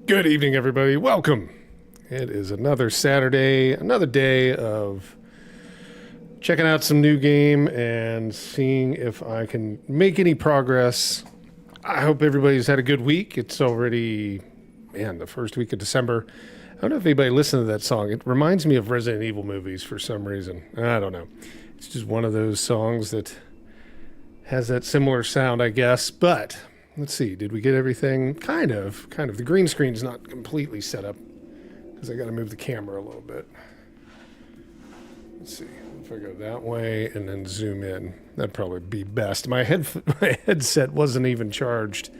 Good evening, everybody. Welcome. It is another Saturday, another day of checking out some new game and seeing if I can make any progress. I hope everybody's had a good week. It's already, the first week of December. I don't know if anybody listened to that song. It reminds me of Resident Evil movies for some reason. I don't know. It's just one of those songs that has that similar sound, I guess. But let's see. Did we get everything? Kind of. The green screen's not completely set up because I got to move the camera a little bit. Let's see. If I go that way and then zoom in, that'd probably be best. My headset wasn't even charged,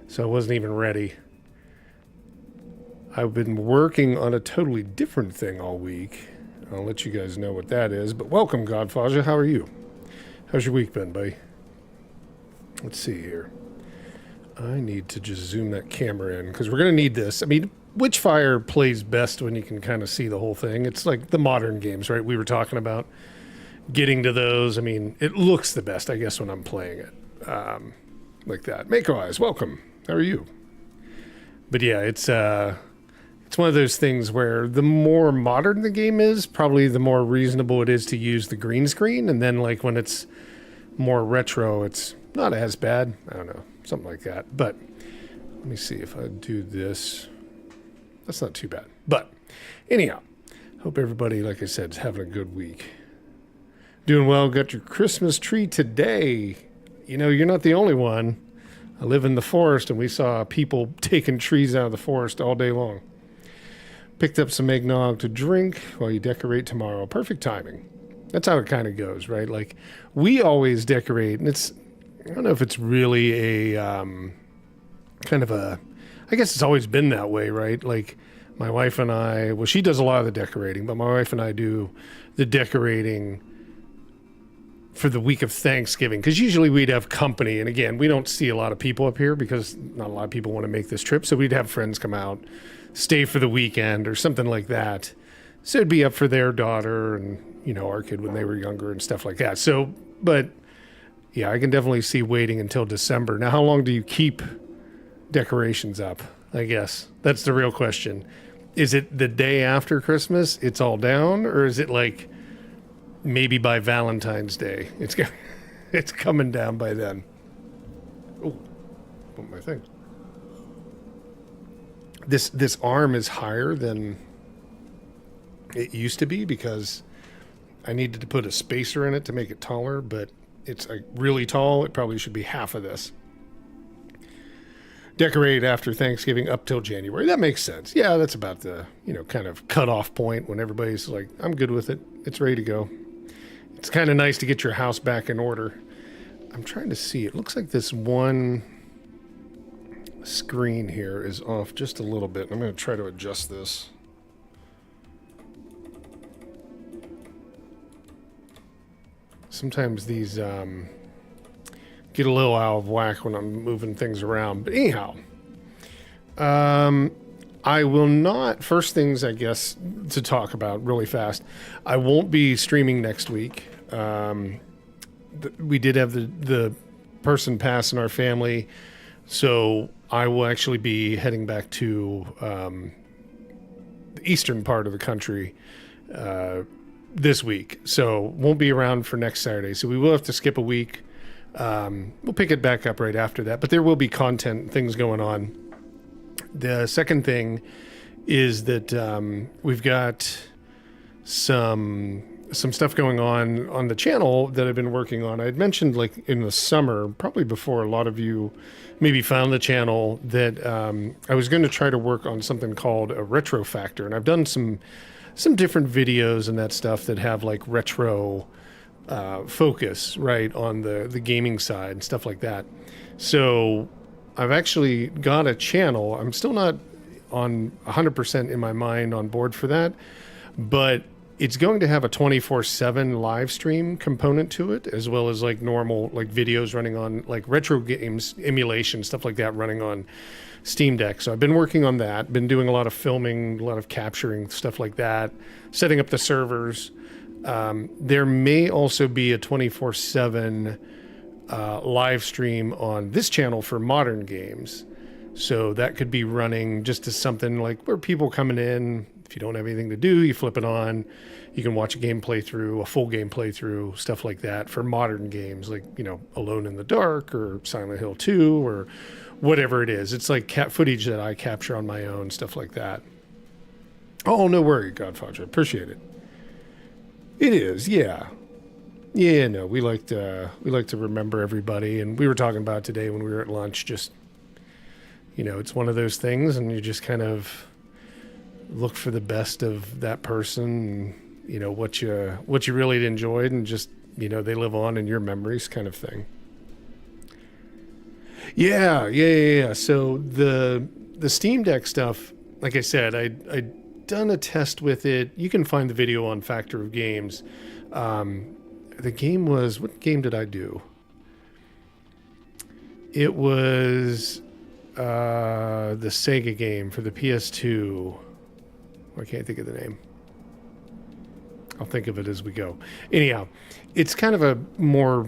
so I wasn't even ready. I've been working on a totally different thing all week. I'll let you guys know what that is. But welcome, Godfaja. How are you? How's your week been, buddy? Let's see here. I need to just zoom that camera in because we're going to need this. I mean, Witchfire plays best when you can kind of see the whole thing. It's like the modern games, right? We were talking about getting to those. I mean, it looks the best, I guess, when I'm playing it like that. Mako Eyes, welcome. How are you? But yeah, it's one of those things where the more modern the game is, probably the more reasonable it is to use the green screen. And then like when it's more retro, it's not as bad. I don't know, something like that. But let me see if I do this. That's not too bad. But anyhow, hope everybody, like I said, is having a good week. Doing well. Got your Christmas tree today. You know, you're not the only one. I live in the forest, and we saw people taking trees out of the forest all day long. Picked up some eggnog to drink while you decorate tomorrow. Perfect timing. That's how it kind of goes, right? Like, we always decorate, and I don't know if it's really a kind of a, I guess it's always been that way, right? Like, my wife and I, well, she does a lot of the decorating, but my wife and I do the decorating for the week of Thanksgiving, because usually we'd have company. And again, we don't see a lot of people up here because not a lot of people want to make this trip. So we'd have friends come out, stay for the weekend or something like that. So it'd be up for their daughter and, you know, our kid when they were younger and stuff like that. So, but yeah, I can definitely see waiting until December. Now, how long do you keep decorations up? I guess that's the real question. Is it the day after Christmas, it's all down, or is it like maybe by Valentine's Day it's coming down by then? Oh, what my thing? This arm is higher than it used to be because I needed to put a spacer in it to make it taller, but it's like really tall. It probably should be half of this. Decorate after Thanksgiving up till January. That makes sense. Yeah, that's about the, kind of cutoff point when everybody's like, I'm good with it. It's ready to go. It's kind of nice to get your house back in order. I'm trying to see. It looks like this one screen here is off just a little bit. I'm going to try to adjust this. Sometimes these get a little out of whack when I'm moving things around. But anyhow, I will not, first things, I guess, to talk about really fast. I won't be streaming next week. We did have the person pass in our family, so I will actually be heading back to the eastern part of the country this week. So won't be around for next Saturday. So we will have to skip a week. We'll pick it back up right after that, but there will be content, things going on. The second thing is that we've got some stuff going on the channel that I've been working on. I had mentioned like in the summer, probably before a lot of you maybe found the channel, that I was going to try to work on something called a retro factor. And I've done some different videos and that stuff that have like retro focus, right, on the gaming side and stuff like that. So I've actually got a channel. I'm still not on 100% in my mind on board for that, but it's going to have a 24/7 live stream component to it, as well as like normal like videos running on like retro games, emulation, stuff like that running on Steam Deck. So I've been working on that, been doing a lot of filming, a lot of capturing, stuff like that, setting up the servers. There may also be a 24/7 live stream on this channel for modern games. So that could be running just as something like where people coming in, if you don't have anything to do, you flip it on. You can watch a game playthrough, a full game playthrough, stuff like that for modern games like, Alone in the Dark or Silent Hill 2 or whatever it is. It's like footage that I capture on my own, stuff like that. Oh, no worry, Godfather. Appreciate it. It is, yeah. Yeah, no, we like to remember everybody, and we were talking about today when we were at lunch, just, it's one of those things, and you just kind of look for the best of that person, and, what you really enjoyed, and just, they live on in your memories kind of thing. Yeah. So the Steam Deck stuff, like I said, I'd done a test with it. You can find the video on Factor of Games. The game was, what game did I do? It was the Sega game for the PS2. I can't think of the name. I'll think of it as we go. Anyhow, it's kind of a more,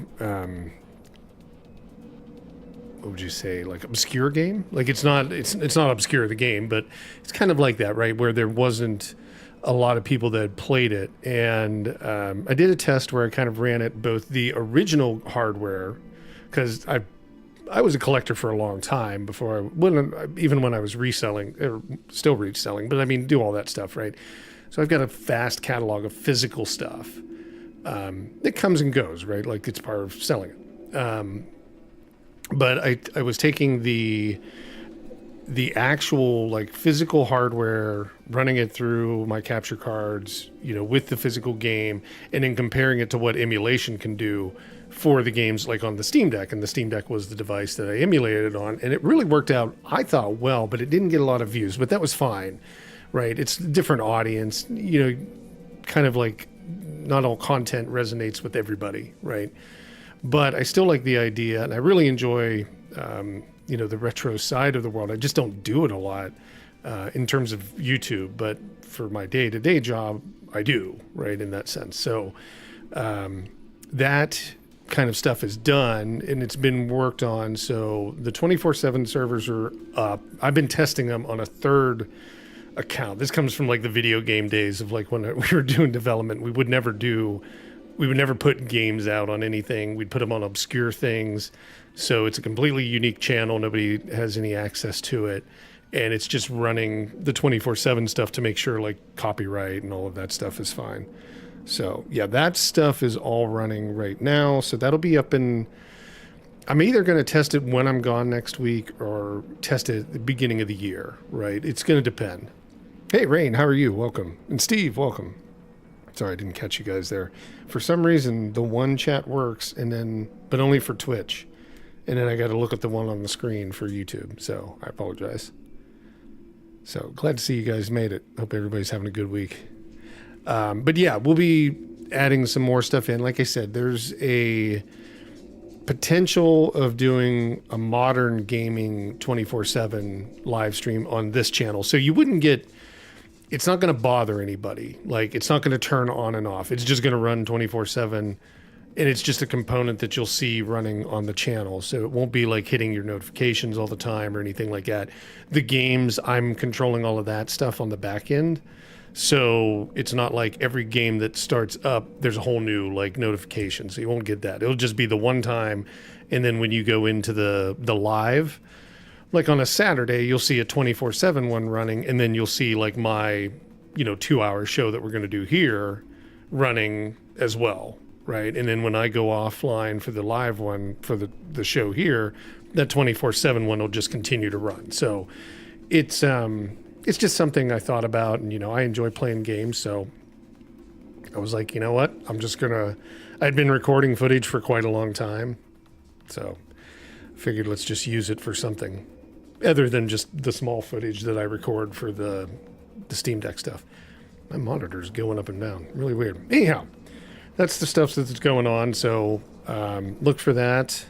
what would you say, like obscure game? Like it's not obscure, the game, but it's kind of like that, right? Where there wasn't a lot of people that had played it. And I did a test where I kind of ran it both the original hardware, because I was a collector for a long time before even when I was reselling, or still reselling, but I mean, do all that stuff, right? So I've got a vast catalog of physical stuff. It comes and goes, right? Like it's part of selling it. But I was taking the actual like physical hardware, running it through my capture cards, with the physical game, and then comparing it to what emulation can do for the games like on the Steam Deck. And the Steam Deck was the device that I emulated on, and it really worked out, I thought, well, but it didn't get a lot of views, but that was fine, right? It's a different audience, kind of like not all content resonates with everybody, right? But I still like the idea, and I really enjoy, the retro side of the world. I just don't do it a lot in terms of YouTube, but for my day-to-day job, I do, right, in that sense. So that kind of stuff is done, and it's been worked on. So the 24/7 servers are up. I've been testing them on a third account. This comes from like the video game days of like when we were doing development. We would never put games out on anything. We'd put them on obscure things. So it's a completely unique channel. Nobody has any access to it. And it's just running the 24/7 stuff to make sure like copyright and all of that stuff is fine. So yeah, that stuff is all running right now. So that'll be up in, I'm either going to test it when I'm gone next week or test it at the beginning of the year, right? It's going to depend. Hey, Rain, how are you? Welcome. And Steve, welcome. Sorry, I didn't catch you guys there. For some reason, the one chat works, but only for Twitch. And then I got to look at the one on the screen for YouTube. So I apologize. So glad to see you guys made it. Hope everybody's having a good week. But yeah, we'll be adding some more stuff in. Like I said, there's a potential of doing a modern gaming 24/7 live stream on this channel. So you wouldn't get, it's not going to bother anybody. Like it's not going to turn on and off. It's just going to run 24/7. And it's just a component that you'll see running on the channel. So it won't be like hitting your notifications all the time or anything like that. The games, I'm controlling all of that stuff on the back end. So it's not like every game that starts up, there's a whole new like notification. So you won't get that. It'll just be the one time. And then when you go into the live, like on a Saturday, you'll see a 24/7 one running. And then you'll see like my, 2-hour show that we're going to do here running as well. Right. And then when I go offline for the live one for the show here, that 24/7 one will just continue to run. So it's just something I thought about, and, I enjoy playing games. So I was like, you know what? I'd been recording footage for quite a long time. So I figured let's just use it for something other than just the small footage that I record for the Steam Deck stuff. My monitor's going up and down. Really weird. Anyhow. That's the stuff that's going on. So look for that.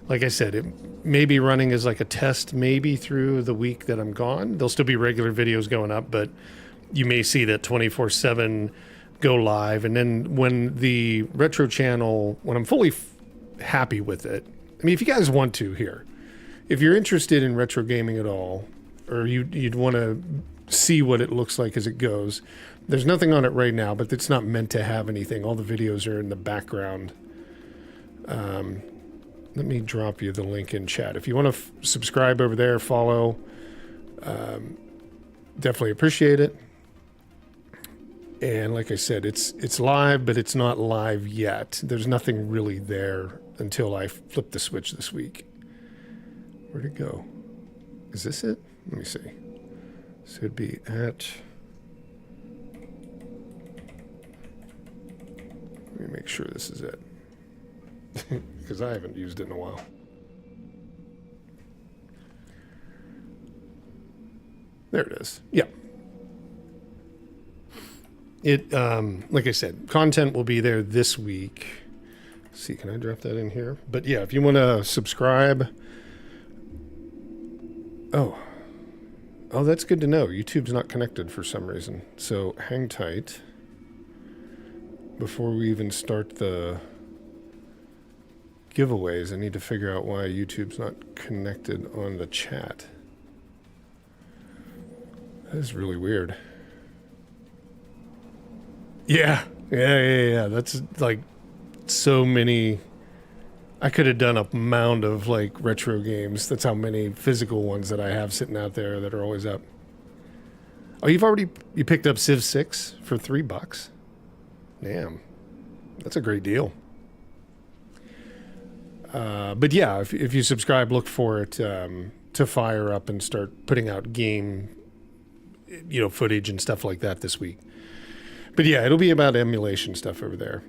Like I said, it may be running as like a test maybe through the week that I'm gone. There'll still be regular videos going up, but you may see that 24/7 go live. And then when the retro channel, when I'm fully happy with it, I mean, if you guys want to here, if you're interested in retro gaming at all, or you'd want to see what it looks like as it goes, there's nothing on it right now, but it's not meant to have anything. All the videos are in the background. Let me drop you the link in chat. If you want to subscribe over there, follow, definitely appreciate it. And like I said, it's live, but it's not live yet. There's nothing really there until I flip the switch this week. Where'd it go? Is this it? Let me see. So it'd be at... Let me make sure this is it. Because I haven't used it in a while. There it is. Yeah. It, like I said, content will be there this week. Let's see, can I drop that in here? But yeah, if you want to subscribe. Oh, that's good to know. YouTube's not connected for some reason. So hang tight before we even start the giveaways. I need to figure out why YouTube's not connected on the chat. That is really weird. Yeah. That's like so many. I could have done a mound of like retro games. That's how many physical ones that I have sitting out there that are always up. Oh, you picked up Civ 6 for $3? Damn. That's a great deal. But yeah, if you subscribe, look for it to fire up and start putting out game, footage and stuff like that this week. But yeah, it'll be about emulation stuff over there.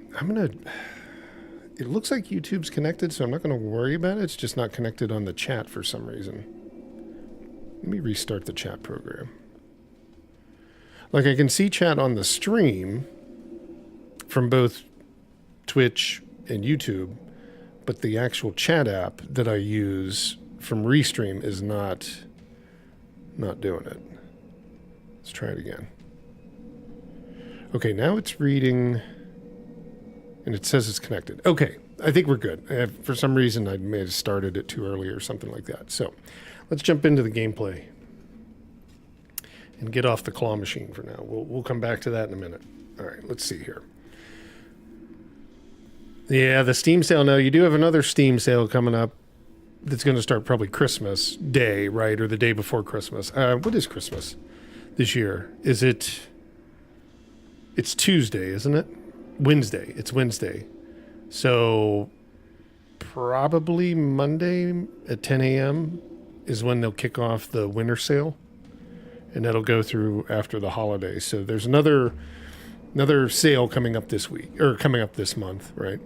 It looks like YouTube's connected, so I'm not going to worry about it. It's just not connected on the chat for some reason. Let me restart the chat program. Like I can see chat on the stream from both Twitch and YouTube, but the actual chat app that I use from Restream is not doing it. Let's try it again. Okay, now it's reading, and it says it's connected. Okay, I think we're good. For some reason, I may have started it too early or something like that. So let's jump into the gameplay and get off the claw machine for now. We'll come back to that in a minute. All right, let's see here. Yeah, the Steam sale. No, you do have another Steam sale coming up that's going to start probably Christmas Day, right? Or the day before Christmas. What is Christmas this year? Is it... It's Tuesday, isn't it? Wednesday. It's Wednesday. So probably Monday at 10 a.m. is when they'll kick off the winter sale. And that'll go through after the holidays. So there's another sale coming up this week, or coming up this month, right?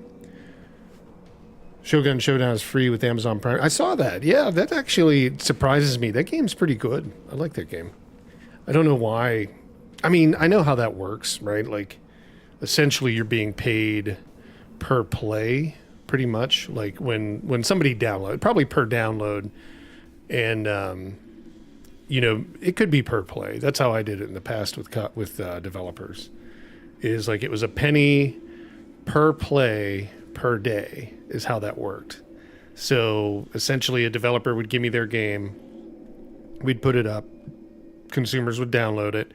Shogun Showdown is free with Amazon Prime. I saw that. Yeah, that actually surprises me. That game's pretty good. I like that game. I don't know why. I mean, I know how that works, right? Like, essentially you're being paid per play, pretty much. Like, when somebody downloads, probably per download, and, it could be per play. That's how I did it in the past with developers. Is like, it was a penny per play per day is how that worked. So, essentially, a developer would give me their game. We'd put it up. Consumers would download it.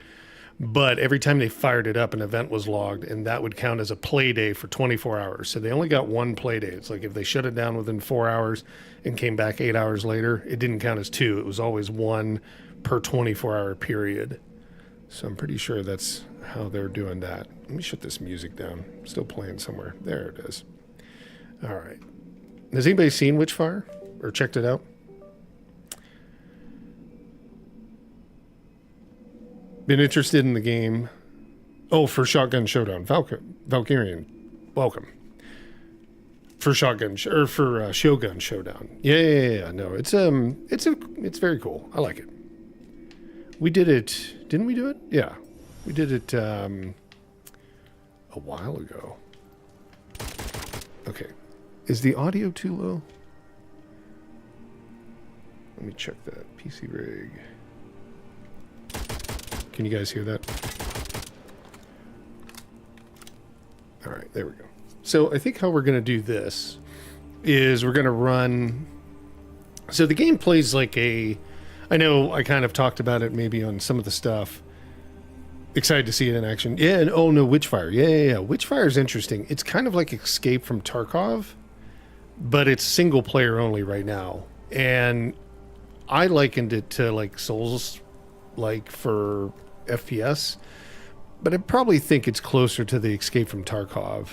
But every time they fired it up, an event was logged, and that would count as a play day for 24 hours. So they only got one play day. It's like if they shut it down within 4 hours and came back 8 hours later, it didn't count as two. It was always one per 24-hour period. So I'm pretty sure that's how they're doing that. Let me shut this music down. I'm still playing somewhere. There it is. All right. Has anybody seen Witchfire or checked it out? Been interested in the game. Oh, for Shotgun Showdown. Valkyrian. Welcome. For Shogun Showdown. Yeah. No, it's very cool. I like it. We did it. Didn't we do it? Yeah. We did it a while ago. Okay. Is the audio too low? Let me check that. PC rig. Can you guys hear that? All right, there we go. So I think how we're going to do this is we're going to run So the game plays like I know I kind of talked about it maybe on some of the stuff. Excited to see it in action. Yeah, and oh no, Witchfire. Yeah. Witchfire is interesting. It's kind of like Escape from Tarkov, but it's single player only right now. And I likened it to like Souls, like for FPS, but I probably think it's closer to the Escape from Tarkov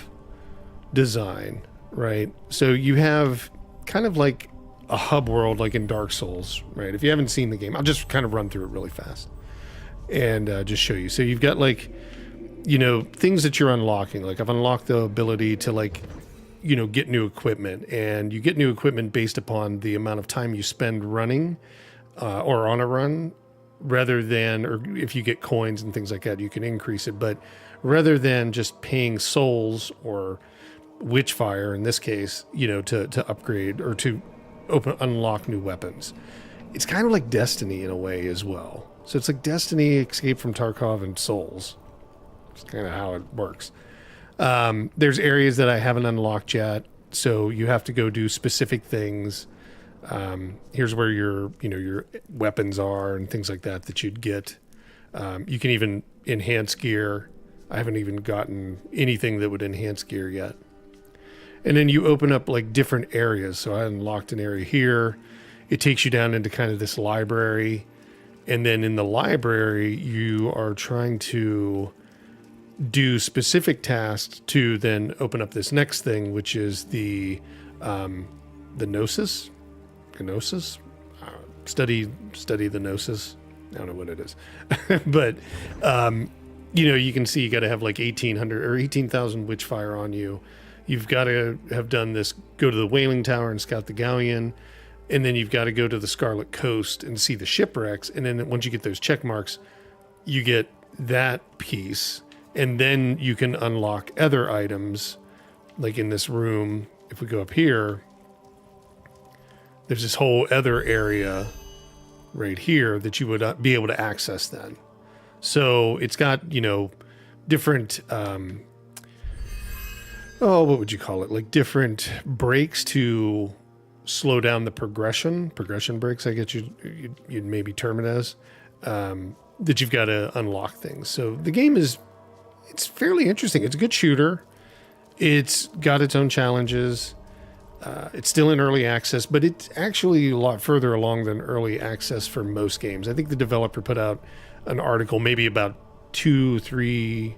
design, right? So you have kind of like a hub world like in Dark Souls, right? If you haven't seen the game, I'll just kind of run through it really fast and just show you. So you've got like, you know, things that you're unlocking. Like I've unlocked the ability to like, you know, get new equipment, and you get new equipment based upon the amount of time you spend running or on a run, rather than, or if you get coins and things like that, you can increase it. But rather than just paying souls or Witchfire in this case, you know, to upgrade or to unlock new weapons, it's kind of like Destiny in a way as well. So it's like Destiny, Escape from Tarkov, and Souls. It's kind of how it works. There's areas that I haven't unlocked yet, so you have to go do specific things. Here's where your weapons are and things like that you'd get. You can even enhance gear. I haven't even gotten anything that would enhance gear yet. And then you open up like different areas. So I unlocked an area here. It takes you down into kind of this library. And then in the library, you are trying to do specific tasks to then open up this next thing, which is the Gnosis. Study the Gnosis. I don't know what it is. But, you know, you can see you got to have like 1,800 or 18,000 Witchfire on you. You've got to have done this, go to the Whaling Tower and scout the galleon. And then you've got to go to the Scarlet Coast and see the shipwrecks. And then once you get those check marks, you get that piece. And then you can unlock other items, like in this room. If we go up here, there's this whole other area right here that you would be able to access then. So it's got, you know, different, what would you call it? Like different breaks to slow down the progression breaks, I guess you'd maybe term it as, that you've got to unlock things. So the game it's fairly interesting. It's a good shooter. It's got its own challenges. It's still in early access, but it's actually a lot further along than early access for most games. I think the developer put out an article maybe about 2-3,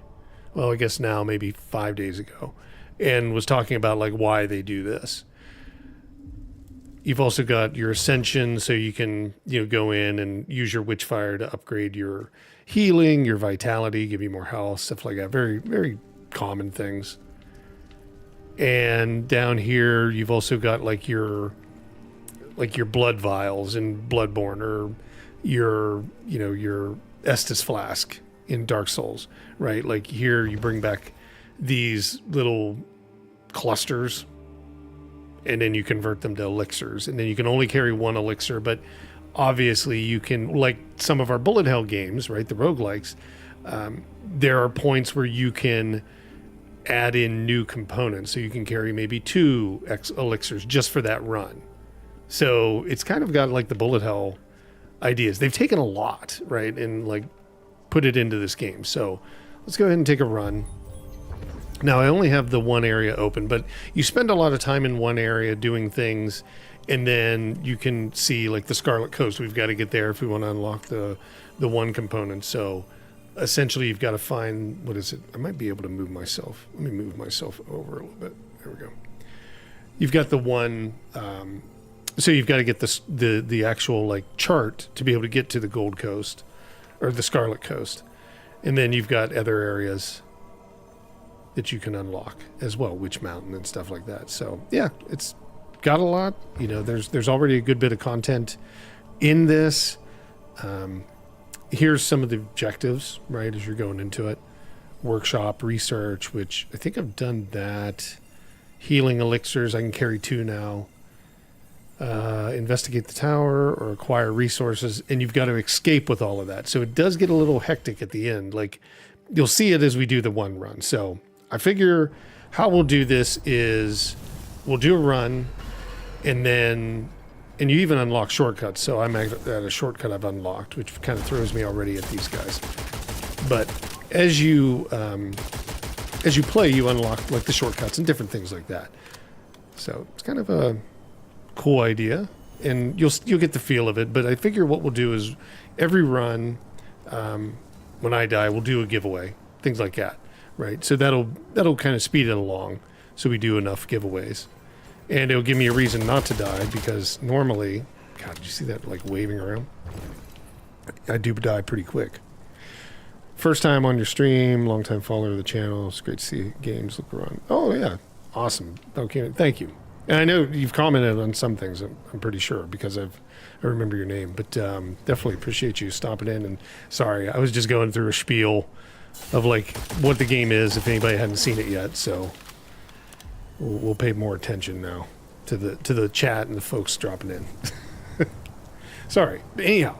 well, I guess now maybe 5 days ago, and was talking about like why they do this. You've also got your Ascension, so you can, you know, go in and use your Witchfire to upgrade your healing, your vitality, give you more health, stuff like that. Very, very common things. And down here, you've also got like your blood vials in Bloodborne, or your Estus flask in Dark Souls, right? Like here, you bring back these little clusters, and then you convert them to elixirs, and then you can only carry one elixir, but obviously you can, like some of our bullet hell games, right, the roguelikes, there are points where you can add in new components, so you can carry maybe 2 elixirs just for that run. So it's kind of got like the bullet hell ideas. They've taken a lot, right, and like put it into this game. So let's go ahead and take a run. Now, I only have the one area open, but you spend a lot of time in one area doing things, and then you can see like the Scarlet Coast. We've got to get there if we want to unlock the one component. So essentially you've got to find, what is it? I might be able to move myself. Let me move myself over a little bit. There we go. You've got the one, so you've got to get the actual like chart to be able to get to the Gold Coast or the Scarlet Coast. And then you've got other areas that you can unlock as well, Witch Mountain and stuff like that. So yeah, it's got a lot. You know, there's already a good bit of content in this. Here's some of the objectives, right, as you're going into it. Workshop, research, which I think I've done that. Healing elixirs, I can carry 2 now. Investigate the tower or acquire resources, and you've got to escape with all of that. So it does get a little hectic at the end. Like, you'll see it as we do the one run. So I figure how we'll do this is we'll do a run, and then And you even unlock shortcuts. So I'm at a shortcut I've unlocked, which kind of throws me already at these guys. But as you play, you unlock like the shortcuts and different things like that. So it's kind of a cool idea, and you'll get the feel of it. But I figure what we'll do is every run, when I die, we'll do a giveaway, things like that, right? So that'll kind of speed it along. So we do enough giveaways, and it'll give me a reason not to die, because normally, God, did you see that like waving around? I do die pretty quick. First time on your stream, long time follower of the channel. It's great to see games look around. Oh yeah, awesome. Okay, thank you. And I know you've commented on some things. I'm pretty sure, because I remember your name. But definitely appreciate you stopping in. And sorry, I was just going through a spiel of like what the game is, if anybody hadn't seen it yet. So we'll pay more attention now to the chat and the folks dropping in. Sorry. But anyhow,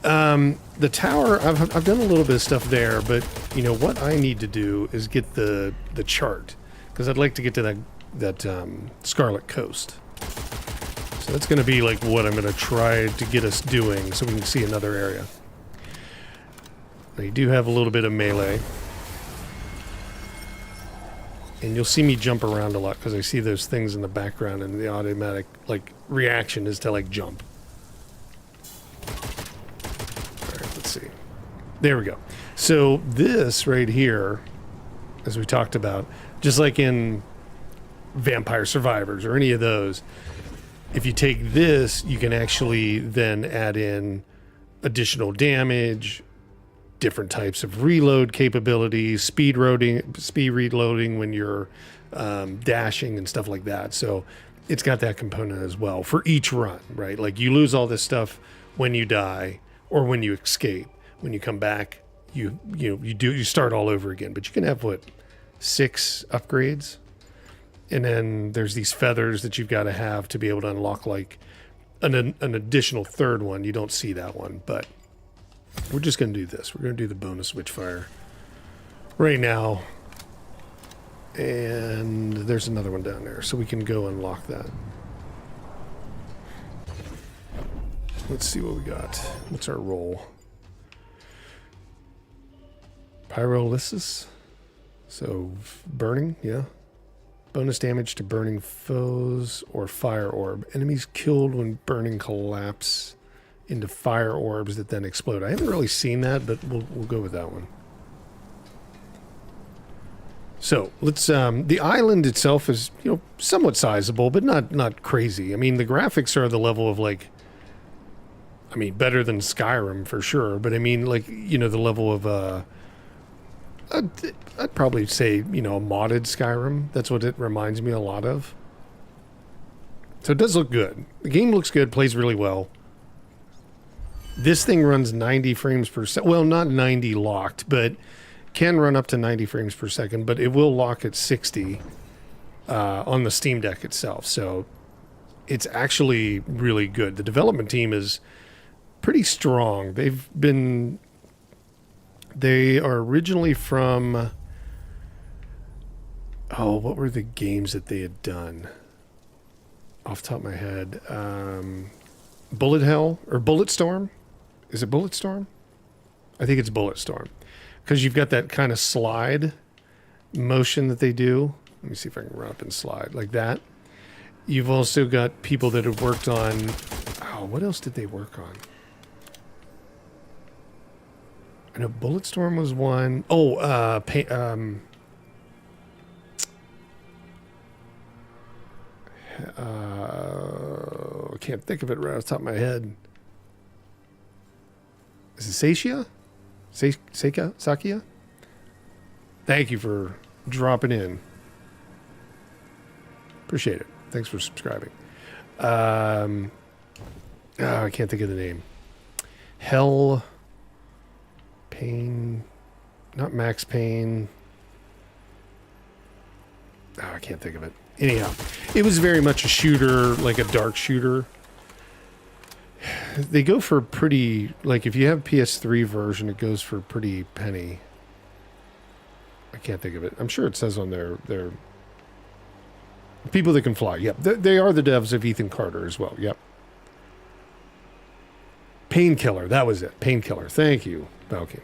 the tower, I've done a little bit of stuff there, but you know what I need to do is get the chart, because I'd like to get to that Scarlet Coast. So that's going to be like what I'm going to try to get us doing, so we can see another area. Now you do have a little bit of melee, and you'll see me jump around a lot because I see those things in the background, and the automatic like reaction is to like jump. Let's see. There we go. So this right here, as we talked about, just like in Vampire Survivors or any of those, if you take this, you can actually then add in additional damage, different types of reload capabilities, speed reloading when you're dashing and stuff like that. So it's got that component as well for each run, right? Like you lose all this stuff when you die or when you escape. When you come back, you start all over again. But you can have 6 upgrades, and then there's these feathers that you've got to have to be able to unlock like an additional third one. You don't see that one, but we're just going to do this. We're going to do the bonus Witchfire right now, and there's another one down there, so we can go unlock that. Let's see what we got. What's our roll? Pyrolysis. So burning, yeah. Bonus damage to burning foes or fire orb. Enemies killed when burning collapse into fire orbs that then explode. I haven't really seen that, but we'll go with that one. So let's. The island itself is somewhat sizable, but not crazy. I mean, the graphics are the level of like. I mean, better than Skyrim for sure, but I mean, like the level of. I'd probably say, a modded Skyrim. That's what it reminds me a lot of. So it does look good. The game looks good, plays really well. This thing runs 90 frames per second. Well, not 90 locked, but can run up to 90 frames per second, but it will lock at 60 on the Steam Deck itself. So it's actually really good. The development team is pretty strong. They are originally from, what were the games that they had done? Off the top of my head, Bullet Hell or Bulletstorm? Is it Bulletstorm? I think it's Bulletstorm, because you've got that kind of slide motion that they do. Let me see if I can run up and slide like that. You've also got people that have worked on, what else did they work on? I know Bulletstorm was one. I can't think of it right off the top of my head. Is it Sakia? Sakia? Thank you for dropping in. Appreciate it. Thanks for subscribing. I can't think of the name. Hell... Pain, not Max Payne. I can't think of it. Anyhow, it was very much a shooter, like a dark shooter. They go for pretty, like if you have PS3 version, it goes for pretty penny. I can't think of it. I'm sure it says on their People That Can Fly. Yep, they are the devs of Ethan Carter as well. Yep. Painkiller, that was it. Painkiller. Thank you, Valky.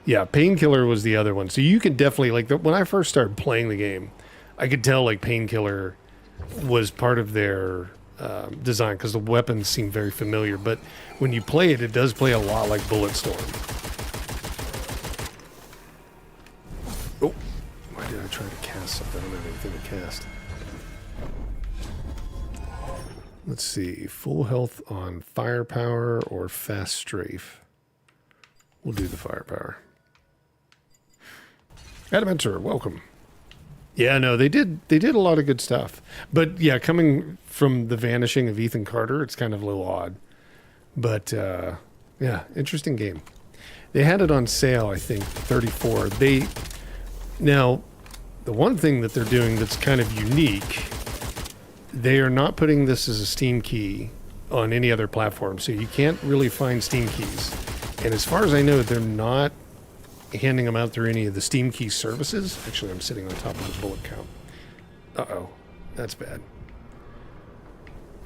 Yeah, Painkiller was the other one. So you can definitely, like, when I first started playing the game, I could tell, like, Painkiller was part of their design because the weapons seem very familiar. But when you play it, it does play a lot like Bulletstorm. Oh, why did I try to cast something? I don't have anything to cast. Let's see. Full health on firepower or fast strafe. We'll do the firepower. Adventure, welcome. Yeah, no, they did a lot of good stuff. But yeah, coming from the vanishing of Ethan Carter, it's kind of a little odd. But yeah, interesting game. They had it on sale, I think, $34. Now, the one thing that they're doing that's kind of unique, they are not putting this as a Steam key on any other platform, so you can't really find Steam keys. And as far as I know, they're not handing them out through any of the Steam key services. Actually, I'm sitting on top of the bullet count. Uh-oh, that's bad.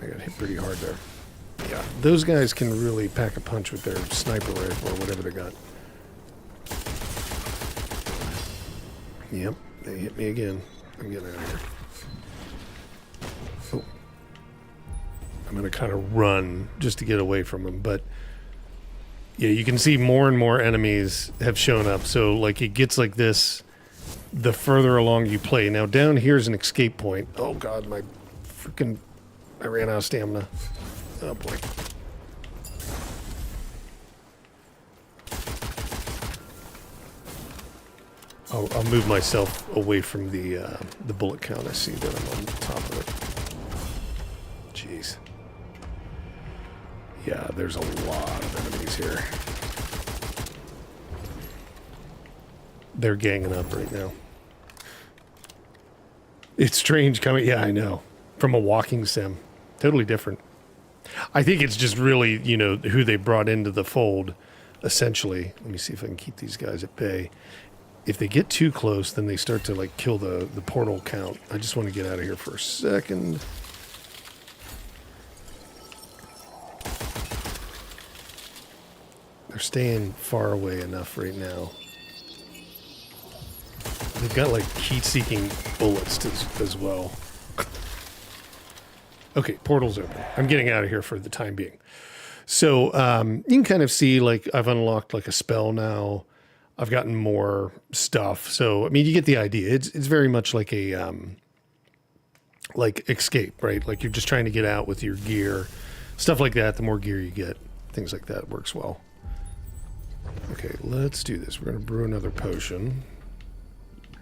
I got hit pretty hard there. Yeah, those guys can really pack a punch with their sniper rifle or whatever they got. Yep, they hit me again. I'm getting out of here. Oh. I'm going to kind of run just to get away from them, but yeah, you can see more and more enemies have shown up. So, like, it gets like this the further along you play. Now, down here's an escape point. Oh, God, I ran out of stamina. Oh, boy. I'll move myself away from the bullet count. I see that I'm on top of it. Jeez. Yeah, there's a lot of enemies here. They're ganging up right now. It's strange coming. Yeah, I know. From a walking sim. Totally different. I think it's just really, you know, who they brought into the fold, essentially. Let me see if I can keep these guys at bay. If they get too close, then they start to, like, kill the portal count. I just want to get out of here for a second. They're staying far away enough right now. They've got, like, heat-seeking bullets as well. Okay, portal's open. I'm getting out of here for the time being. So you can kind of see, like, I've unlocked, like, a spell now. I've gotten more stuff. So, I mean, you get the idea. It's very much like a, like, escape, right? Like, you're just trying to get out with your gear. Stuff like that, the more gear you get, things like that works well. Okay, let's do this. We're going to brew another potion.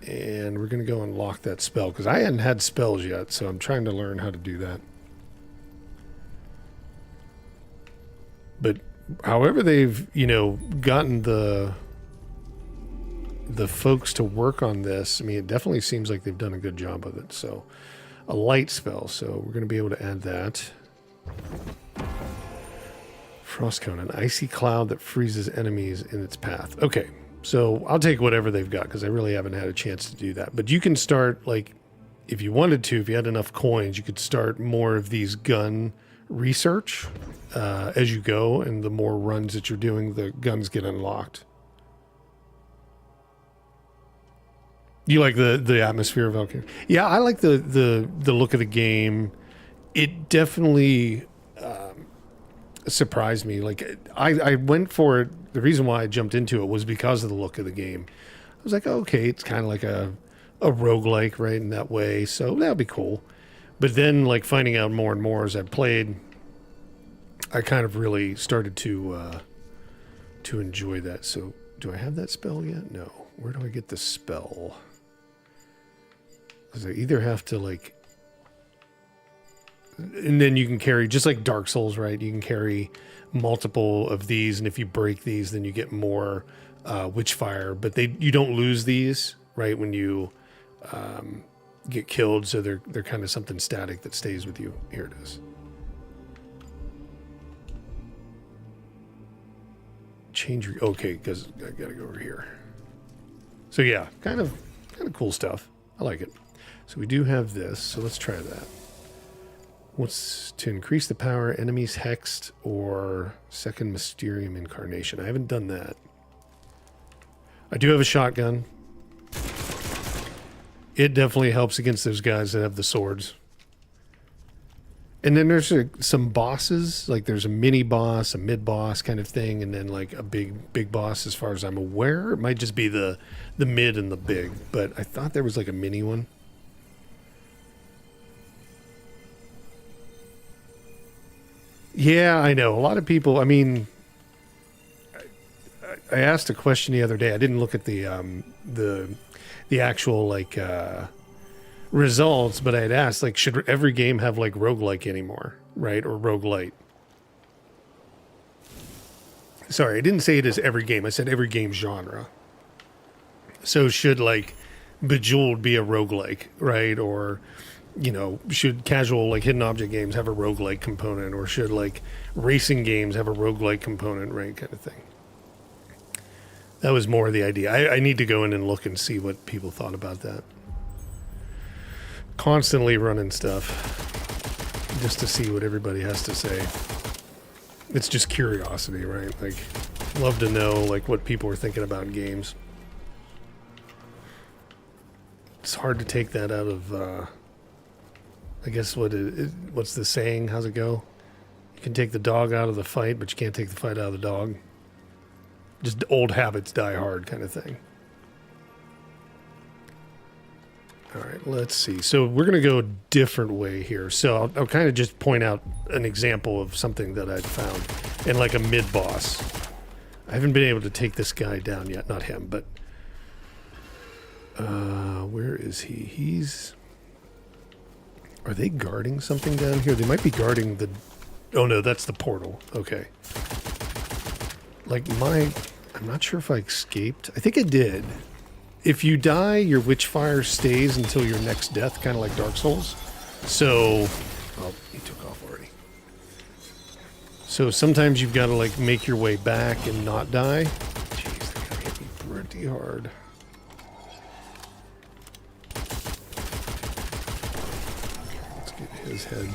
And we're going to go unlock that spell, because I hadn't had spells yet, so I'm trying to learn how to do that. But however they've, you know, gotten the folks to work on this, I mean, it definitely seems like they've done a good job of it. So, a light spell, so we're going to be able to add that. Frostcone, an icy cloud that freezes enemies in its path. Okay, so I'll take whatever they've got, because I really haven't had a chance to do that. But you can start, like, if you wanted to, if you had enough coins, you could start more of these gun research as you go, and the more runs that you're doing, the guns get unlocked. You like the atmosphere of Valkyrie? Yeah, I like the look of the game. It definitely surprised me. Like, I went for it. The reason why I jumped into it was because of the look of the game. I was like, okay, it's kind of like a roguelike, right, in that way. So that'll be cool. But then, like, finding out more and more as I played, I kind of really started to enjoy that. So, do I have that spell yet? No. Where do I get the spell? Because I either have to, like... And then you can carry, just like Dark Souls, right? You can carry multiple of these, and if you break these, then you get more Witchfire. But you don't lose these, right, when you get killed, so they're kind of something static that stays with you. Here it is. Okay, because I gotta go over here. So yeah, kind of cool stuff. I like it. So we do have this, so let's try that. What's to increase the power, enemies hexed or second Mysterium incarnation? I haven't done that. I do have a shotgun. It definitely helps against those guys that have the swords. And then there's some bosses, like there's a mini boss, a mid boss kind of thing, and then like a big boss as far as I'm aware. It might just be the mid and the big, but I thought there was like a mini one. Yeah, I know. A lot of people, I mean, I asked a question the other day. I didn't look at the actual like results, but I had asked, like, should every game have like roguelike anymore, right? Or roguelite. Sorry, I didn't say it as every game. I said every game genre. So should like Bejeweled be a roguelike, right? Or, you know, should casual like hidden object games have a roguelike component, or should like racing games have a roguelike component, right? Kind of thing. That was more the idea. I need to go in and look and see what people thought about that. Constantly running stuff just to see what everybody has to say. It's just curiosity, right? Like, love to know like what people are thinking about games. It's hard to take that out of I guess what's the saying? How's it go? You can take the dog out of the fight, but you can't take the fight out of the dog. Just old habits die hard kind of thing. All right, let's see. So we're going to go a different way here. So I'll kind of just point out an example of something that I'd found in like a mid-boss. I haven't been able to take this guy down yet. Not him, but... where is he? He's... Are they guarding something down here? They might be guarding the... Oh, no, that's the portal. Okay. Like I'm not sure if I escaped. I think I did. If you die, your Witchfire stays until your next death, kind of like Dark Souls. So, oh, he took off already. So sometimes you've got to like make your way back and not die. Jeez, that guy hit me pretty hard. Okay, let's get his head.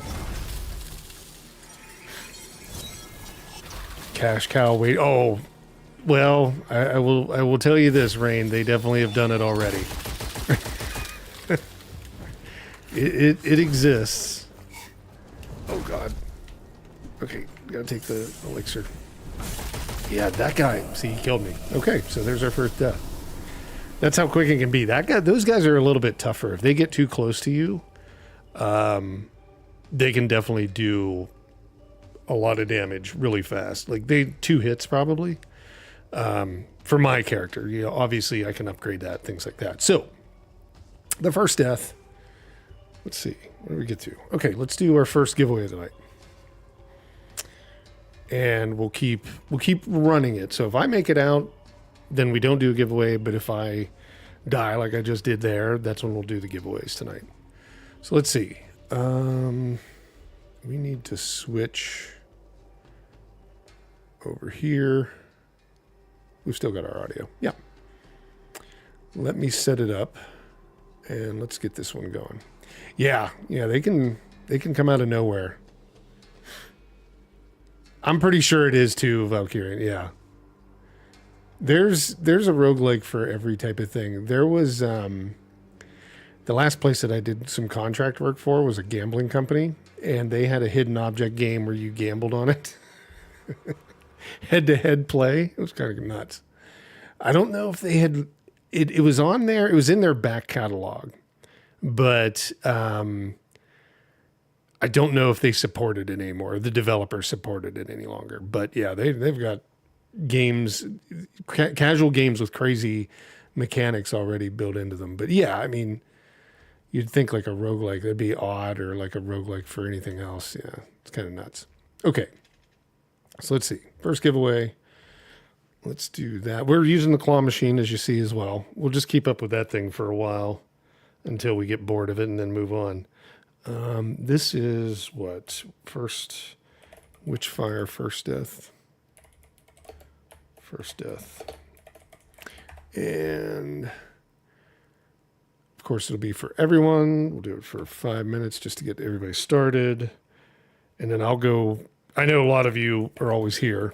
Cash cow, wait. Oh, well, I will tell you this, Rain. They definitely have done it already. it exists. Oh God. Okay, gotta take the elixir. Yeah, that guy. See, he killed me. Okay, so there's our first death. That's how quick it can be. That guy. Those guys are a little bit tougher. If they get too close to you, they can definitely do a lot of damage really fast. Like 2 hits probably. For my character, you know, obviously I can upgrade that, things like that. So the first death, let's see, what do we get to? Okay, let's do our first giveaway tonight. And we'll keep running it. So if I make it out, then we don't do a giveaway, but if I die like I just did there, that's when we'll do the giveaways tonight. So let's see. We need to switch over here. We've still got our audio. Yeah. Let me set it up and let's get this one going. Yeah, they can come out of nowhere. I'm pretty sure it is too, Valkyrian. Yeah. There's a roguelike for every type of thing. There was the last place that I did some contract work for was a gambling company, and they had a hidden object game where you gambled on it. Head-to-head play. It was kind of nuts. I don't know if they had... It was on there. It was in their back catalog. But I don't know if they supported it anymore. The developer supported it any longer. But yeah, they've got games, casual games with crazy mechanics already built into them. But yeah, I mean, you'd think like a roguelike, that'd be odd, or like a roguelike for anything else. Yeah, it's kind of nuts. Okay. So let's see. First giveaway. Let's do that. We're using the claw machine, as you see, as well. We'll just keep up with that thing for a while until we get bored of it and then move on. This is what? First Witchfire, first death. First death. And of course, it'll be for everyone. We'll do it for 5 minutes just to get everybody started. And then I'll go. I know a lot of you are always here.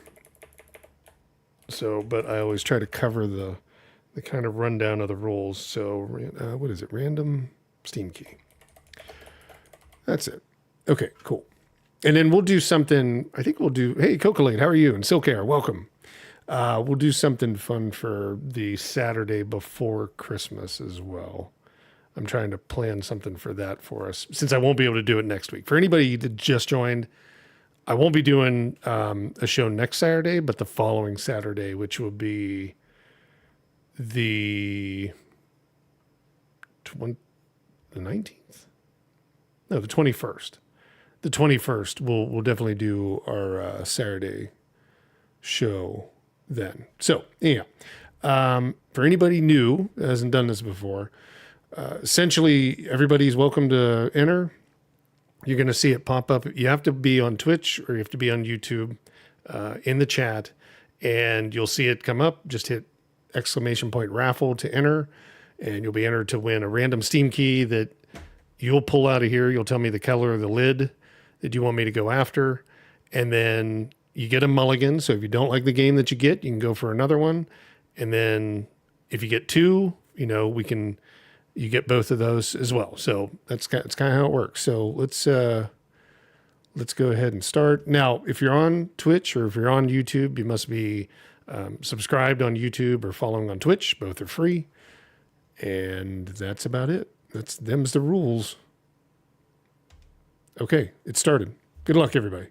So, but I always try to cover the kind of rundown of the rules. So, what is it? Random Steam key. That's it. Okay, cool. And then we'll do something. I think we'll do. Hey, Cocolate, how are you? And Silk Air, welcome. We'll do something fun for the Saturday before Christmas as well. I'm trying to plan something for that for us, since I won't be able to do it next week. For anybody that just joined, I won't be doing a show next Saturday, but the following Saturday, which will be the 19th? No, the 21st. The 21st, we'll definitely do our Saturday show then. So, yeah. For anybody new that hasn't done this before, essentially everybody's welcome to enter. You're going to see it pop up. You have to be on Twitch or you have to be on YouTube in the chat, and you'll see it come up. Just hit !raffle to enter, and you'll be entered to win a random Steam key that you'll pull out of here. You'll tell me the color of the lid that you want me to go after, and then you get a mulligan. So if you don't like the game that you get, you can go for another one. And then if you get two, you get both of those as well. So that's kind of how it works. So let's go ahead and start. Now, if you're on Twitch or if you're on YouTube, you must be subscribed on YouTube or following on Twitch. Both are free. And that's about it. Them's the rules. Okay, it started. Good luck, everybody.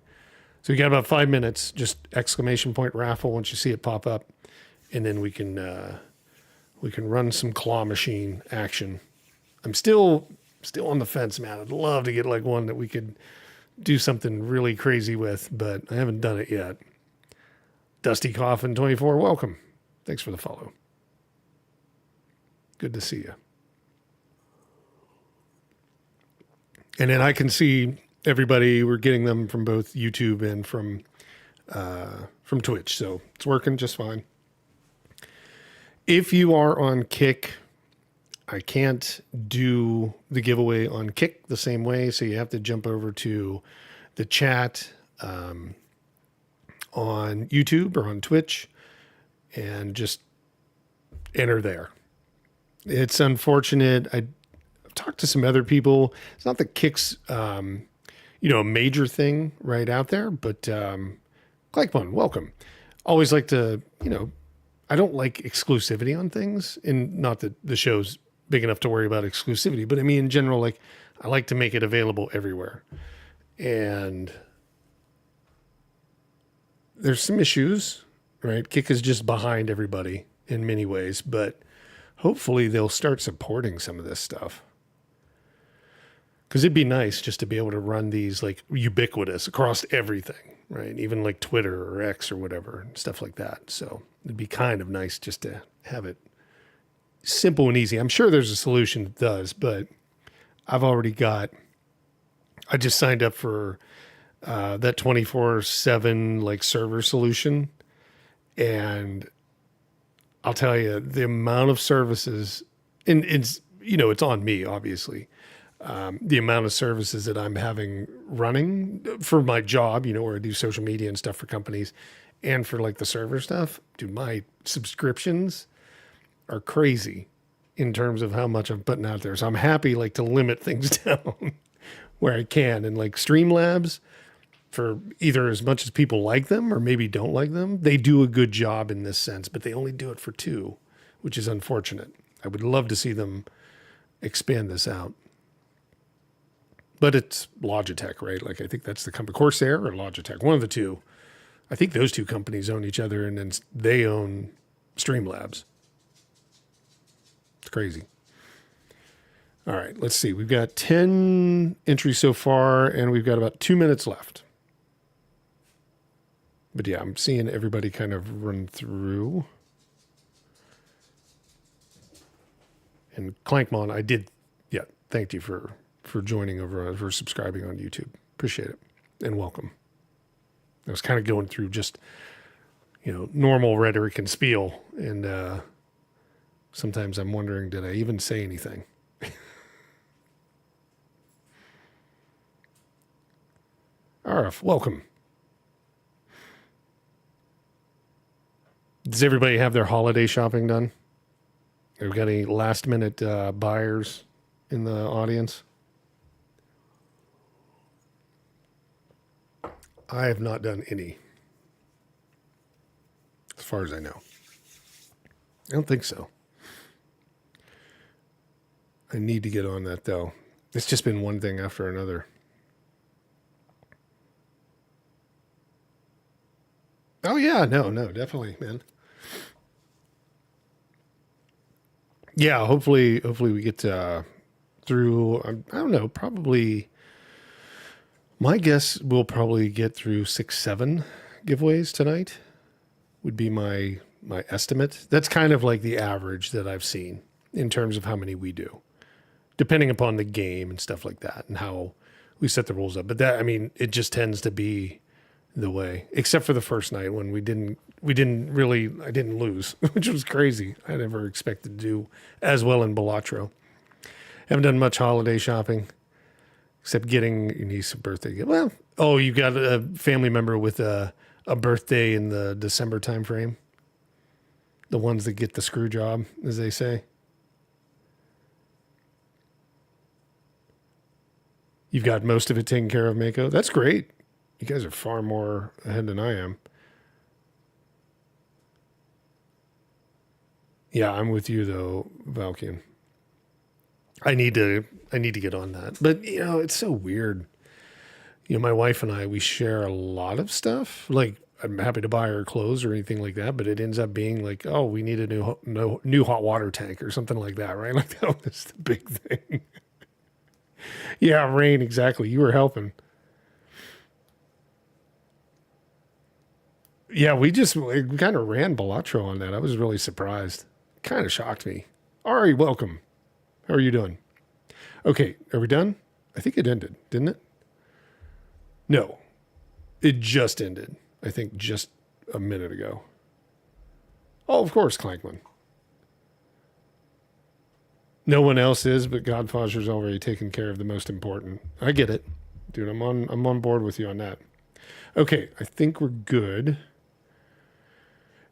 So you got about 5 minutes, just !raffle once you see it pop up. And then we can run some claw machine action. I'm still on the fence, man. I'd love to get like one that we could do something really crazy with, but I haven't done it yet. Dusty Coffin 24, welcome. Thanks for the follow. Good to see you. And then I can see everybody. We're getting them from both YouTube and from Twitch, so it's working just fine. If you are on Kick, I can't do the giveaway on Kick the same way, so you have to jump over to the chat on YouTube or on Twitch and just enter there. It's unfortunate. I've talked to some other people. It's not that Kick's, a major thing right out there, but Clackmon, welcome. Always like to, I don't like exclusivity on things, and not that the show's big enough to worry about exclusivity, but I mean, in general, I like to make it available everywhere. And there's some issues, right? Kick is just behind everybody in many ways, but hopefully they'll start supporting some of this stuff. Because it'd be nice just to be able to run these ubiquitous across everything, right? Even like Twitter or X or whatever, stuff like that. So it'd be kind of nice just to have it simple and easy. I'm sure there's a solution that does, but I just signed up for that 24/7 server solution. And I'll tell you, the amount of services, and it's on me, obviously. The amount of services that I'm having running for my job, where I do social media and stuff for companies, and for the server stuff, dude, my subscriptions are crazy in terms of how much I'm putting out there. So I'm happy to limit things down where I can. And Streamlabs, for either as much as people like them or maybe don't like them, they do a good job in this sense, but they only do it for 2, which is unfortunate. I would love to see them expand this out. But it's Logitech, right? I think that's the company, Corsair or Logitech, one of the two. I think those two companies own each other, and then they own Streamlabs. It's crazy. All right, let's see. We've got 10 entries so far, and we've got about 2 minutes left. But yeah, I'm seeing everybody kind of run through. And Clankmon, thanked you for joining over, for subscribing on YouTube. Appreciate it. And welcome. I was kind of going through just, normal rhetoric and spiel. And sometimes I'm wondering, did I even say anything? Arif, welcome. Does everybody have their holiday shopping done? Have we got any last minute buyers in the audience? I have not done any, as far as I know. I don't think so. I need to get on that, though. It's just been one thing after another. Oh, yeah. No, definitely, man. Yeah, hopefully we get through, I don't know, probably, my guess we'll probably get through 6-7 giveaways tonight would be my estimate. That's kind of like the average that I've seen in terms of how many we do, depending upon the game and stuff like that and how we set the rules up. But that, I mean, it just tends to be the way, except for the first night when I didn't lose, which was crazy. I never expected to do as well in Balatro. Haven't done much holiday shopping except getting your niece a birthday gift. Well, oh, you got a family member with a birthday in the December time frame. The ones that get the screw job, as they say. You've got most of it taken care of, Mako. That's great. You guys are far more ahead than I am. Yeah, I'm with you though, Valkian. I need to get on that. But you know, it's so weird. You know, my wife and I, we share a lot of stuff. Like I'm happy to buy her clothes or anything like that, but it ends up being like, oh, we need a new hot water tank or something like that, right? Like that was the big thing. Yeah, Rain, exactly. You were helping. Yeah, we kind of ran Balatro on that. I was really surprised. Kind of shocked me. Ari, welcome. How are you doing? Okay, are we done? I think it ended, didn't it? No, it just ended. I think just a minute ago. Oh, of course, Clankman. No one else is, but Godfather's already taken care of the most important. I get it, dude. I'm on board with you on that. Okay, I think we're good.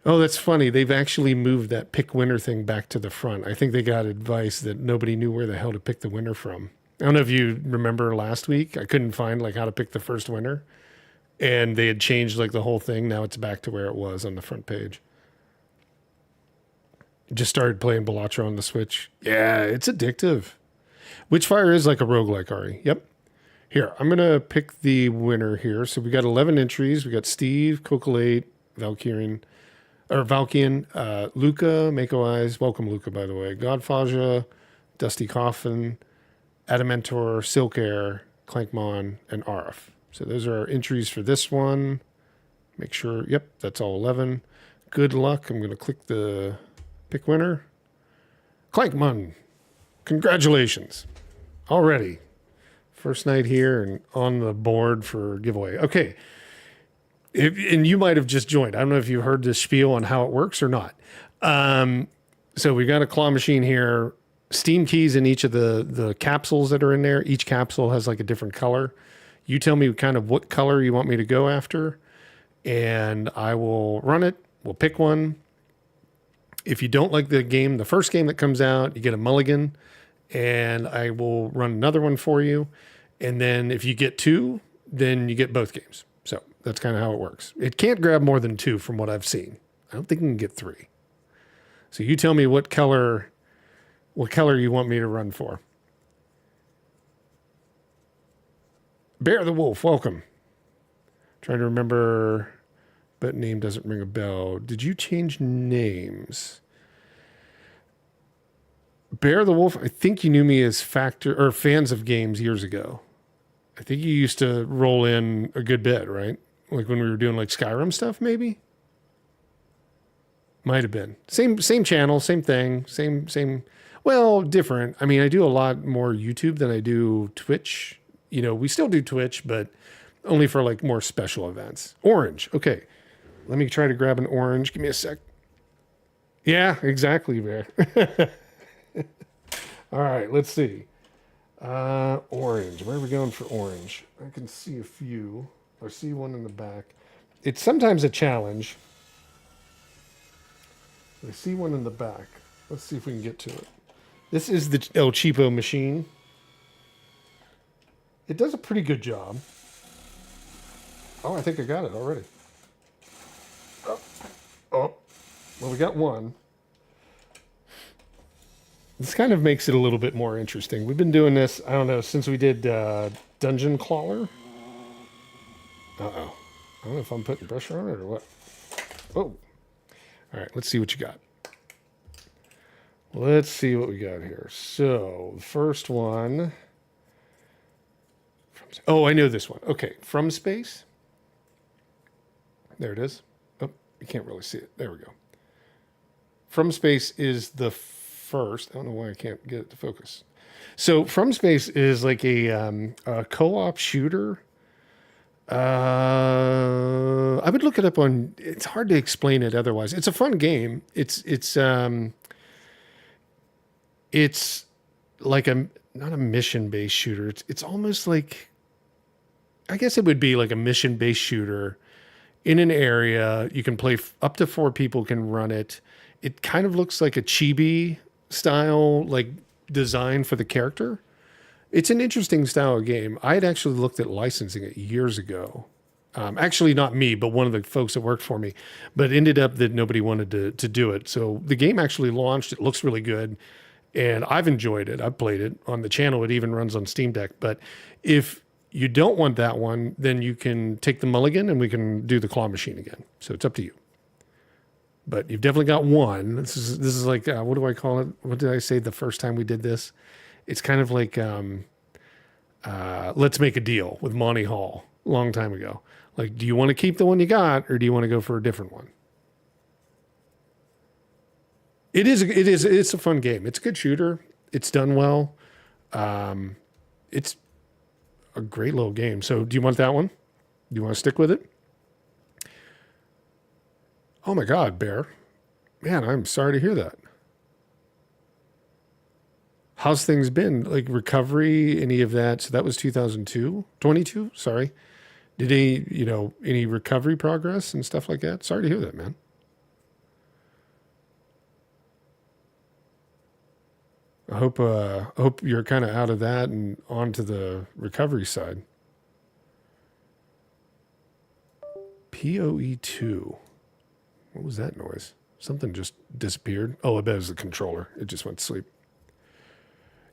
Oh, that's funny. They've actually moved that pick winner thing back to the front. I think they got advice that nobody knew where the hell to pick the winner from. I don't know if you remember last week. I couldn't find like how to pick the first winner, and they had changed like the whole thing. Now it's back to where it was on the front page. Just started playing Balatro on the Switch. Yeah, it's addictive. Witchfire is like a roguelike, Ari. Yep. Here, I'm going to pick the winner here. So we got 11 entries. We got Steve, Cocolate, Valkyrian, Luca, Mako Eyes. Welcome, Luca, by the way. Godfaja, Dusty Coffin, Adamantor, Silk Air, Clankmon, and Arif. So those are our entries for this one. Make sure, yep, that's all 11. Good luck. I'm going to click the pick winner. Clankmon, congratulations. Already. First night here and on the board for giveaway. Okay. And you might have just joined. I don't know if you heard this spiel on how it works or not. So we've got a claw machine here. Steam keys in each of the capsules that are in there. Each capsule has like a different color. You tell me kind of what color you want me to go after, and I will run it. We'll pick one. If you don't like the game, the first game that comes out, you get a mulligan, and I will run another one for you. And then if you get two, then you get both games. So that's kind of how it works. It can't grab more than two from what I've seen. I don't think you can get three. So you tell me what color you want me to run for. Bear the Wolf, welcome. Trying to remember, but name doesn't ring a bell. Did you change names? Bear the Wolf, I think you knew me as Fans of Games years ago. I think you used to roll in a good bit, right? Like when we were doing like Skyrim stuff, maybe? Might have been. Same channel, same thing, same. Well, different. I mean, I do a lot more YouTube than I do Twitch. You know, we still do Twitch, but only for like more special events. Orange. Okay. Let me try to grab an orange. Give me a sec. Yeah, exactly, Bear. All right, let's see. Orange. Where are we going for orange? I can see a few. I see one in the back. It's sometimes a challenge. I see one in the back. Let's see if we can get to it. This is the El Cheapo machine. It does a pretty good job. Oh, I think I got it already. Oh, well, we got one. This kind of makes it a little bit more interesting. We've been doing this, I don't know, since we did Dungeon Crawler. Uh-oh. I don't know if I'm putting pressure on it or what. Oh. All right, let's see what you got. Let's see what we got here. So, the first one. Oh, I know this one. Okay, From Space. There it is. Oh, you can't really see it. There we go. From Space is the first. I don't know why I can't get it to focus. So, From Space is like a co-op shooter. I would look it up on. It's hard to explain it otherwise. It's a fun game. It's like a not a mission based shooter. It's almost like, I guess it would be like a mission based shooter in an area. You can play up to 4 people can run it. It kind of looks like a chibi style like design for the character. It's an interesting style of game. I had actually looked at licensing it years ago. Actually, not me, but one of the folks that worked for me. But it ended up that nobody wanted to do it. So the game actually launched. It looks really good. And I've enjoyed it. I've played it on the channel. It even runs on Steam Deck. But if you don't want that one, then you can take the mulligan and we can do the claw machine again. So it's up to you. But you've definitely got one. This is like, what do I call it? What did I say the first time we did this? It's kind of like Let's Make a Deal with Monty Hall a long time ago. Like, do you want to keep the one you got, or do you want to go for a different one? It's a fun game. It's a good shooter. It's done well. It's a great little game. So, do you want that one? Do you want to stick with it? Oh my God, Bear. Man, I'm sorry to hear that. How's things been? Like recovery, any of that? So that was 22, sorry. Did any recovery progress and stuff like that? Sorry to hear that, man. I hope you're kind of out of that and onto the recovery side. PoE2. What was that noise? Something just disappeared. Oh, I bet it was the controller. It just went to sleep.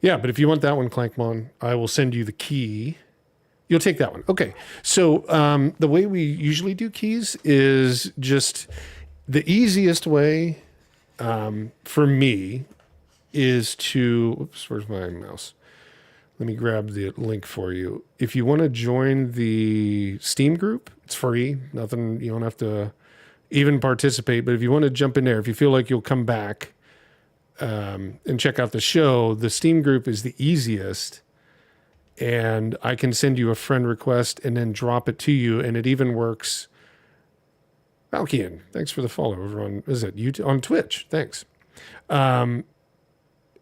Yeah, but if you want that one, Clankmon, I will send you the key. You'll take that one. Okay. So the way we usually do keys is just the easiest way for me is to, oops, where's my mouse? Let me grab the link for you. If you want to join the Steam group, it's free. Nothing, you don't have to even participate. But if you want to jump in there, if you feel like you'll come back and check out the show, the Steam group is the easiest. And I can send you a friend request and then drop it to you. And it even works. Valkian, thanks for the follow over on, is it YouTube, on Twitch? Thanks.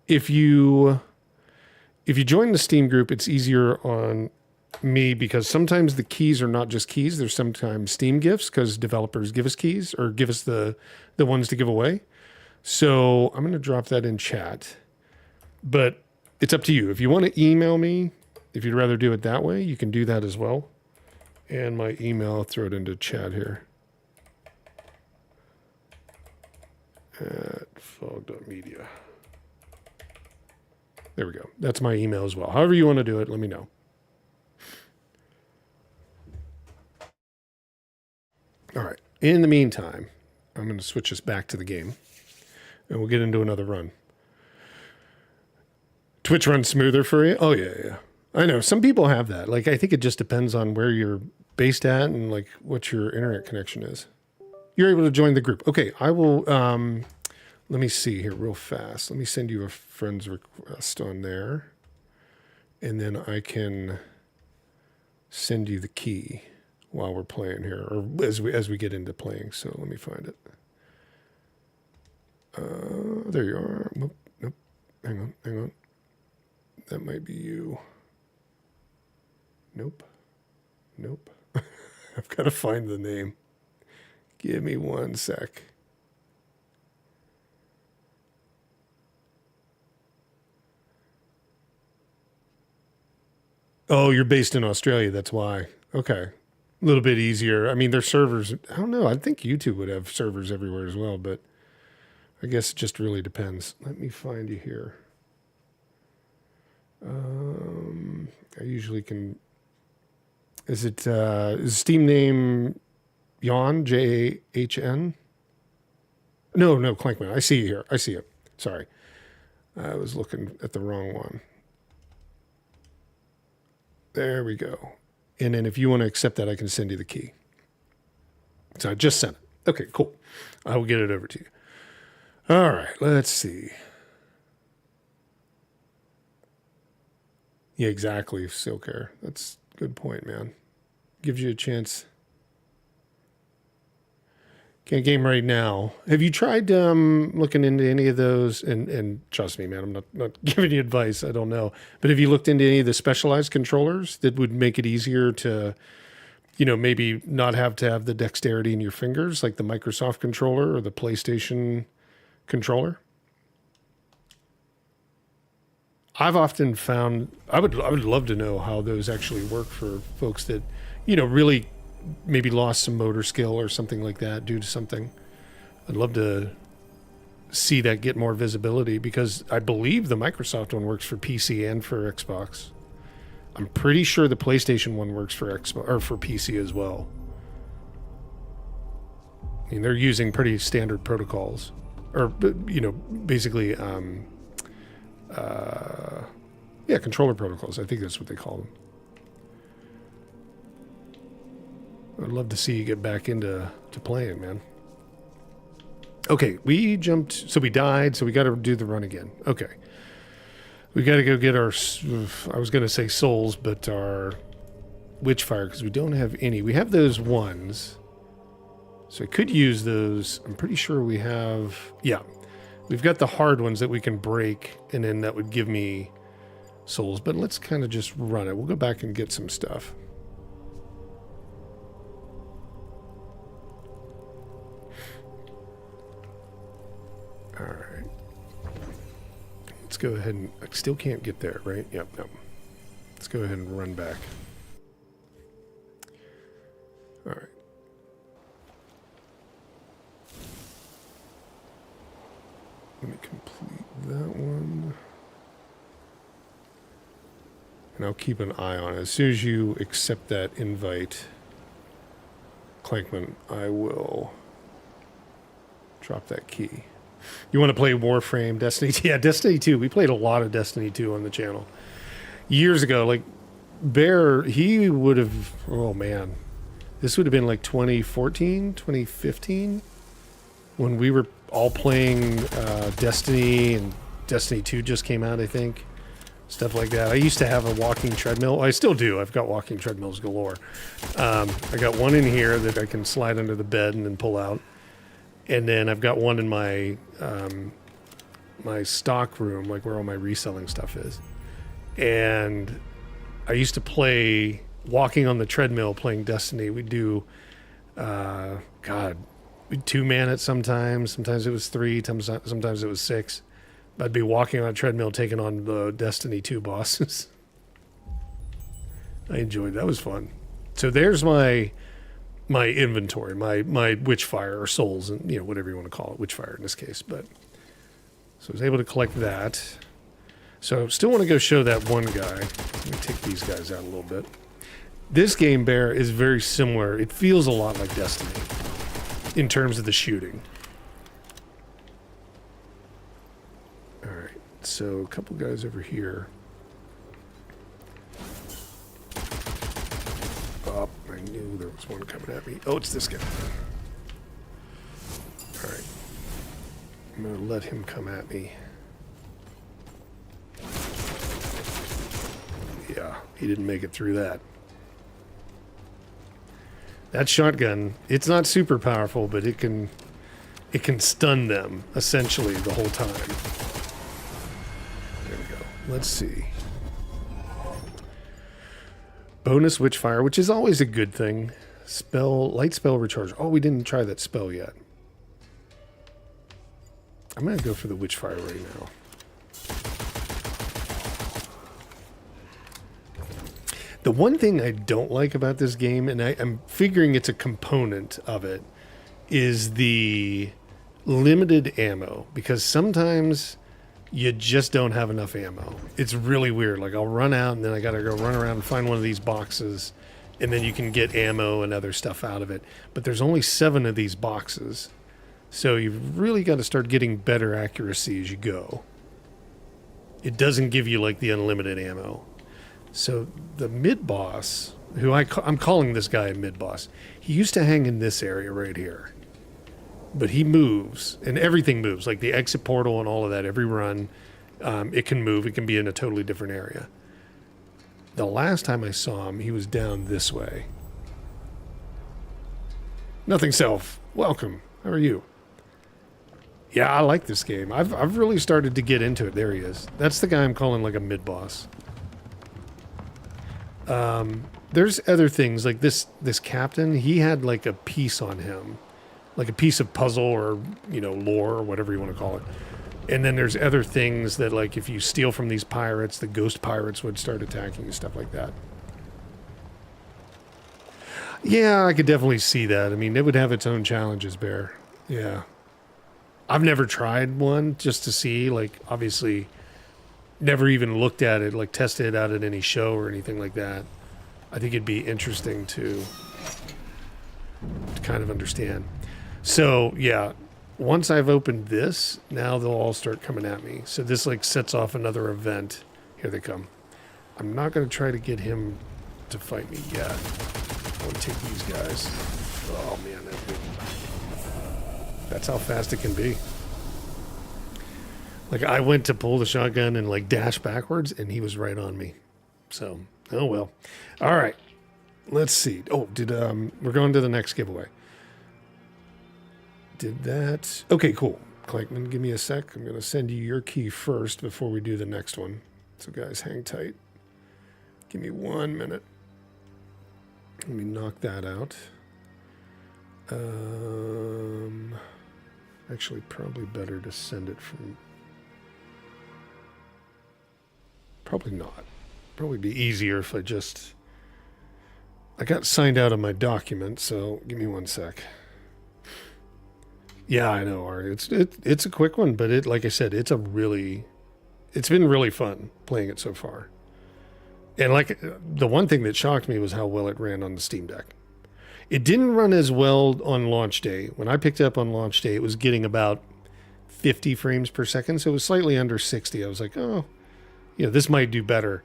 If you join the Steam group, it's easier on me because sometimes the keys are not just keys. There's sometimes Steam gifts because developers give us keys or give us the ones to give away. So I'm going to drop that in chat. But it's up to you. If you want to email me, if you'd rather do it that way, you can do that as well. And my email, I'll throw it into chat here. At fog.media. There we go. That's my email as well. However you want to do it, let me know. All right. In the meantime, I'm going to switch us back to the game. And we'll get into another run. Twitch runs smoother for you? Oh, yeah. I know. Some people have that. Like, I think it just depends on where you're based at and, like, what your internet connection is. You're able to join the group. Okay, I will... let me see here real fast. Let me send you a friend's request on there. And then I can send you the key while we're playing here, or as we get into playing. So let me find it. There you are. Nope. Hang on. That might be you. Nope. I've got to find the name. Give me one sec. Oh, you're based in Australia. That's why. Okay. A little bit easier. I mean, their servers, I don't know. I think YouTube would have servers everywhere as well, but I guess it just really depends. Let me find you here. I usually can. Is it is Steam name Jahn, Jahn? No, Clankman. I see you here. I see it. Sorry. I was looking at the wrong one. There we go. And then if you want to accept that, I can send you the key. So I just sent it. Okay, cool. I will get it over to you. All right, let's see. Yeah, exactly, Silker. That's a good point, man. Gives you a chance. Can't game right now. Have you tried looking into any of those? And trust me, man, I'm not giving you advice. I don't know. But have you looked into any of the specialized controllers that would make it easier to, maybe not have to have the dexterity in your fingers, like the Microsoft controller or the PlayStation controller? I've often found I would love to know how those actually work for folks that, really maybe lost some motor skill or something like that due to something. I'd love to see that get more visibility because I believe the Microsoft one works for PC and for Xbox. I'm pretty sure the PlayStation one works for Xbox or for PC as well. I mean, they're using pretty standard protocols, or basically, controller protocols. I think that's what they call them. I'd love to see you get back into playing, man. Okay, we jumped, so we died, so we got to do the run again. Okay. We got to go get our, I was going to say souls, but our Witchfire, because we don't have any. We have those ones, so I could use those. I'm pretty sure we have, we've got the hard ones that we can break, and then that would give me souls. But let's kind of just run it. We'll go back and get some stuff. All right. Let's go ahead and... I still can't get there, right? Yep, no. Let's go ahead and run back. All right. Let me complete that one. And I'll keep an eye on it. As soon as you accept that invite, Clankman, I will drop that key. You want to play Warframe, Destiny 2? Yeah, Destiny 2. We played a lot of Destiny 2 on the channel. Years ago, like, Bear, he would have... Oh, man. This would have been like 2014, 2015, when we were all playing Destiny, and Destiny 2 just came out, I think. Stuff like that. I used to have a walking treadmill. I still do. I've got walking treadmills galore. I got one in here that I can slide under the bed and then pull out. And then I've got one in my my stock room, like where all my reselling stuff is. And I used to play walking on the treadmill playing Destiny. We'd do, we'd 2-man it sometimes. Sometimes it was 3, sometimes it was 6. I'd be walking on a treadmill taking on the Destiny 2 bosses. I enjoyed that. That was fun. So there's my inventory, my Witchfire or souls, and whatever you want to call it, Witchfire in this case. But so I was able to collect that. So still want to go show that one guy. Let me take these guys out a little bit. This game, Bear, is very similar. It feels a lot like Destiny in terms of the shooting. All right, so a couple guys over here. Oh, I knew there was one coming at me. Oh, it's this guy. All right. I'm going to let him come at me. Yeah, he didn't make it through that. That shotgun, it's not super powerful, but it can stun them, essentially, the whole time. There we go. Let's see. Bonus Witchfire, which is always a good thing. Light spell recharge. Oh, we didn't try that spell yet. I'm going to go for the Witchfire right now. The one thing I don't like about this game, and I'm figuring it's a component of it, is the limited ammo. Because sometimes you just don't have enough ammo. It's really weird. Like, I'll run out, and then I got to go run around and find one of these boxes, and then you can get ammo and other stuff out of it. But there's only 7 of these boxes. So you've really got to start getting better accuracy as you go. It doesn't give you, like, the unlimited ammo. So the mid-boss, who I'm calling this guy a mid-boss, he used to hang in this area right here. But he moves, and everything moves, like the exit portal and all of that, every run, it can move. It can be in a totally different area. The last time I saw him, he was down this way. Nothing self. Welcome. How are you? Yeah, I like this game. I've really started to get into it. There he is. That's the guy I'm calling like a mid-boss. There's other things, like this captain, he had like a piece on him. Like a piece of puzzle or, you know, lore or whatever you want to call it. And then there's other things that, like, if you steal from these pirates, the ghost pirates would start attacking and stuff like that. Yeah, I could definitely see that. I mean, it would have its own challenges, Bear. Yeah. I've never tried one just to see, like, obviously never even looked at it, like tested it out at any show or anything like that. I think it'd be interesting to kind of understand. So, yeah, once I've opened this, now they'll all start coming at me. So this, like, sets off another event. Here they come. I'm not going to try to get him to fight me yet. I want to take these guys. Oh, man, that's how fast it can be. Like, I went to pull the shotgun and, like, dash backwards, and he was right on me. So, oh, well. All right. Let's see. Oh, we're going to the next giveaway. Did that. Okay, cool. Clankman, give me a sec. I'm going to send you your key first before we do the next one. So, guys, hang tight. Give me 1 minute. Let me knock that out. Actually, probably better to send it from... Probably not. Probably be easier if I just... I got signed out of my document, so give me 1 sec. Yeah, I know, Ari. It's a quick one, but it, like I said, it's been really fun playing it so far. And like the one thing that shocked me was how well it ran on the Steam Deck. It didn't run as well on launch day. When I picked it up on launch day, it was getting about 50 frames per second, so it was slightly under 60. I was like, oh, you know, this might do better.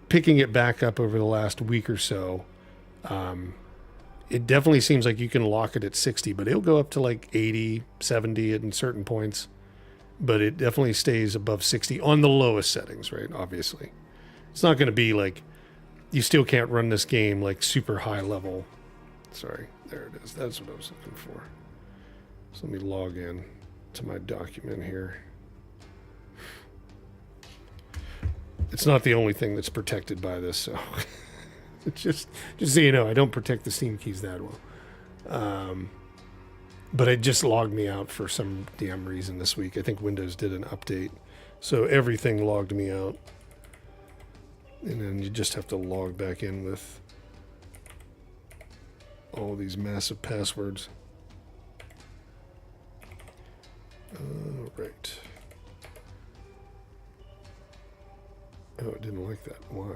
Picking it back up over the last week or so, it definitely seems like you can lock it at 60, but it'll go up to like 80, 70 at certain points. But it definitely stays above 60 on the lowest settings, right? Obviously. It's not going to be like, you still can't run this game like super high level. Sorry, there it is. That's what I was looking for. So let me log in to my document here. It's not the only thing that's protected by this, so just so you know, I don't protect the Steam keys that well. But it just logged me out for some damn reason this week. I think Windows did an update, so everything logged me out. And then you just have to log back in with all these massive passwords. All right. Oh, it didn't like that. Why?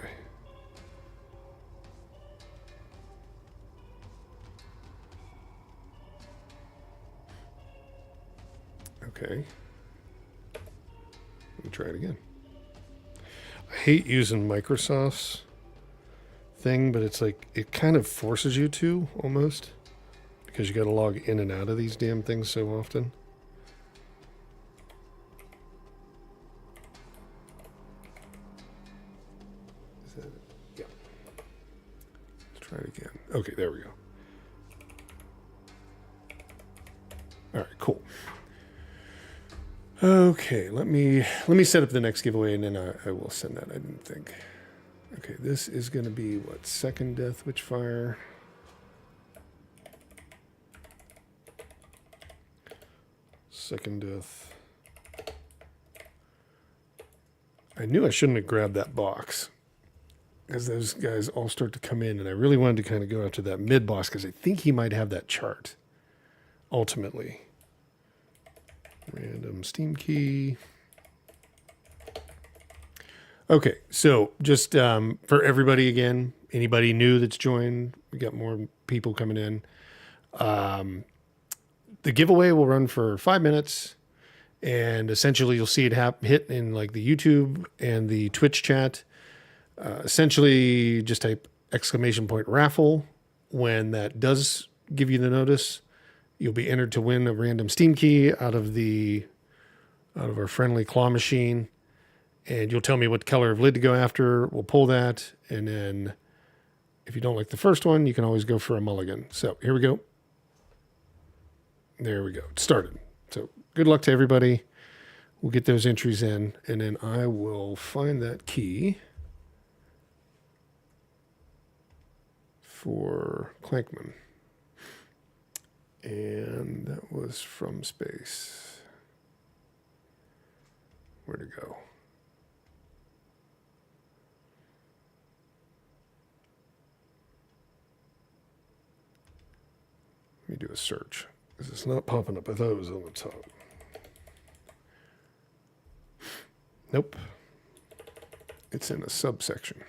Okay. Let me try it again. I hate using Microsoft's thing, but it's like, it kind of forces you to, almost. Because you got to log in and out of these damn things so often. Is that it? Yeah. Let's try it again. Okay, there we go. All right, cool. Okay, let me set up the next giveaway, and then I will send that. I didn't think. Okay, this is going to be what, second death Witchfire. Second death. I knew I shouldn't have grabbed that box, as those guys all start to come in, and I really wanted to kind of go after that mid-boss, because I think he might have that chart, ultimately. Random Steam key. Okay, so just for everybody again, anybody new that's joined, we got more people coming in. The giveaway will run for 5 minutes, and essentially you'll see it hit in like the YouTube and the Twitch chat. Essentially, just type !raffle. When that does give you the notice, you'll be entered to win a random Steam key out of our friendly claw machine. And you'll tell me what color of lid to go after. We'll pull that. And then if you don't like the first one, you can always go for a mulligan. So here we go. There we go. It started. So good luck to everybody. We'll get those entries in. And then I will find that key for Clankman. And that was from space. Where'd it go? Let me do a search, because it's not popping up with those on the top. Nope. It's in a subsection.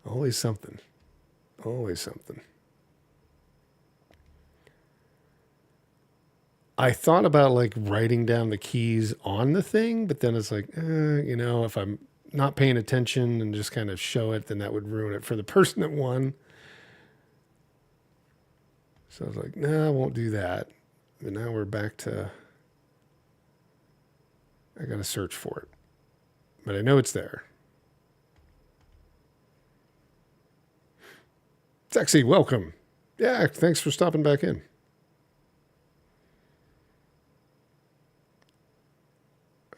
Always something. Always something. I thought about like writing down the keys on the thing, but then it's like, if I'm not paying attention and just kind of show it, then that would ruin it for the person that won. So I was like, no, I won't do that. But now we're back to, I got to search for it. But I know it's there. Sexy, welcome. Yeah, thanks for stopping back in.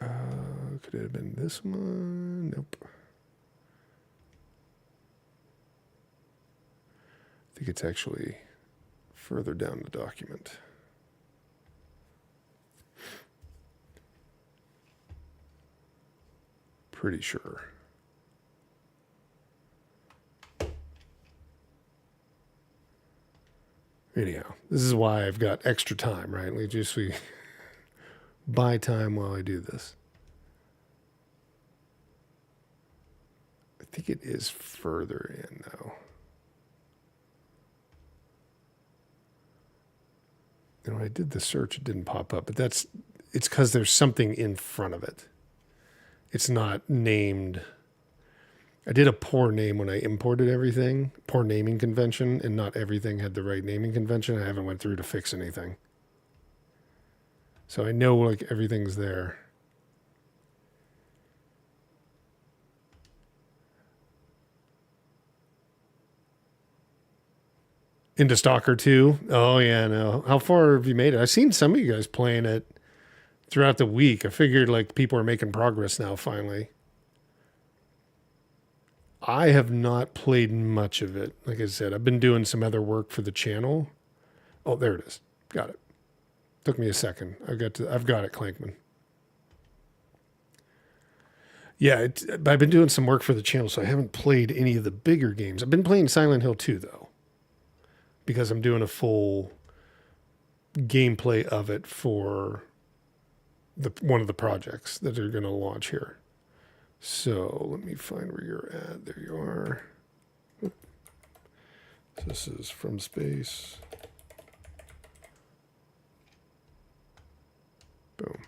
Could it have been this one? Nope. I think it's actually further down the document. Pretty sure. Anyhow, this is why I've got extra time, right? We buy time while I do this. I think it is further in, though. And when I did the search, it didn't pop up. But it's because there's something in front of it. It's not named. I did a poor name when I imported everything, poor naming convention, and not everything had the right naming convention. I haven't went through to fix anything. So I know like everything's there. Into Stalker 2? Oh, yeah, no. How far have you made it? I've seen some of you guys playing it throughout the week. I figured like people are making progress now, finally. I have not played much of it. Like I said, I've been doing some other work for the channel. Oh, there it is. Got it. Took me a second. I've got it, Clankman. Yeah, I've been doing some work for the channel, so I haven't played any of the bigger games. I've been playing Silent Hill 2, though, because I'm doing a full gameplay of it for one of the projects that are going to launch here. So let me find where you're at. There you are. This is from space. Boom.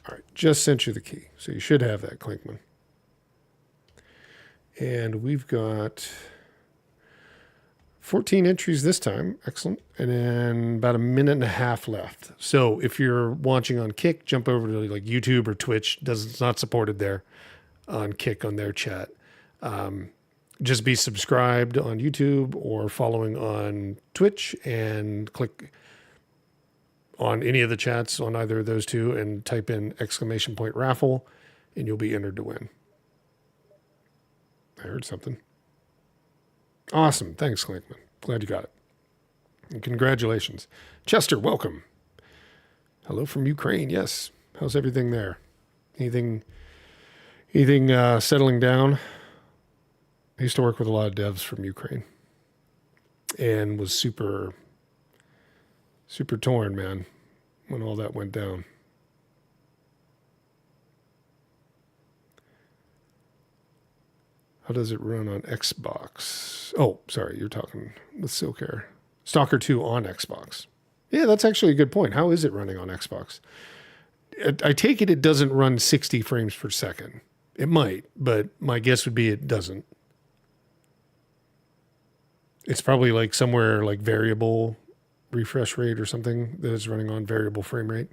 All right, just sent you the key. So you should have that, Klinkman. And we've got 14 entries this time. Excellent. And then about a minute and a half left. So if you're watching on Kick, jump over to like YouTube or Twitch. It's not supported there on Kick on their chat. Just be subscribed on YouTube or following on Twitch and click on any of the chats on either of those two and type in !raffle and you'll be entered to win. I heard something. Awesome. Thanks, Clinkman. Glad you got it. And congratulations. Chester, welcome. Hello from Ukraine. Yes. How's everything there? Anything settling down? I used to work with a lot of devs from Ukraine and was super torn, man, when all that went down. How does it run on Xbox? Oh, sorry, you're talking with Silkair. Stalker 2 on Xbox. Yeah, that's actually a good point. How is it running on Xbox? I take it doesn't run 60 frames per second. It might, but my guess would be it doesn't. It's probably like somewhere like variable refresh rate or something that is running on variable frame rate.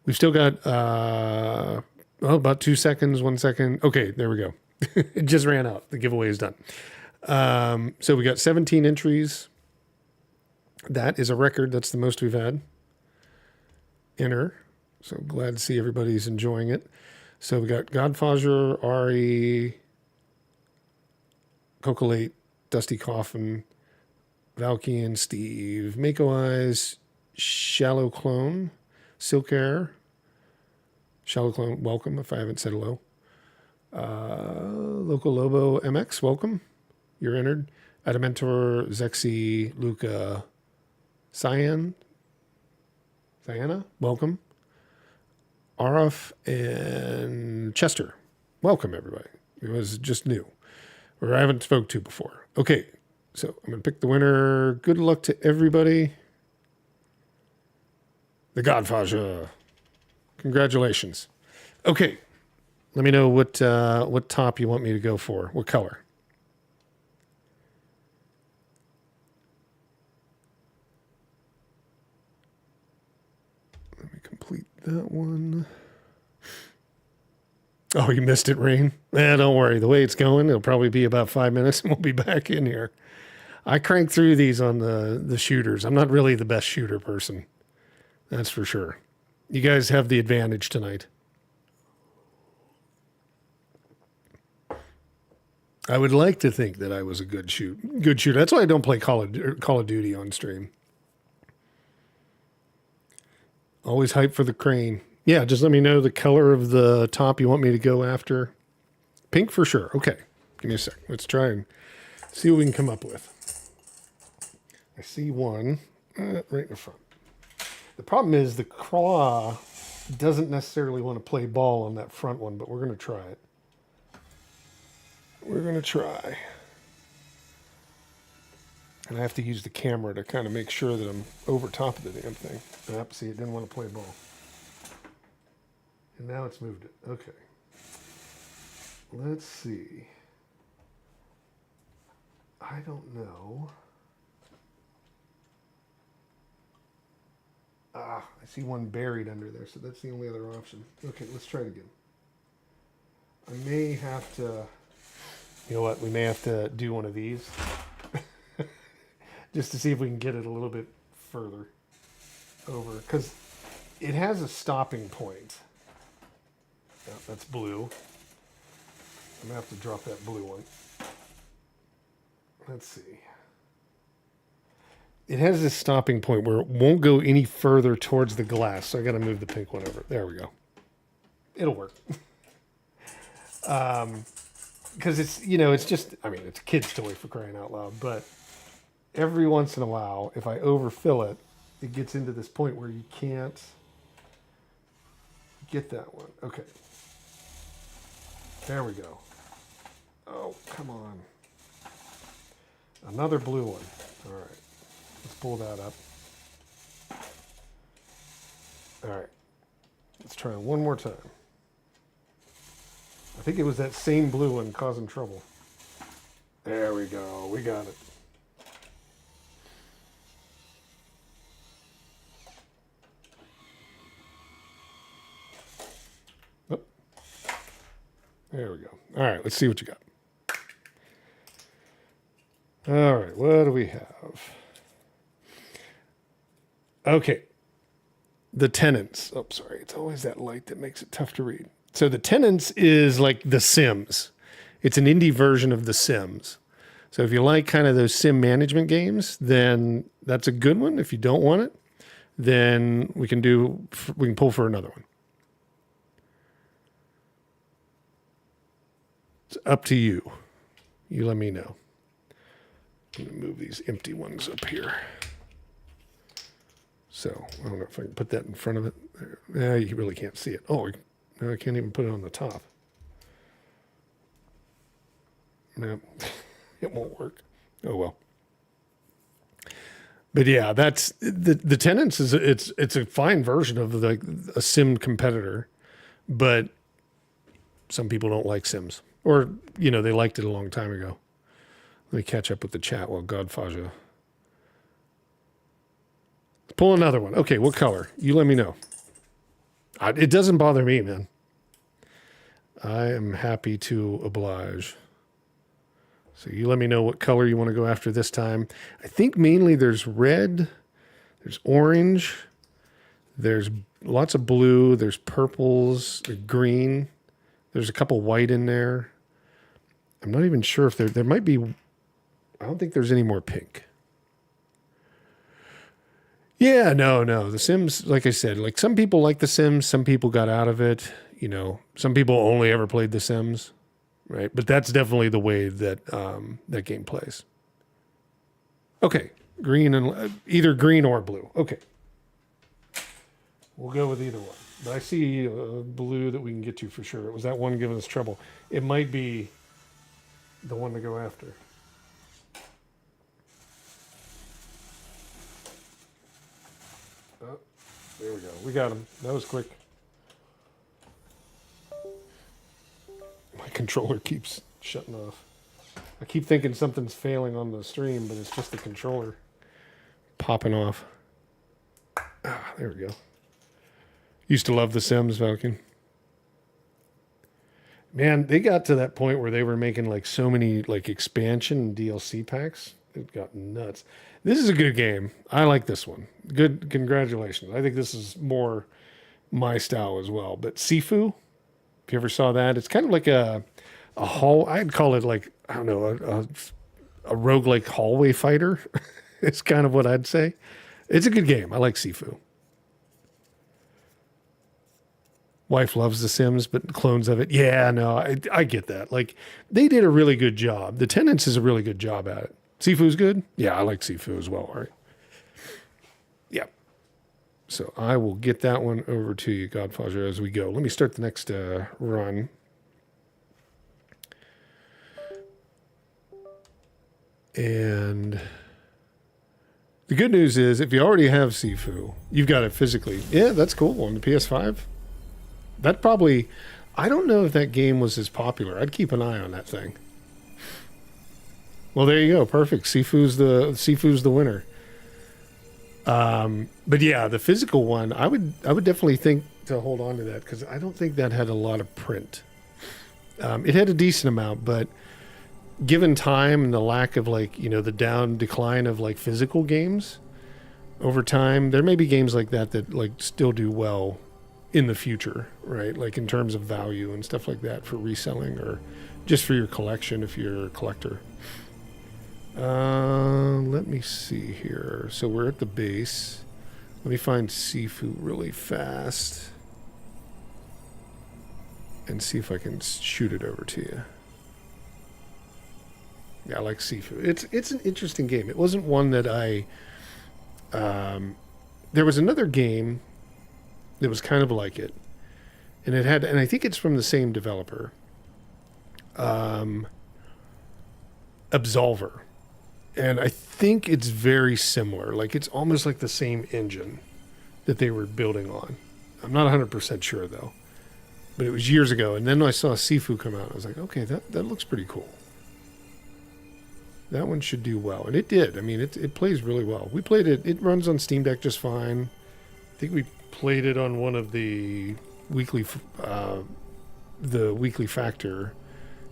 We've still got about 2 seconds, 1 second. Okay, there we go. It just ran out. The giveaway is done. So we got 17 entries. That is a record. That's the most we've had. Enter. So glad to see everybody's enjoying it. So we got Godfather, Ari, Cocolate, Dusty Coffin, Valkian, Steve, Mako Eyes, Shallow Clone, Silkair, Shallow Clone, welcome if I haven't said hello. Local Lobo MX, welcome. You're entered. Adamantor, Zexy, Luca, Cyanna, welcome. Araf and Chester, welcome everybody. It was just new, or I haven't spoke to before. Okay, so I'm going to pick the winner. Good luck to everybody. The Godfather. Congratulations. Okay, let me know what top you want me to go for. What color? Let me complete that one. Oh, you missed it, Rain? Don't worry. The way it's going, it'll probably be about 5 minutes and we'll be back in here. I crank through these on the shooters. I'm not really the best shooter person. That's for sure. You guys have the advantage tonight. I would like to think that I was a good shooter. That's why I don't play Call of Duty on stream. Always hype for the crane. Yeah, just let me know the color of the top you want me to go after. Pink for sure. Okay, give me a sec. Let's try and see what we can come up with. I see one right in the front. The problem is the claw doesn't necessarily want to play ball on that front one, but we're going to try it. We're going to try. And I have to use the camera to kind of make sure that I'm over top of the damn thing. Yep, see, it didn't want to play ball. And now it's moved it. Okay. Let's see. I don't know. I see one buried under there, so that's the only other option. Okay, let's try it again. I may have to... You know what? We may have to do one of these. Just to see if we can get it a little bit further over. Because it has a stopping point. Yeah, that's blue. I'm going to have to drop that blue one. Let's see. It has this stopping point where it won't go any further towards the glass. So I got to move the pink one over. There we go. It'll work. Because it's, it's just, it's a kid's toy for crying out loud. But every once in a while, if I overfill it, it gets into this point where you can't get that one. Okay. There we go. Oh, come on. Another blue one. All right. Let's pull that up. All right. Let's try it one more time. I think it was that same blue one causing trouble. There we go. We got it. Oh. There we go. All right. Let's see what you got. All right. What do we have? Okay. The tenants. Oh, sorry. It's always that light that makes it tough to read. So the tenants is like The Sims. It's an indie version of The Sims. So if you like kind of those sim management games, then that's a good one. If you don't want it, then we can pull for another one. It's up to you. You let me know. I'm going to move these empty ones up here. So I don't know if I can put that in front of it. Yeah, you really can't see it. Oh, no, I can't even put it on the top. No, it won't work. Oh well. But yeah, that's the Tenants is it's a fine version of a sim competitor, but some people don't like Sims, or they liked it a long time ago. Let me catch up with the chat while Godfaja. Pull another one. Okay, what color? You let me know. It doesn't bother me, man. I am happy to oblige. So you let me know what color you want to go after this time. I think mainly there's red, there's orange, there's lots of blue, there's purples, there's green, there's a couple white in there. I'm not even sure if there might be, I don't think there's any more pink. Yeah, no. The Sims, like I said, like some people like The Sims, some people got out of it. Some people only ever played The Sims. Right, but that's definitely the way that that game plays. Okay, green and either green or blue. Okay, we'll go with either one. But I see blue that we can get to for sure. It was that one giving us trouble. It might be the one to go after. Oh, there we go. We got him. That was quick. My controller keeps shutting off. I keep thinking something's failing on the stream, but it's just the controller popping off. There we go. Used to love The Sims, Falcon. Man, they got to that point where they were making like so many like expansion and DLC packs. It got nuts. This is a good game. I like this one. Good. Congratulations. I think this is more my style as well. But Sifu, if you ever saw that, it's kind of like a hall. I'd call it like, I don't know, a roguelike hallway fighter. It's kind of what I'd say. It's a good game. I like Sifu. Wife loves The Sims, but clones of it. Yeah, no, I get that. Like, they did a really good job. The Tenants is a really good job at it. Sifu's good? Yeah, I like Sifu as well, all right. Yeah. So I will get that one over to you, Godfather, as we go. Let me start the next run. And the good news is, if you already have Sifu, you've got it physically. Yeah, that's cool. On the PS5. That probably, I don't know if that game was as popular. I'd keep an eye on that thing. Well, there you go. Perfect. Sifu's the winner. But yeah, the physical one, I would definitely think to hold on to that, because I don't think that had a lot of print. It had a decent amount, but given time and the lack of like, the decline of like physical games over time, there may be games like that like still do well in the future, right? Like in terms of value and stuff like that for reselling or just for your collection if you're a collector. Let me see here. So we're at the base. Let me find Sifu really fast and see if I can shoot it over to you. Yeah, I like Sifu. It's an interesting game. It wasn't one that I... there was another game that was kind of like it. And I think it's from the same developer. Absolver. And I think it's very similar. Like, it's almost like the same engine that they were building on. I'm not 100% sure, though. But it was years ago. And then I saw Sifu come out. I was like, okay, that looks pretty cool. That one should do well. And it did. I mean, it plays really well. We played it. It runs on Steam Deck just fine. I think we played it on one of the weekly Factor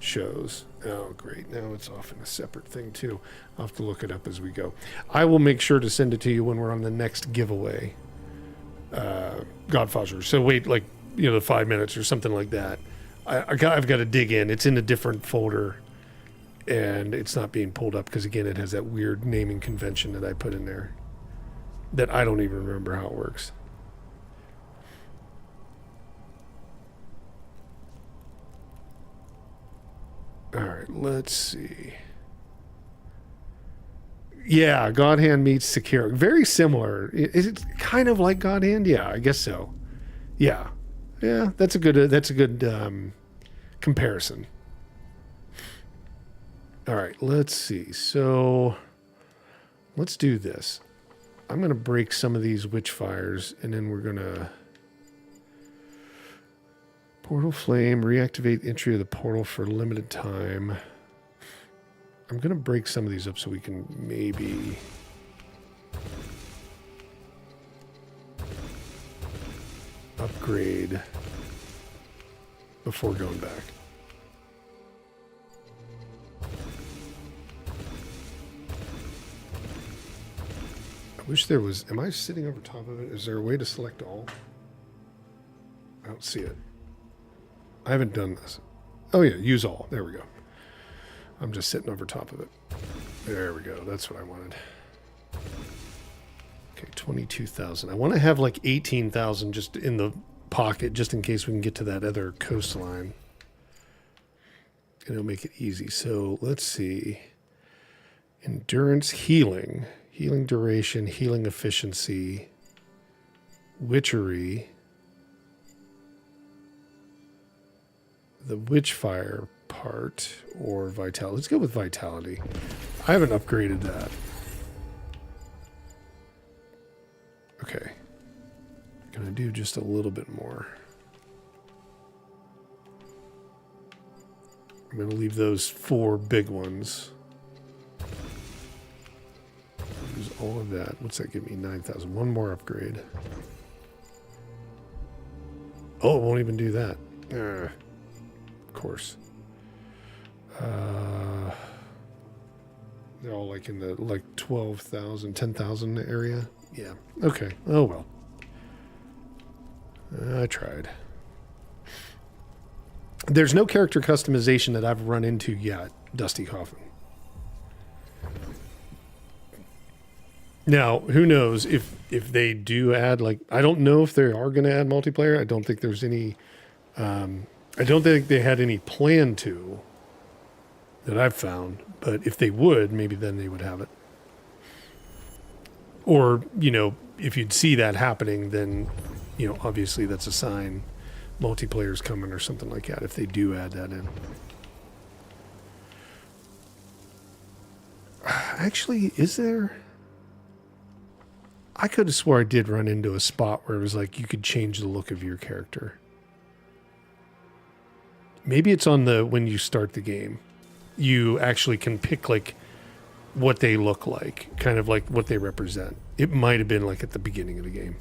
shows. Oh, great. Now it's off in a separate thing, too. I'll have to look it up as we go. I will make sure to send it to you when we're on the next giveaway, Godfather. So wait, like, the 5 minutes or something like that. I've got to dig in. It's in a different folder. and it's not being pulled up because, again, it has that weird naming convention that I put in there that I don't even remember how it works. All right, let's see. Yeah, God Hand meets Sekiro. Very similar. Is it kind of like God Hand? Yeah, I guess so. Yeah, yeah, that's a good comparison. All right, let's see. So let's do this. I'm going to break some of these Witchfires, and then we're going to Portal Flame, reactivate entry of the portal for a limited time. I'm going to break some of these up so we can maybe... upgrade before going back. I wish there was... Am I sitting over top of it? Is there a way to select all? I don't see it. I haven't done this. Oh yeah, use all. There we go. I'm just sitting over top of it. There we go. That's what I wanted. Okay, 22,000. I want to have like 18,000 just in the pocket, just in case we can get to that other coastline. And it'll make it easy. So let's see. Endurance, healing. Healing duration, healing efficiency. Witchery. The Witchfire part or vitality. Let's go with vitality. I haven't upgraded that. Okay. Gonna do just a little bit more. I'm gonna leave those 4 big ones. Use all of that. What's that give me? 9,000. One more upgrade. Oh, it won't even do that. Of course. They're all like in the like 12,000, 10,000 area. Yeah. Okay. Oh well. I tried. There's no character customization that I've run into yet, Dusty Hoffman. Now, who knows if they do add, like, I don't know if they are going to add multiplayer. I don't think there's any, I don't think they had any plan to that I've found, but if they would, maybe then they would have it. Or, you know, if you'd see that happening, then, you know, obviously that's a sign multiplayer's coming or something like that if they do add that in. Actually, is there? I could have swore I did run into a spot where it was like you could change the look of your character. Maybe it's on the when you start the game. You actually can pick like what they look like, kind of like what they represent. It might have been like at the beginning of the game.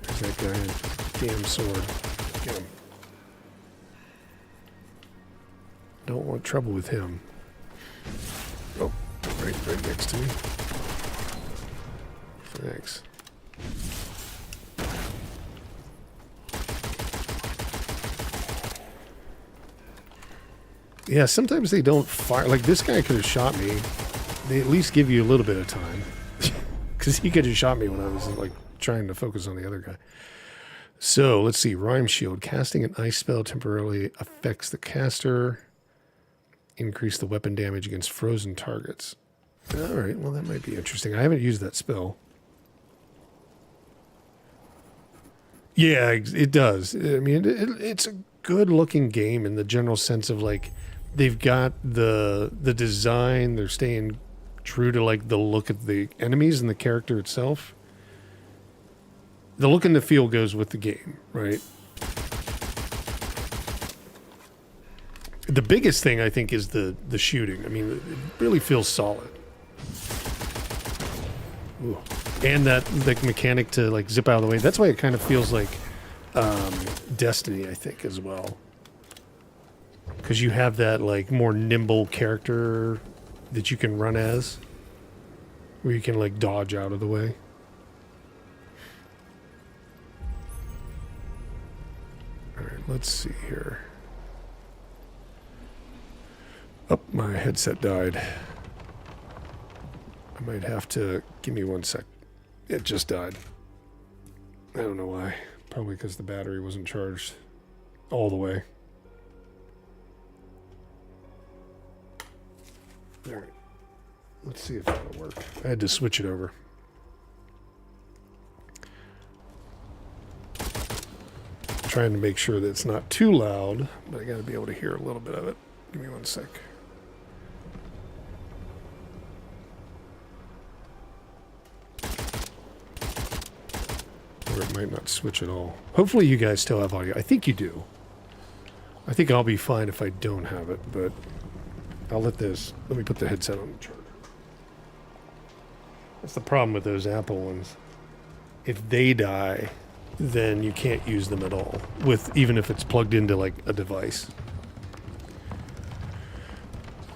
There's that guy, damn sword. Get him. Don't want trouble with him. Oh, right next to me. Thanks. Yeah, sometimes they don't fire. Like this guy could have shot me. They at least give you a little bit of time. Because he could have shot me when I was like trying to focus on the other guy. So let's see. Rhyme Shield. Casting an ice spell temporarily affects the caster. Increase the weapon damage against frozen targets. All right. Well, that might be interesting. I haven't used that spell. Yeah, it does. I mean, it's a good looking game in the general sense of like they've got the design. They're staying true to like the look of the enemies and the character itself. The look and the feel goes with the game, right? The biggest thing I think is the shooting. I mean, it really feels solid. Ooh. And that like mechanic to like zip out of the way. That's why it kind of feels like Destiny, I think, as well. Because you have that like more nimble character that you can run as, where you can like dodge out of the way. All right, let's see here. Oh, my headset died. I might have to... Give me 1 sec. It just died. I don't know why. Probably because the battery wasn't charged all the way. Alright. Let's see if that'll work. I had to switch it over. Trying to make sure that it's not too loud, but I gotta be able to hear a little bit of it. Give me 1 sec. Or it might not switch at all. Hopefully you guys still have audio. I think you do. I think I'll be fine if I don't have it, but I'll let me put the headset on the charger. That's the problem with those Apple ones. If they die, then you can't use them at all, even if it's plugged into like a device.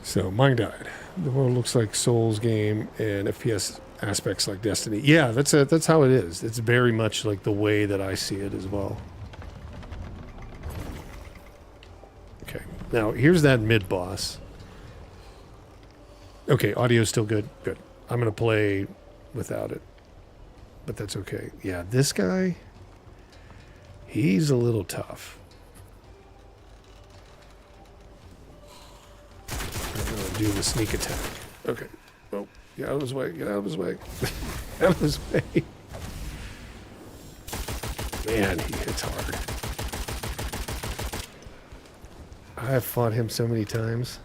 So mine died. The world looks like Souls game and FPS aspects like Destiny. Yeah, that's how it is. It's very much like the way that I see it as well. Okay, now here's that mid boss. Okay, audio's still good. Good. I'm gonna play without it, but that's okay. Yeah, this guy, he's a little tough. I'm gonna do the sneak attack. Okay. Oh, get out of his way. Get out of his way. Out of his way. Man, he hits hard. I have fought him so many times.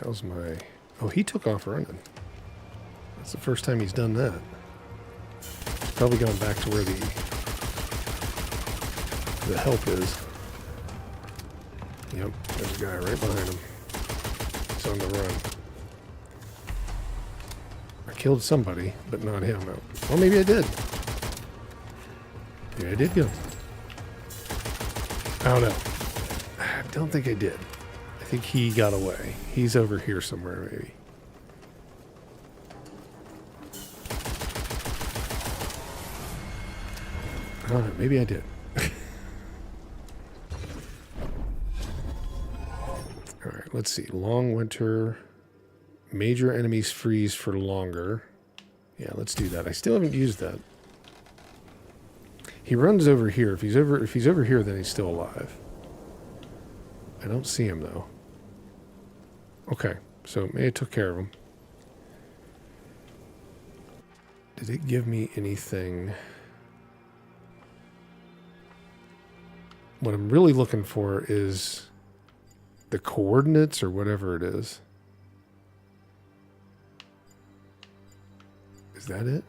How's my... Oh, he took off running. That's the first time he's done that. Probably gone back to where the help is. Yep, there's a guy right behind him. He's on the run. I killed somebody, but not him. Well, maybe I did. Yeah, I did kill him. I don't know. I don't think I did. I think he got away. He's over here somewhere, maybe. I don't know. Maybe I did. Alright, let's see. Long winter. Major enemies freeze for longer. Yeah, let's do that. I still haven't used that. He runs over here. If he's over here, then he's still alive. I don't see him, though. Okay, so maybe I took care of him. Did it give me anything? What I'm really looking for is the coordinates or whatever it is. Is that it?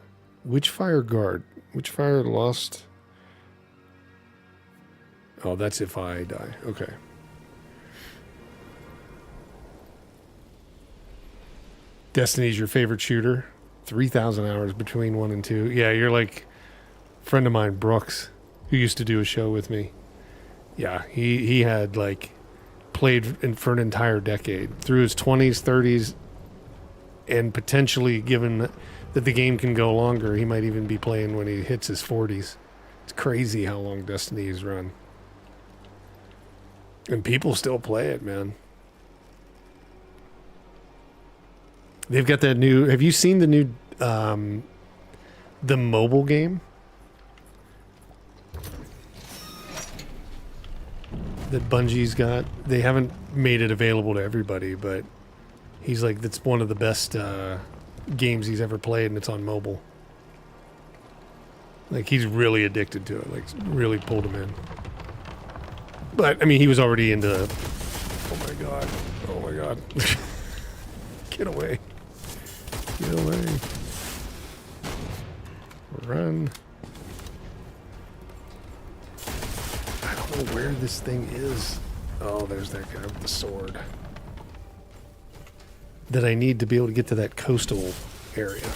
Witchfire guard. Witchfire lost. Oh, that's if I die. Okay. Destiny's your favorite shooter? 3,000 hours between 1 and 2. Yeah, you're like a friend of mine, Brooks, who used to do a show with me. Yeah, he had like played for an entire decade through his 20s, 30s, and potentially, given that the game can go longer, he might even be playing when he hits his 40s. It's crazy how long Destiny's run. And people still play it, man. They've got that new... Have you seen the new... the mobile game? That Bungie's got? They haven't made it available to everybody, but he's like, that's one of the best games he's ever played, and it's on mobile. Like, he's really addicted to it. Like, really pulled him in. But, I mean, he was already into... Oh, my God. Oh, my God. Get away. Get away. Run. I don't know where this thing is. Oh, there's that guy with the sword. That I need to be able to get to that coastal area.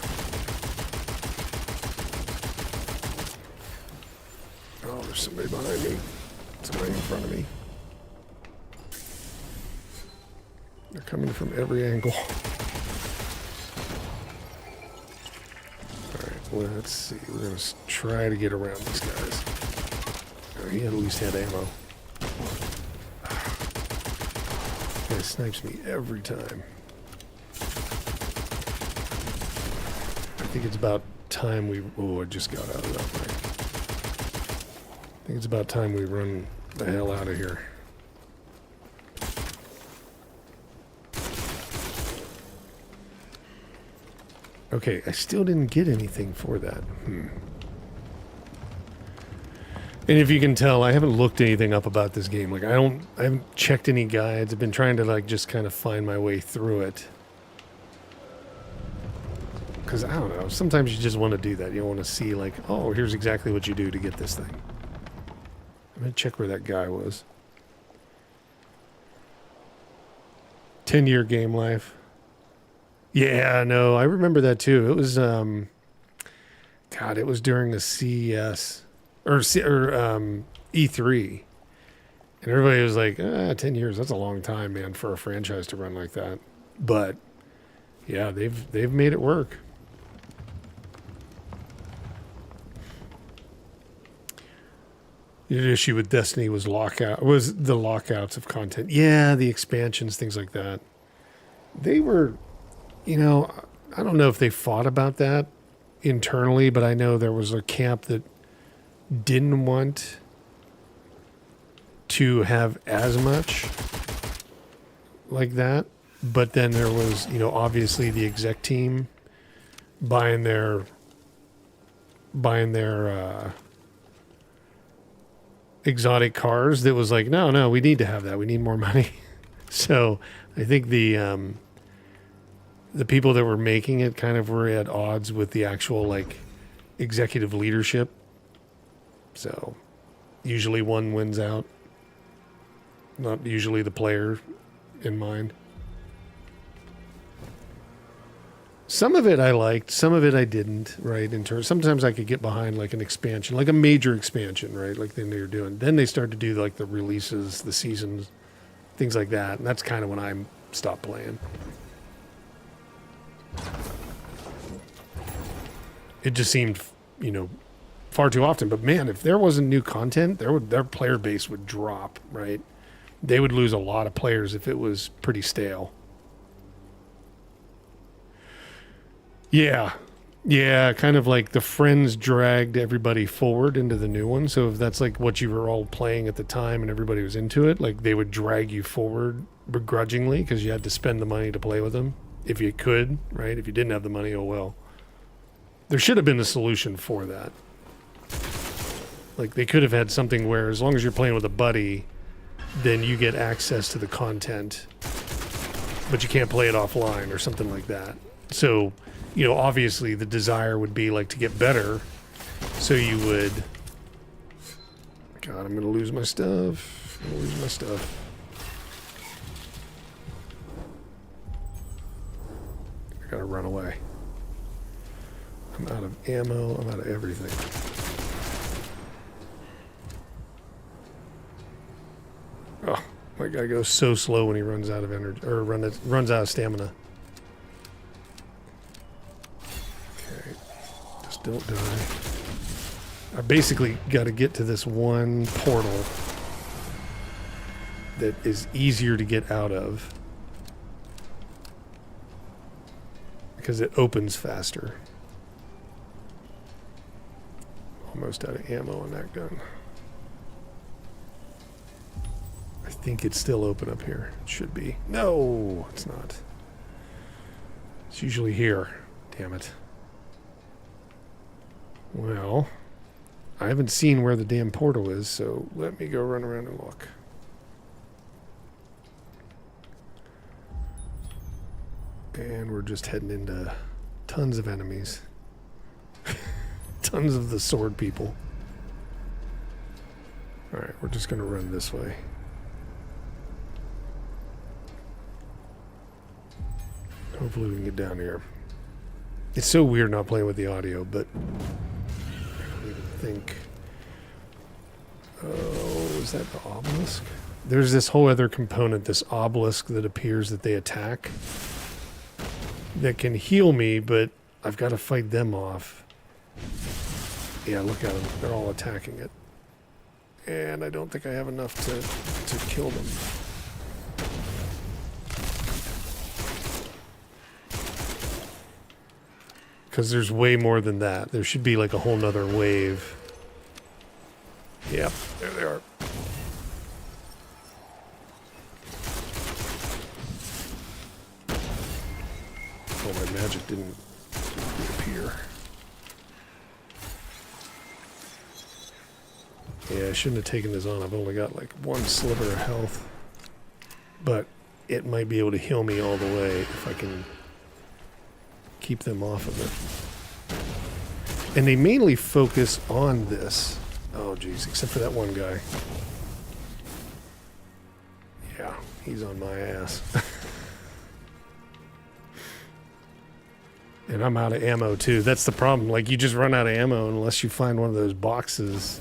Oh, there's somebody behind me. Somebody in front of me. They're coming from every angle. Alright, let's see. We're going to try to get around these guys. He at least had ammo. Guy snipes me every time. I think it's about time we... Oh, I just got out of that way. I think it's about time we run the hell out of here. Okay, I still didn't get anything for that. And if you can tell, I haven't looked anything up about this game. Like, I haven't checked any guides. I've been trying to, like, just kind of find my way through it. Because, I don't know, sometimes you just want to do that. You want to see, like, oh, here's exactly what you do to get this thing. I'm going to check where that guy was. 10-year game life. Yeah, no, I remember that too. It was, God, it was during the CES, or E3. And everybody was like, 10 years, that's a long time, man, for a franchise to run like that. But, yeah, they've made it work. The issue with Destiny was the lockouts of content. Yeah, the expansions, things like that. They were, you know, I don't know if they fought about that internally, but I know there was a camp that didn't want to have as much like that. But then there was, you know, obviously the exec team buying their exotic cars that was like, no, we need to have that. We need more money. So I think the people that were making it kind of were at odds with the actual, like, executive leadership. So usually one wins out. Not usually the player in mind. Some of it I liked, some of it I didn't, right? Sometimes I could get behind, like, an expansion, like a major expansion, right? Like they were doing. Then they started to do, like, the releases, the seasons, things like that. And that's kind of when I stopped playing. It just seemed, you know, far too often. But man, if there wasn't new content, their player base would drop, right? They would lose a lot of players if it was pretty stale. Yeah, kind of like the friends dragged everybody forward into the new one. So if that's like what you were all playing at the time and everybody was into it, like they would drag you forward begrudgingly because you had to spend the money to play with them. If you could, right? If you didn't have the money, oh well. There should have been a solution for that. Like they could have had something where as long as you're playing with a buddy, then you get access to the content, but you can't play it offline or something like that. So, you know, obviously the desire would be like to get better. So you would... God, I'm going to lose my stuff. I got to run away. I'm out of ammo. I'm out of everything. Oh, my guy goes so slow when he runs out of energy, or runs out of stamina. Okay, just don't die. I basically got to get to this one portal that is easier to get out of because it opens faster. Almost out of ammo on that gun. I think it's still open up here. It should be. No, it's not. It's usually here. Damn it. Well, I haven't seen where the damn portal is, so let me go run around and look. And we're just heading into tons of enemies. Tons of the sword people. Alright, we're just going to run this way. Hopefully we can get down here. It's so weird not playing with the audio, but I don't even think... Oh, is that the obelisk? There's this whole other component, this obelisk that appears that they attack, that can heal me, but I've got to fight them off. Yeah, look at them. They're all attacking it. And I don't think I have enough to kill them. Because there's way more than that. There should be like a whole nother wave. Yep, there they are. Oh, my magic didn't appear. Yeah, I shouldn't have taken this on. I've only got like one sliver of health. But it might be able to heal me all the way if I can keep them off of it. And they mainly focus on this. Oh, geez, except for that one guy. Yeah, he's on my ass. And I'm out of ammo, too. That's the problem. Like, you just run out of ammo unless you find one of those boxes.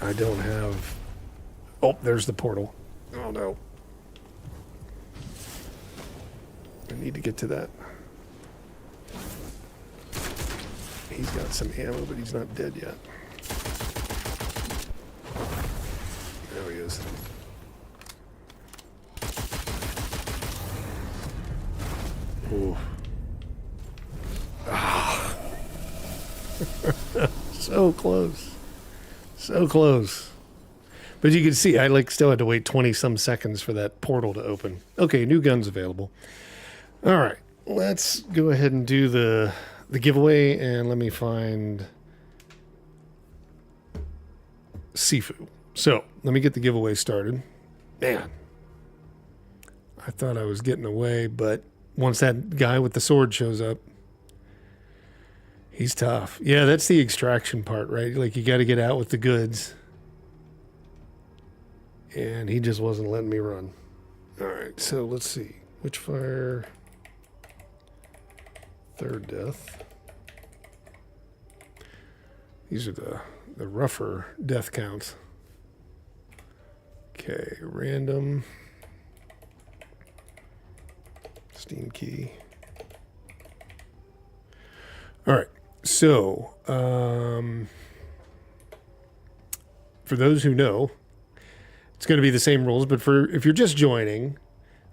I don't have... Oh, there's the portal. Oh, no. I need to get to that. He's got some ammo, but he's not dead yet. There he is. Ooh. Ah. So close. So close. But you can see, I like still had to wait 20-some seconds for that portal to open. Okay, new guns available. All right, let's go ahead and do the giveaway, and let me find Sifu. So let me get the giveaway started. Man, I thought I was getting away, but once that guy with the sword shows up, he's tough. Yeah, that's the extraction part, right? Like, you got to get out with the goods. And he just wasn't letting me run. All right, so let's see. Witchfire, third death. These are the rougher death counts. Okay, random. Steam key. All right, so for those who know, it's going to be the same rules, but if you're just joining,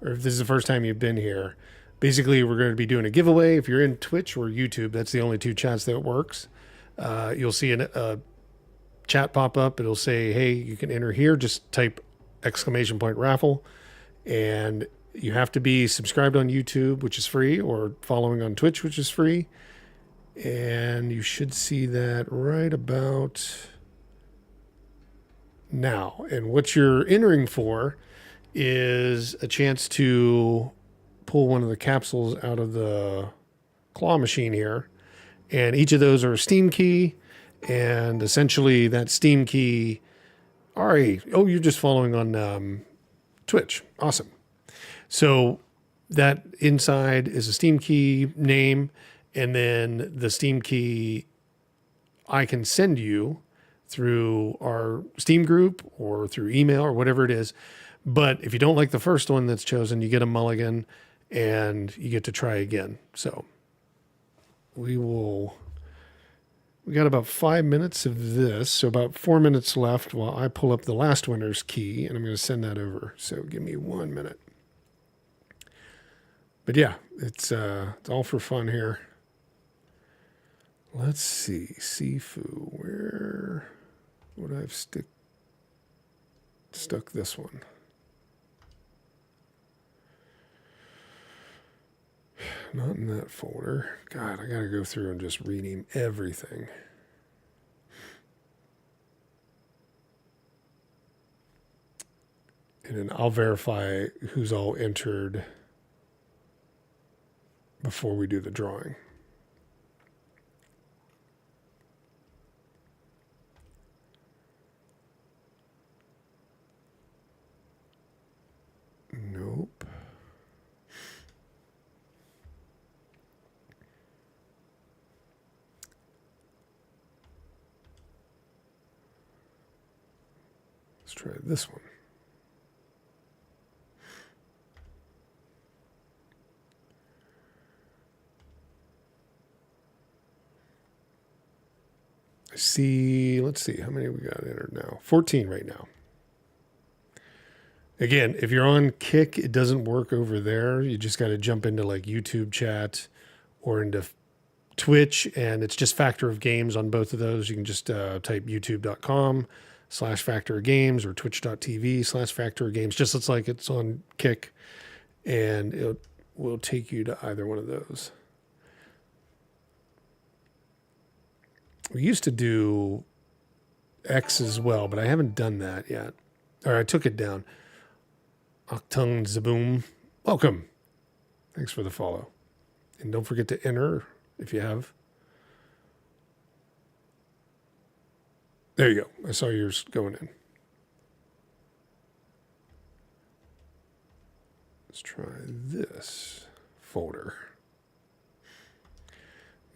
or if this is the first time you've been here, basically we're going to be doing a giveaway. If you're in Twitch or YouTube, that's the only two chats that works. You'll see a chat pop up. It'll say, hey, you can enter here. Just type !raffle. And you have to be subscribed on YouTube, which is free, or following on Twitch, which is free. And you should see that right about now. And what you're entering for is a chance to pull one of the capsules out of the claw machine here. And each of those are a Steam key. And essentially that Steam key... Ari, oh, you're just following on Twitch. Awesome. So that inside is a Steam key name. And then the Steam key I can send you through our Steam group or through email or whatever it is. But if you don't like the first one that's chosen, you get a mulligan and you get to try again. So we got about 5 minutes of this. So about 4 minutes left while I pull up the last winner's key, and I'm going to send that over. So give me 1 minute. But yeah, it's all for fun here. Let's see, Sifu, where would I have stuck this one? Not in that folder. God, I gotta go through and just rename everything. And then I'll verify who's all entered before we do the drawing. Nope. Let's try this one. I see, let's see, how many we got entered now? 14 right now. Again, if you're on Kick, it doesn't work over there. You just got to jump into like YouTube chat or into Twitch, and it's just Factor of Games on both of those. You can just type youtube.com/Factor of Games or twitch.tv/Factor of Games. Just looks like it's on Kick, and it will take you to either one of those. We used to do X as well, but I haven't done that yet. Or I took it down. Octung Zaboom, welcome. Thanks for the follow. And don't forget to enter if you have. There you go. I saw yours going in. Let's try this folder.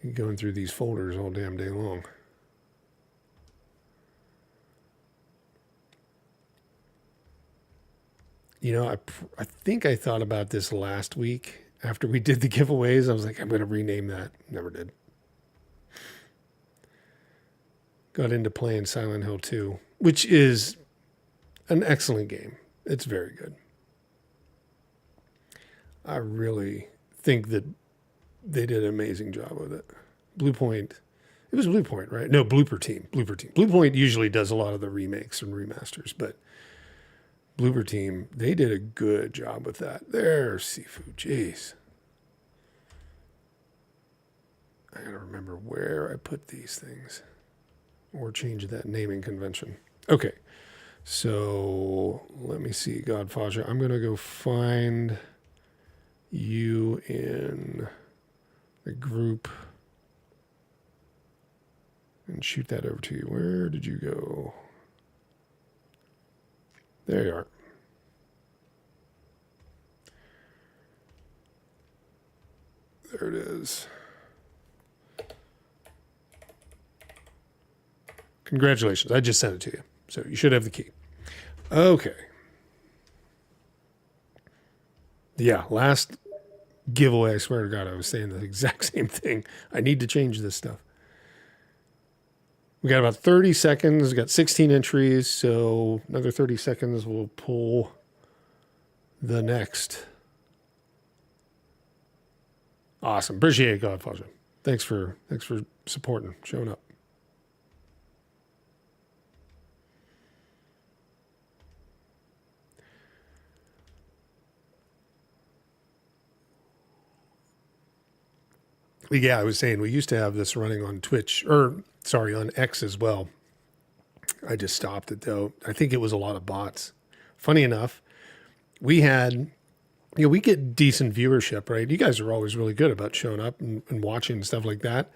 You're going through these folders all damn day long. You know, I think I thought about this last week after we did the giveaways. I was like, I'm going to rename that. Never did. Got into playing Silent Hill 2, which is an excellent game. It's very good. I really think that they did an amazing job with it. Blue Point, it was Blue Point, right? No, Blooper Team. Blue Point usually does a lot of the remakes and remasters, but Blooper Team, they did a good job with that. There's Seafood. Jeez. I gotta remember where I put these things or change that naming convention. Okay. So let me see, Godfather. I'm gonna go find you in the group and shoot that over to you. Where did you go? There you are. There it is. Congratulations. I just sent it to you. So you should have the key. Okay. Yeah, last giveaway, I swear to God, I was saying the exact same thing. I need to change this stuff. We got about 30 seconds. We got 16 entries, so another 30 seconds we'll pull the next. Awesome. Appreciate it, Godfather. Thanks for supporting, showing up. Yeah, I was saying we used to have this running on Twitch, on X as well. I just stopped it though. I think it was a lot of bots. Funny enough, we had, we get decent viewership, right? You guys are always really good about showing up and watching and stuff like that.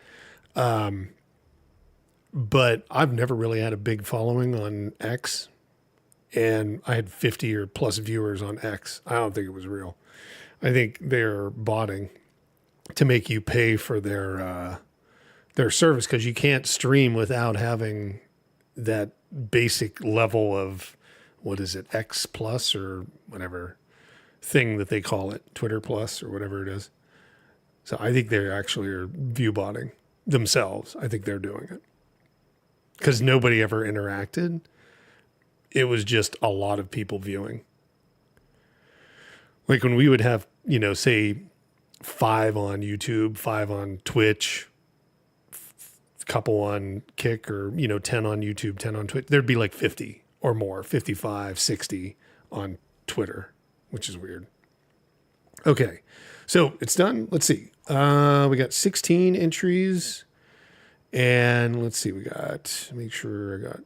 But I've never really had a big following on X, and I had 50 or plus viewers on X. I don't think it was real. I think they're botting to make you pay for their service, because you can't stream without having that basic level of, what is it, X plus or whatever thing that they call it, Twitter plus or whatever it is. So I think they actually are view botting themselves. I think they're doing it because nobody ever interacted. It was just a lot of people viewing. Like when we would have, say 5 on YouTube, 5 on Twitch, couple on Kick, or 10 on YouTube, 10 on Twitch, there'd be like 50 or more, 55, 60 on Twitter, which is weird. Okay, so it's done. Let's see. We got 16 entries, and let's see. We got, make sure I got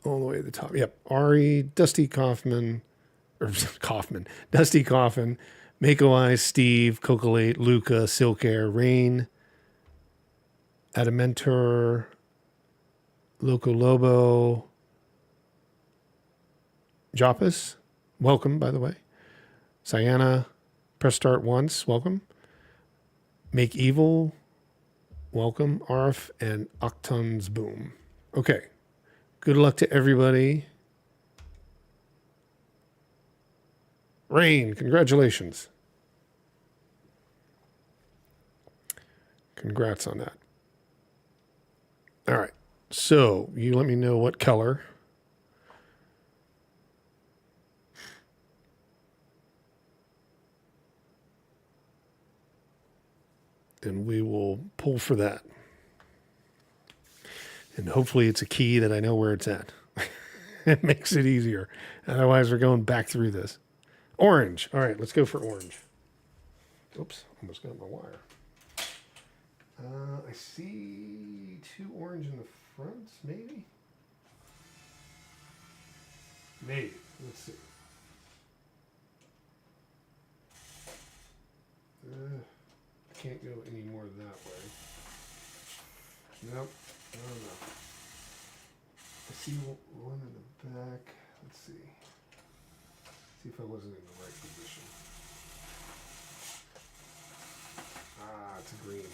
all the way to the top. Yep, Ari, Dusty Kaufman, Dusty Coffin, Mako Eyes, Steve, Cocolate, Luca, Silk Air, Rain, Adamentor, Loco Lobo, Joppus, welcome, by the way. Cyanna, Press Start Once, welcome. Make Evil, welcome. Arf, and Octon's Boom. Okay, good luck to everybody. Rain, congratulations. Congrats on that. All right. So you let me know what color. And we will pull for that. And hopefully it's a key that I know where it's at. It makes it easier. Otherwise, we're going back through this. Orange. All right, let's go for orange. Oops, almost got my wire. I see 2 orange in the front, maybe? Maybe. Let's see. I can't go any more that way. Nope. No. I see one in the back. Let's see. See if I wasn't in the right position. Ah, it's a green.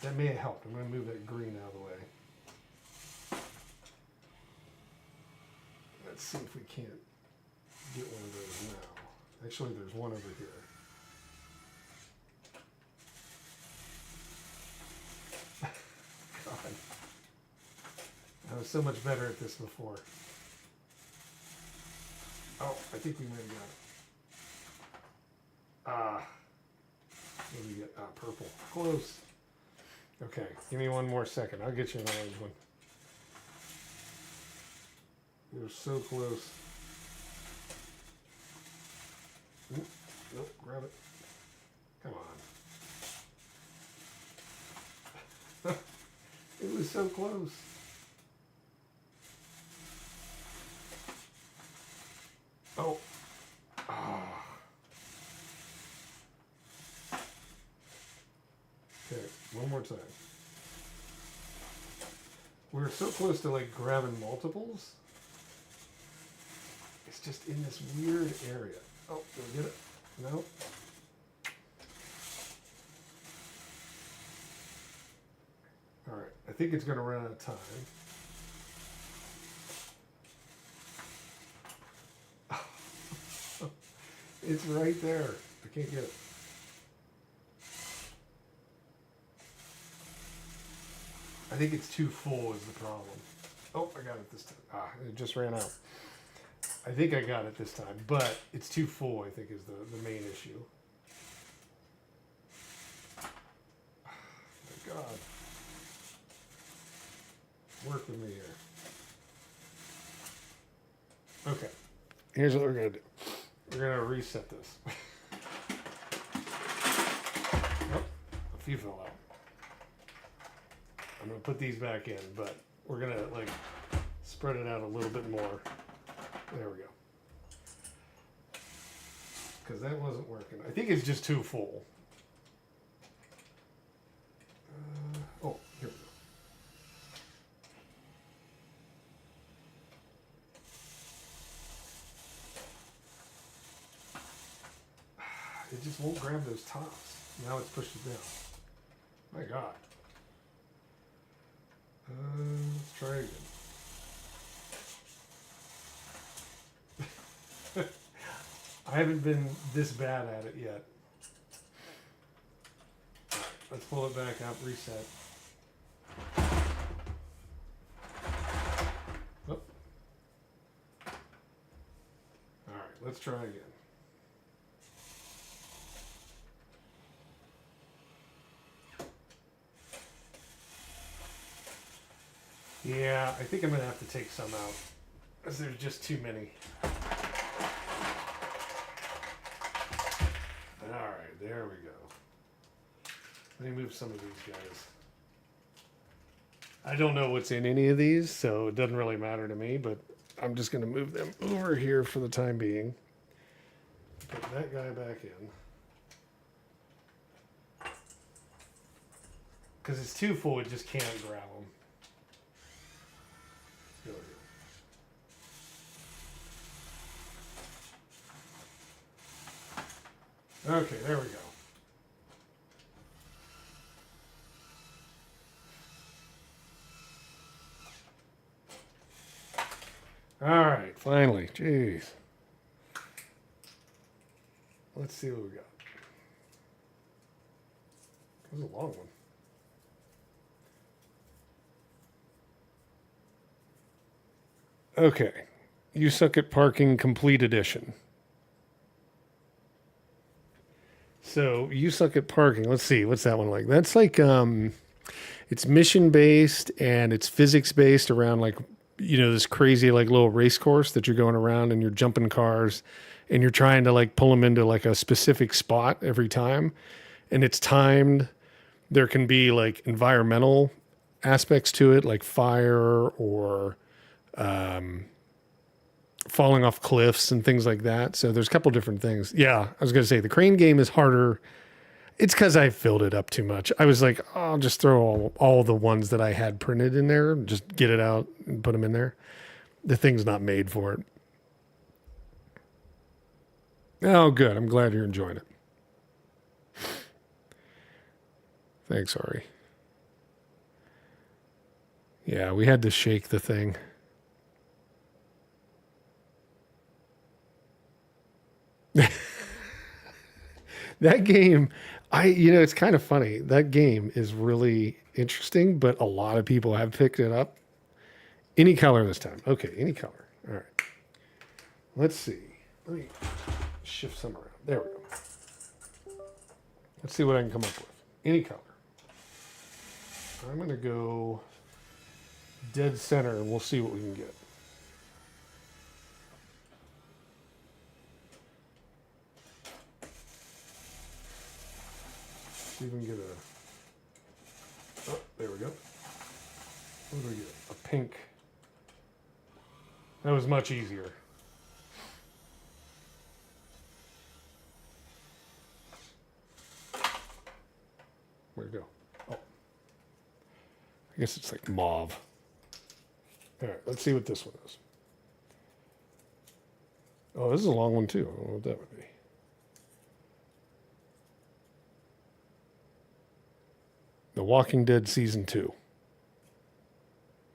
That may have helped. I'm going to move that green out of the way. Let's see if we can't get one of those now. Actually, there's one over here. God. I was so much better at this before. Oh, I think we might have got it. What do we get? Purple. Close. Okay, give me one more second. I'll get you an orange one. You're so close. Oop, nope, grab it. Come on. It was so close. Oh. Okay, one more time. We're so close to like grabbing multiples. It's just in this weird area. Oh, did we get it? No. All right, I think it's going to run out of time. It's right there. I can't get it. I think it's too full is the problem. Oh, I got it this time. It just ran out. I think I got it this time, but it's too full, I think, is the main issue. Oh, my God. Work with me here. Okay. Here's what we're going to do. We're going to reset this. Oh, a few fell out. I'm going to put these back in, but we're going to like spread it out a little bit more. There we go. Because that wasn't working. I think it's just too full. Oh, here we go. It just won't grab those tops. Now it's pushed it down. My God. Let's try again. I haven't been this bad at it yet. All right, let's pull it back up, reset. Oh. All right, let's try again. Yeah, I think I'm going to have to take some out, because there's just too many. Alright, there we go. Let me move some of these guys. I don't know what's in any of these, so it doesn't really matter to me, but I'm just going to move them over here for the time being. Put that guy back in. Because it's too full, it just can't grab them. Okay, there we go. All right, finally. Jeez. Let's see what we got. That was a long one. Okay. You Suck at Parking Complete Edition. So, You Suck at Parking. Let's see. What's that one like? That's like, it's mission based and it's physics based around like, this crazy like little race course that you're going around and you're jumping cars and you're trying to like pull them into like a specific spot every time. And it's timed. There can be like environmental aspects to it, like fire or falling off cliffs and things like that. So there's a couple different things. Yeah, I was going to say the crane game is harder. It's because I filled it up too much. I was like, I'll just throw all the ones that I had printed in there, just get it out and put them in there. The thing's not made for it. Oh, good. I'm glad you're enjoying it. Thanks, Ari. Yeah, we had to shake the thing. That game, it's kind of funny. That game is really interesting, but a lot of people have picked it up. Any color this time. Okay, any color. All right. Let's see. Let me shift some around. There we go. Let's see what I can come up with. Any color. I'm going to go dead center and we'll see what we can get. See if we can get oh, there we go. What do we get? A pink. That was much easier. Where'd it go? Oh. I guess it's like mauve. All right, let's see what this one is. Oh, this is a long one too. I don't know what that would be. The Walking Dead Season 2.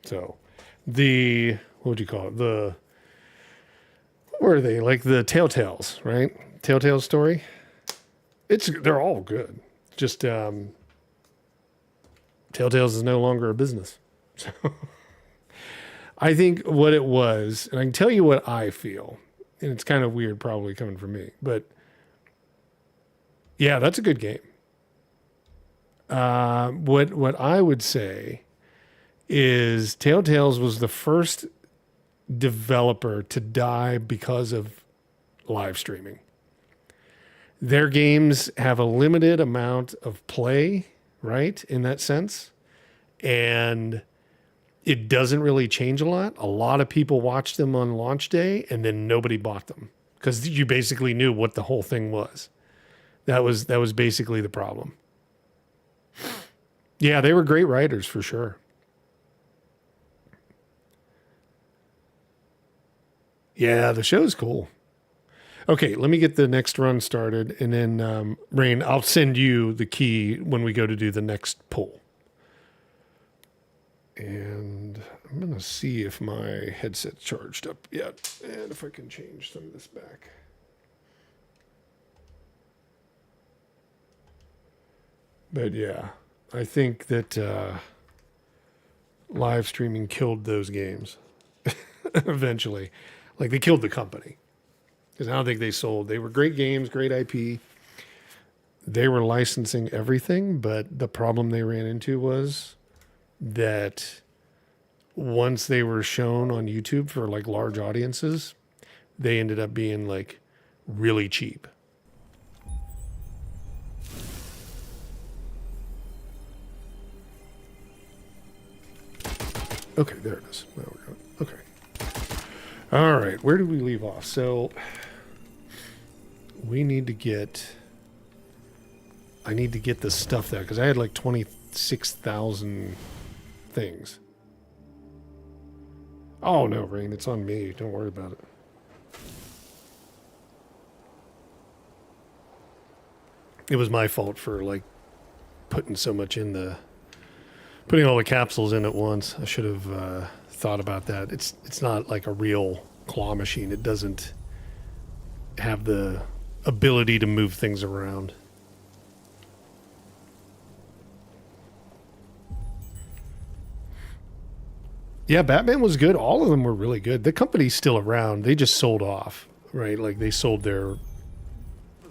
So, what would you call it? What were they? Like the Telltales, right? Telltale story. They're all good. Just, Telltales is no longer a business. So, I think what it was, and I can tell you what I feel, and it's kind of weird probably coming from me, but yeah, that's a good game. What I would say is Telltales was the first developer to die because of live streaming. Their games have a limited amount of play, right? In that sense. And it doesn't really change a lot. A lot of people watched them on launch day and then nobody bought them because you basically knew what the whole thing was. That was basically the problem. Yeah, they were great writers for sure. Yeah, the show's cool. Okay, let me get the next run started, and then, Rain, I'll send you the key when we go to do the next pull. And I'm going to see if my headset's charged up yet, and if I can change some of this back. But yeah, I think that live streaming killed those games eventually. Like, they killed the company. Because I don't think they sold. They were great games, great IP. They were licensing everything, but the problem they ran into was that once they were shown on YouTube for like large audiences, they ended up being like really cheap. Okay, there it is. Now we're going. Okay. All right, where did we leave off? So we need to get. I need to get the stuff there because I had like 26,000 things. Oh no, Rain, it's on me. Don't worry about it. It was my fault for like putting so much in putting all the capsules in at once. I should have thought about that. It's not like a real claw machine. It doesn't have the ability to move things around. Yeah, Batman was good. All of them were really good. The company's still around. They just sold off, right? Like they sold their.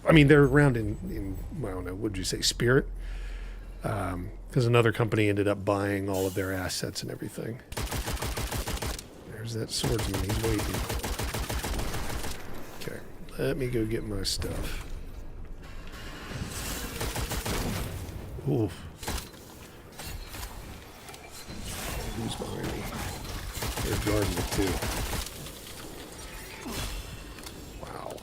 I mean, they're around in I don't know. Would you say Spirit? Because another company ended up buying all of their assets and everything. There's that swordsman. He's waiting. Okay, let me go get my stuff. Oof. Who's behind me? They're guarding it too. Wow.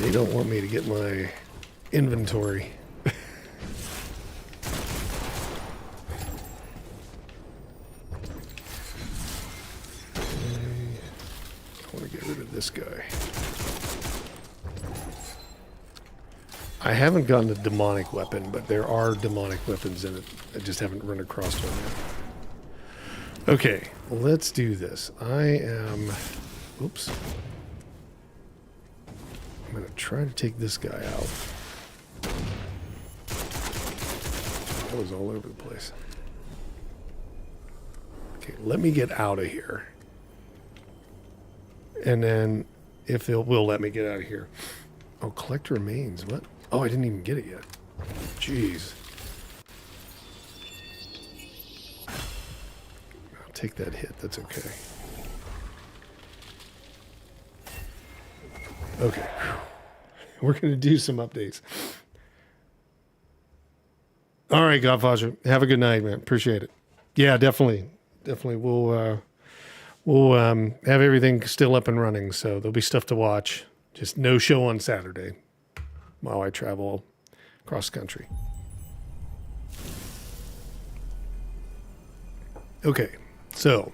They don't want me to get my inventory. This guy. I haven't gotten a demonic weapon, but there are demonic weapons in it. I just haven't run across one yet. Okay, let's do this. Oops. I'm going to try to take this guy out. That was all over the place. Okay, let me get out of here. And then, if they'll will let me get out of here. Oh, collect remains. What? Oh, I didn't even get it yet. Jeez. I'll take that hit. That's okay. Okay. We're going to do some updates. All right, Godfather. Have a good night, man. Appreciate it. Yeah, definitely. Definitely. We'll have everything still up and running, so there'll be stuff to watch. Just no show on Saturday while I travel across country. Okay, so.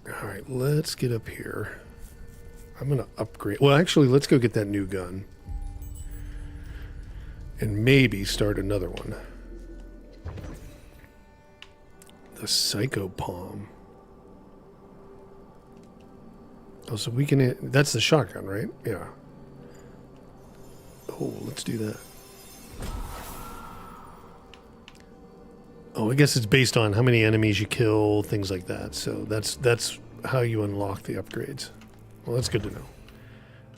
All right, let's get up here. I'm going to upgrade. Well, actually, let's go get that new gun. And maybe start another one. The Psycho Palm. Oh, so we can... That's the shotgun, right? Yeah. Oh, let's do that. Oh, I guess it's based on how many enemies you kill, things like that. So that's how you unlock the upgrades. Well, that's good to know.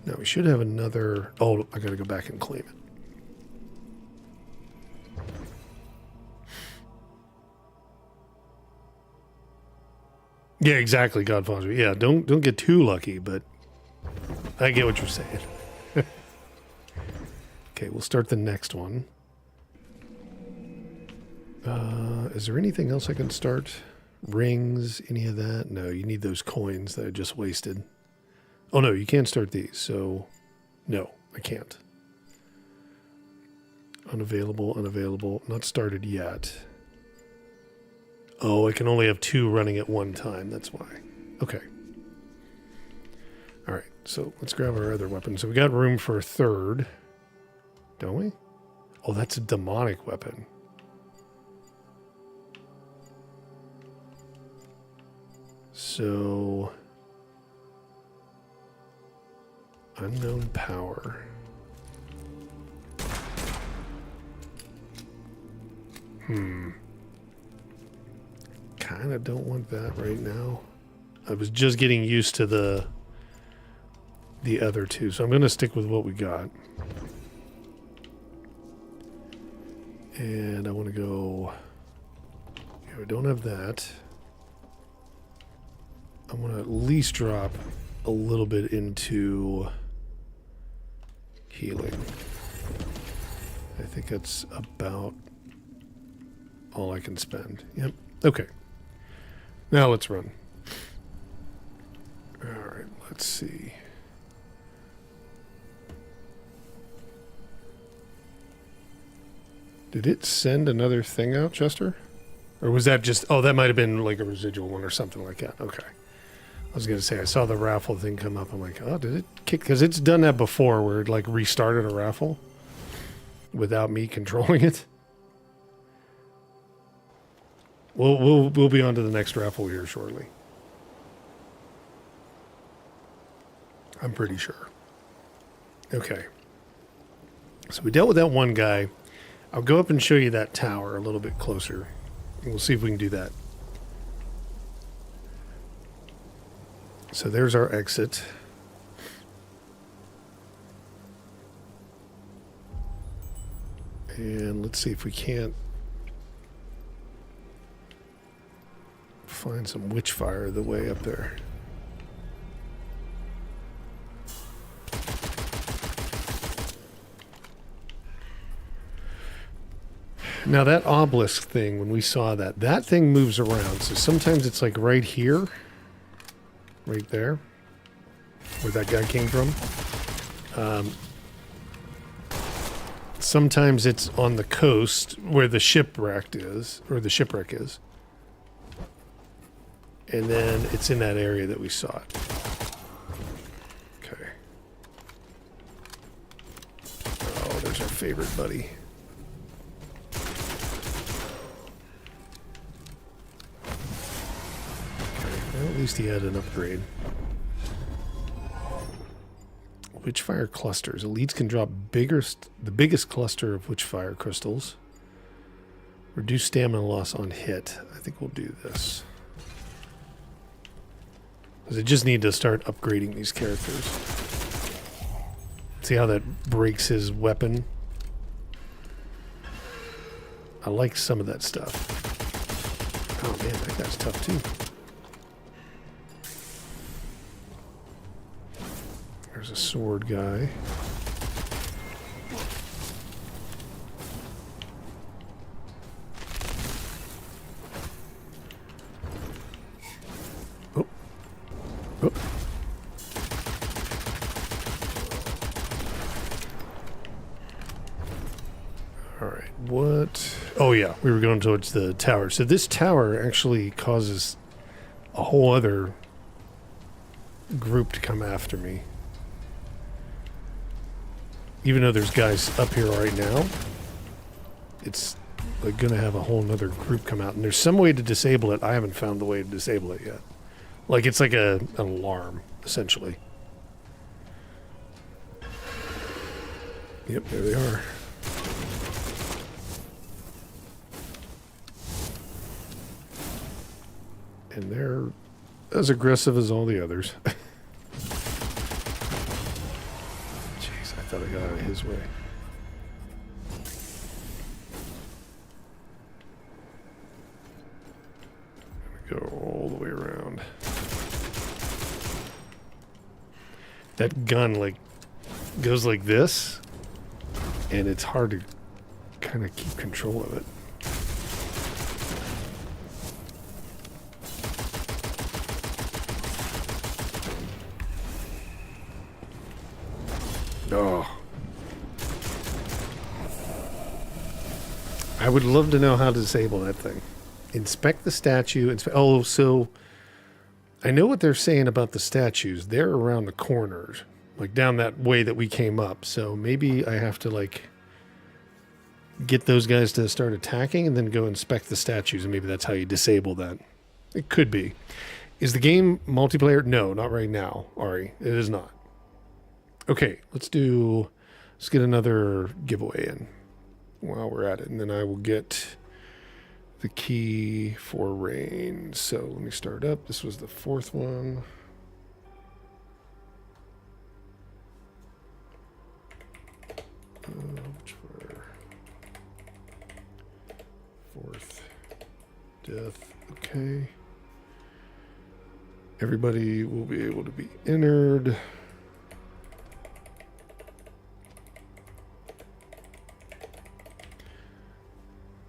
Now, we should have another... Oh, I gotta go back and claim it. Yeah, exactly, Godfather. Yeah, don't get too lucky, but I get what you're saying. Okay, we'll start the next one. Is there anything else I can start? Rings, any of that? No, you need those coins that I just wasted. Oh, no, you can't start these, so no, I can't. Unavailable, not started yet. Oh, I can only have 2 running at one time. That's why. Okay. All right. So let's grab our other weapon. So we got room for a third. Don't we? Oh, that's a demonic weapon. So... Unknown power. Kind of don't want that right now. I was just getting used to the other two, so I'm going to stick with what we got. And I want to go... Yeah, we don't have that. I want to at least drop a little bit into healing. I think that's about all I can spend. Yep. Okay. Now let's run. All right, let's see. Did it send another thing out, Chester? Or was that just... Oh, that might have been like a residual one or something like that. Okay. I was going to say, I saw the raffle thing come up. I'm like, oh, did it kick? Because it's done that before where it like restarted a raffle without me controlling it. We'll be on to the next raffle here shortly. I'm pretty sure. Okay. So we dealt with that one guy. I'll go up and show you that tower a little bit closer. And we'll see if we can do that. So there's our exit. And let's see if we can't find some Witchfire the way up there. Now that obelisk thing, when we saw that, that thing moves around. So sometimes it's like right here, right there, where that guy came from. Sometimes it's on the coast where the shipwreck is, and then it's in that area that we saw it. Okay. Oh, there's our favorite buddy. Well, at least he had an upgrade. Witchfire clusters. Elites can drop the biggest cluster of Witchfire crystals. Reduce stamina loss on hit. I think we'll do this. Because I just need to start upgrading these characters. See how that breaks his weapon? I like some of that stuff. Oh man, that guy's tough too. There's a sword guy. Oh. Oh. All right, what? Oh yeah, we were going towards the tower. So this tower actually causes a whole other group to come after me. Even though there's guys up here right now, it's like gonna have a whole nother group come out. And there's some way to disable it. I haven't found the way to disable it yet. Like it's like an alarm, essentially. Yep, there they are. And they're as aggressive as all the others. I thought I got out of his way. Go all the way around. That gun like goes like this, and it's hard to kind of keep control of it. Oh. I would love to know how to disable that thing. Inspect the statue. Oh, so I know what they're saying about the statues. They're around the corners, like down that way that we came up. So maybe I have to like get those guys to start attacking and then go inspect the statues, and maybe that's how you disable that. It could be. Is the game multiplayer? No, not right now, Ari. It is not. Okay, let's get another giveaway in while we're at it, and then I will get the key for rain. So let me start up. This was the fourth one. Fourth death. Okay. Everybody will be able to be entered.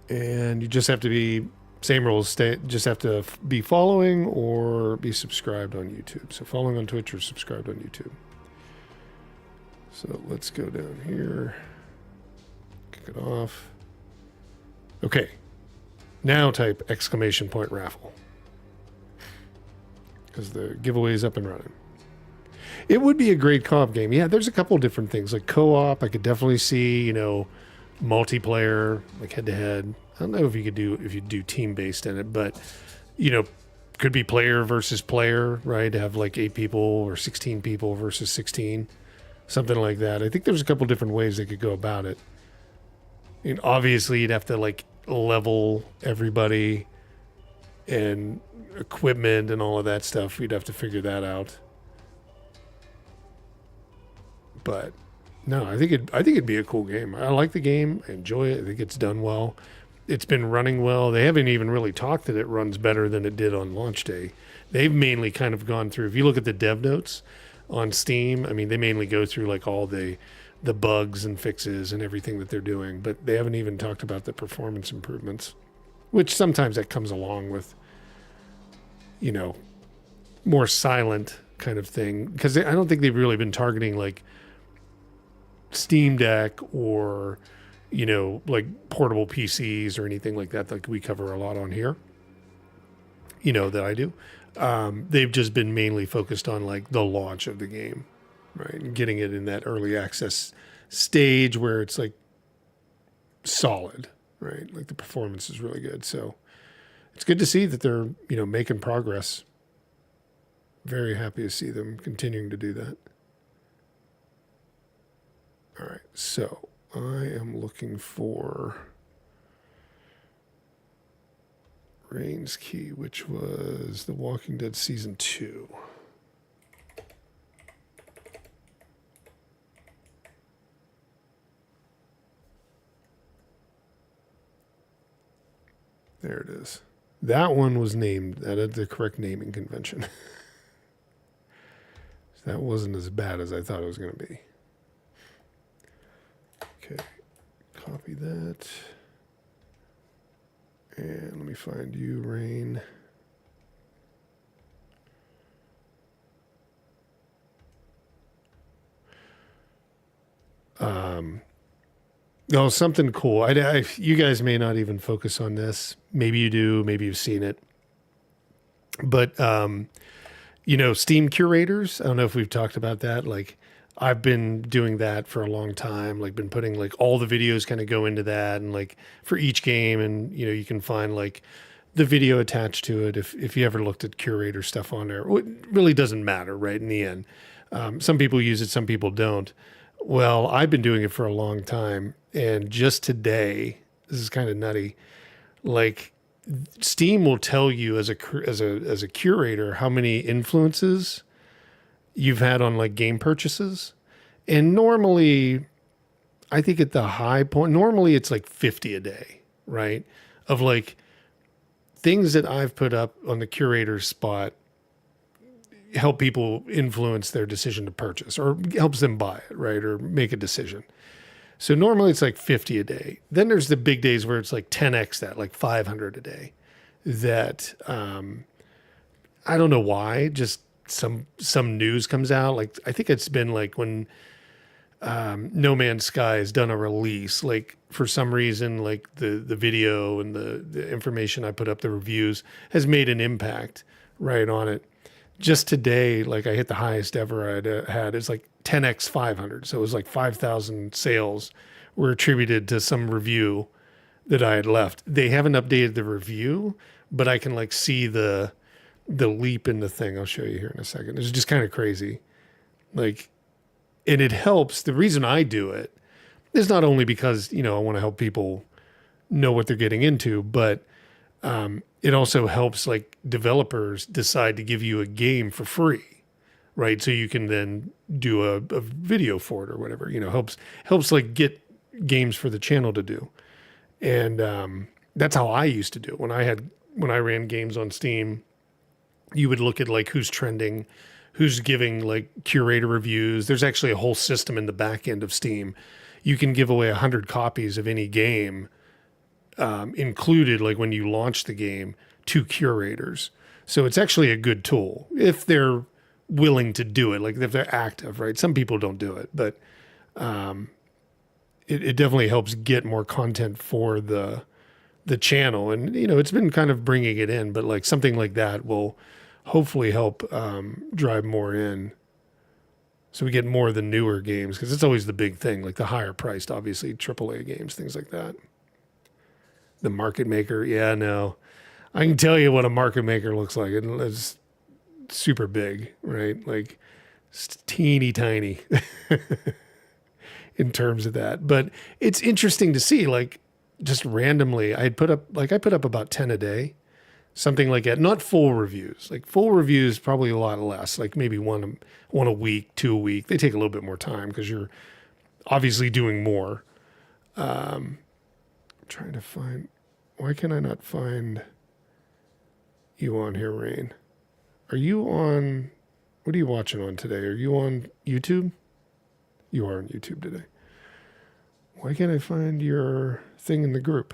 And you just have to be, same rules, just have to be following or be subscribed on YouTube. So following on Twitch or subscribed on YouTube. So let's go down here. Kick it off. Okay. Now type exclamation point raffle. Because the giveaway is up and running. It would be a great co-op game. Yeah, there's a couple different things. Like co-op, I could definitely see, multiplayer, like head-to-head. I don't know if you do team based in it, but you know, could be player versus player, right? Have like 8 people or 16 people versus 16, something like that. I think there's a couple different ways they could go about it. And obviously, you'd have to like level everybody and equipment and all of that stuff. We'd have to figure that out. But no, I think it'd be a cool game. I like the game. I enjoy it. I think it's done well. It's been running well. They haven't even really talked that it runs better than it did on launch day. They've mainly kind of gone through. If you look at the dev notes on Steam, I mean, they mainly go through like all the bugs and fixes and everything that they're doing, but they haven't even talked about the performance improvements, which sometimes that comes along with, you know, more silent kind of thing, because I don't think they've really been targeting like Steam Deck or, you know, like portable PCs or anything like that, like we cover a lot on here, you know, that I do. They've just been mainly focused on like the launch of the game, right? And getting it in that early access stage where it's like solid, right? Like the performance is really good. So it's good to see that they're, you know, making progress. Very happy to see them continuing to do that. All right, so I am looking for Rain's Key, which was The Walking Dead Season 2. There it is. That one was named at the correct naming convention. That wasn't as bad as I thought it was going to be. Okay, copy that. And let me find you, Rain. Oh, something cool. You guys may not even focus on this. Maybe you do. Maybe you've seen it. But, you know, Steam curators. I don't know if we've talked about that. Like, I've been doing that for a long time. Like, been putting like all the videos kind of go into that, and like for each game, and you know, you can find like the video attached to it. If you ever looked at curator stuff on there, it really doesn't matter, right? In the end, some people use it, some people don't. Well, I've been doing it for a long time, and just today, this is kind of nutty. Like, Steam will tell you as a curator how many influences you've had on like game purchases, and normally, I think at the high point, normally it's like 50 a day, right? Of like things that I've put up on the curator spot help people influence their decision to purchase, or helps them buy it, right? Or make a decision. So normally it's like 50 a day. Then there's the big days where it's like 10x that, like 500 a day. That I don't know why, just some news comes out. Like, I think it's been like when No Man's Sky has done a release, like for some reason, like the video and the information I put up, the reviews, has made an impact right on it. Just today, like I hit the highest ever I'd had. It's like 10x 500. So it was like 5,000 sales were attributed to some review that I had left. They haven't updated the review, but I can like see the leap in the thing. I'll show you here in a second. It's just kind of crazy. Like, and it helps. The reason I do it is not only because, you know, I want to help people know what they're getting into, but it also helps like developers decide to give you a game for free, right? So you can then do a video for it or whatever, you know, helps like get games for the channel to do. And that's how I used to do it. When I ran games on Steam, you would look at like who's trending, who's giving like curator reviews. There's actually a whole system in the back end of Steam. You can give away 100 copies of any game, included like when you launch the game, to curators. So it's actually a good tool if they're willing to do it, like if they're active, right? Some people don't do it, but it definitely helps get more content for the channel. And, you know, it's been kind of bringing it in, but like something like that will hopefully help drive more in. So we get more of the newer games, because it's always the big thing, like the higher priced, obviously, AAA games, things like that. The market maker. Yeah, no. I can tell you what a market maker looks like. It's super big, right? Like it's teeny tiny in terms of that. But it's interesting to see, like, just randomly, I put up about 10 a day, something like that. Not full reviews. Like full reviews, probably a lot less, like maybe one a week, two a week. They take a little bit more time because you're obviously doing more. I'm trying to find, why can I not find you on here, Rain? Are you on, what are you watching on today? Are you on YouTube? You are on YouTube today. Why can't I find your thing in the group?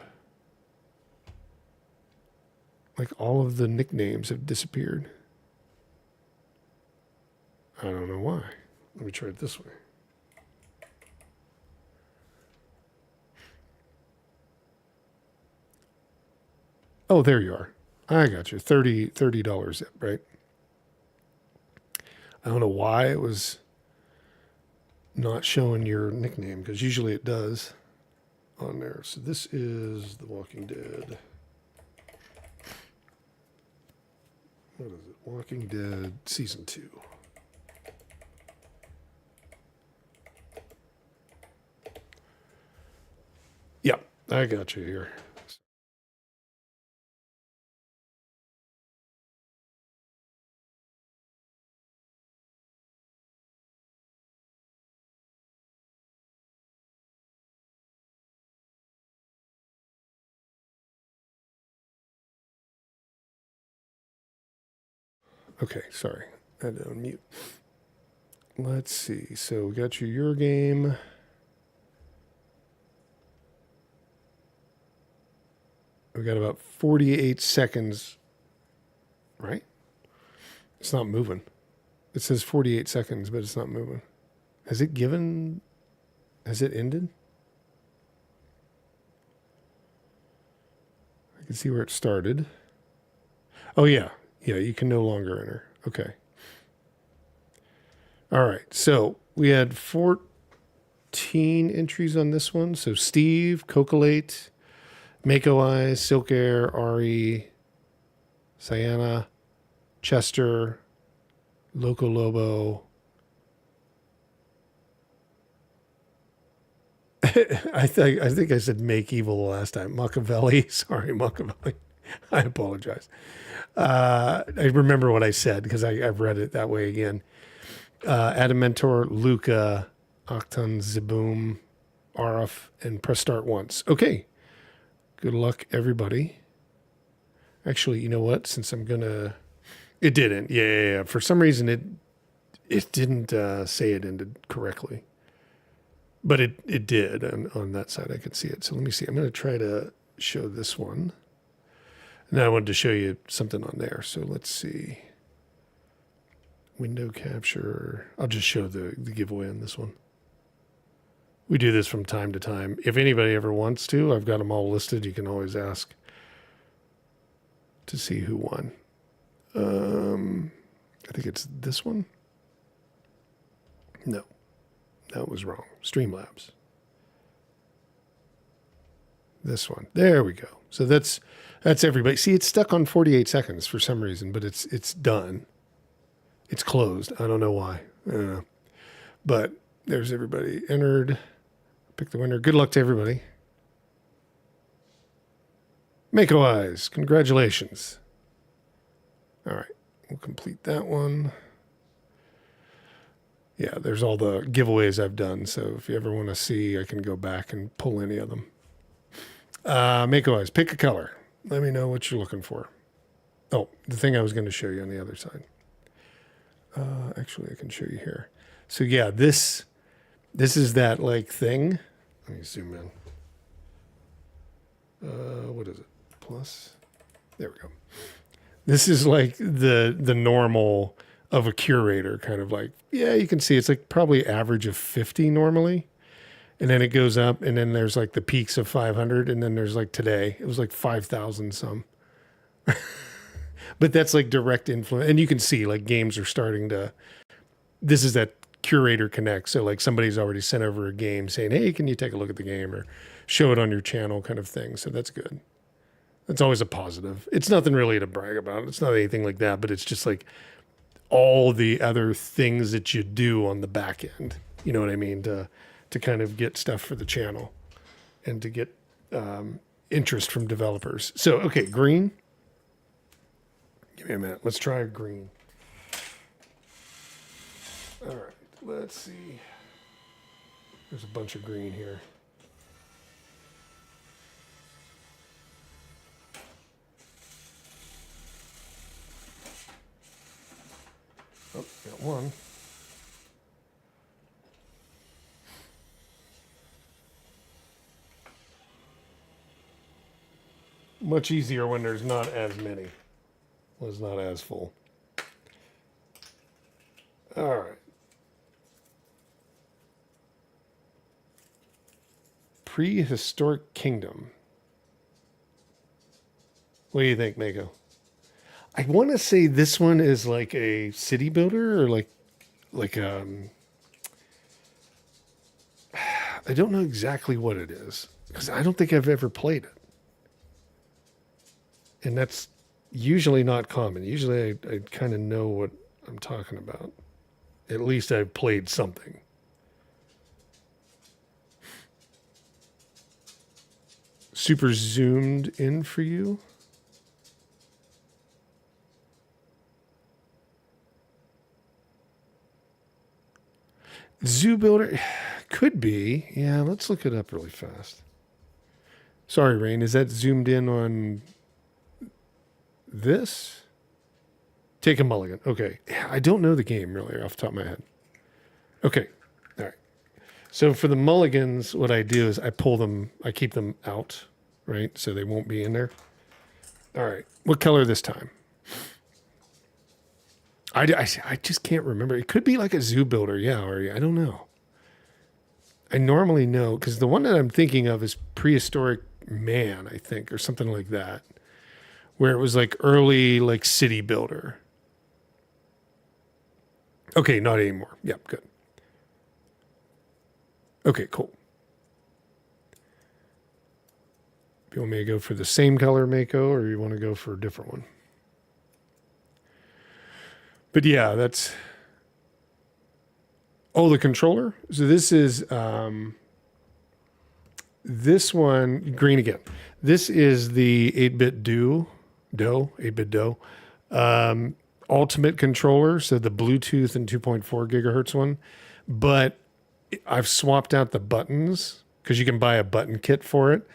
Like all of the nicknames have disappeared. I don't know why. Let me try it this way. Oh, there you are. I got you. $30, right? I don't know why it was not showing your nickname, because usually it does on there. So this is The Walking Dead. What is it? Walking Dead Season 2. Yep, I got you here. Okay, sorry. I had to unmute. Let's see. So we got your game. We got about 48 seconds, right? It's not moving. It says 48 seconds, but it's not moving. Has it ended? I can see where it started. Oh, yeah. Yeah, you can no longer enter. Okay. All right. So we had 14 entries on this one. So Steve, Cocolate, Mako Eyes, Silk Air, Ari, Sienna, Chester, Loco Lobo. I think I said make evil the last time. Machiavelli. Sorry, Machiavelli. I apologize. I remember what I said because I've read it that way again. Adamantor, Luca, Octon, Ziboom, Arif, and press start once. Okay. Good luck, everybody. Actually, you know what? Since I'm gonna, it didn't. Yeah. For some reason, it didn't say it ended correctly, but it did. And on that side, I could see it. So let me see. I'm gonna try to show this one. And I wanted to show you something on there. So let's see. Window capture. I'll just show the giveaway on this one. We do this from time to time. If anybody ever wants to, I've got them all listed. You can always ask to see who won. I think it's this one. No, that was wrong. Streamlabs. This one. There we go. So that's everybody. See, it's stuck on 48 seconds for some reason, but it's done. It's closed. I don't know why. But there's everybody entered. Pick the winner. Good luck to everybody. Mako Eyes. Congratulations. All right. We'll complete that one. Yeah, there's all the giveaways I've done. So if you ever want to see, I can go back and pull any of them. Mako Eyes. Pick a color. Let me know what you're looking for. Oh, the thing I was going to show you on the other side. Actually, I can show you here. So yeah, this is that like thing. Let me zoom in. What is it? Plus. There we go. This is like the normal of a curator, kind of like, yeah, you can see it's like probably average of 50 normally. And then it goes up, and then there's like the peaks of 500, and then there's like today, it was like 5,000 some. But that's like direct influence. And you can see like games are starting to, this is that Curator Connect. So like somebody's already sent over a game saying, hey, can you take a look at the game or show it on your channel kind of thing. So that's good. It's always a positive. It's nothing really to brag about. It's not anything like that, but it's just like all the other things that you do on the back end. You know what I mean? To kind of get stuff for the channel and to get interest from developers. So, okay, green. Give me a minute. Let's try green. All right, let's see. There's a bunch of green here. Oh, got one. Much easier when there's not as many. When it's not as full. All right. Prehistoric Kingdom. What do you think, Mako? I want to say this one is like a city builder or like I don't know exactly what it is because I don't think I've ever played it. And that's usually not common. Usually I kind of know what I'm talking about. At least I've played something. Super zoomed in for you. Zoo Builder could be. Yeah, let's look it up really fast. Sorry, Rain. Is that zoomed in on this? Take a mulligan. Okay. I don't know the game really off the top of my head. Okay. All right. So for the mulligans, what I do is I pull them, I keep them out, right? So they won't be in there. All right. What color this time? I just can't remember. It could be like a zoo builder, yeah, or I don't know. I normally know, because the one that I'm thinking of is Prehistoric Man, I think, or something like that, where it was like early, like city builder. Okay, not anymore. Yep, good. Okay, cool. If you want me to go for the same color Mako, or you want to go for a different one? But yeah, that's... Oh, the controller? So this is... this one, green again. This is the 8-bit 8-bit Do. Ultimate controller, so the Bluetooth and 2.4 gigahertz one. But I've swapped out the buttons, because you can buy a button kit for it,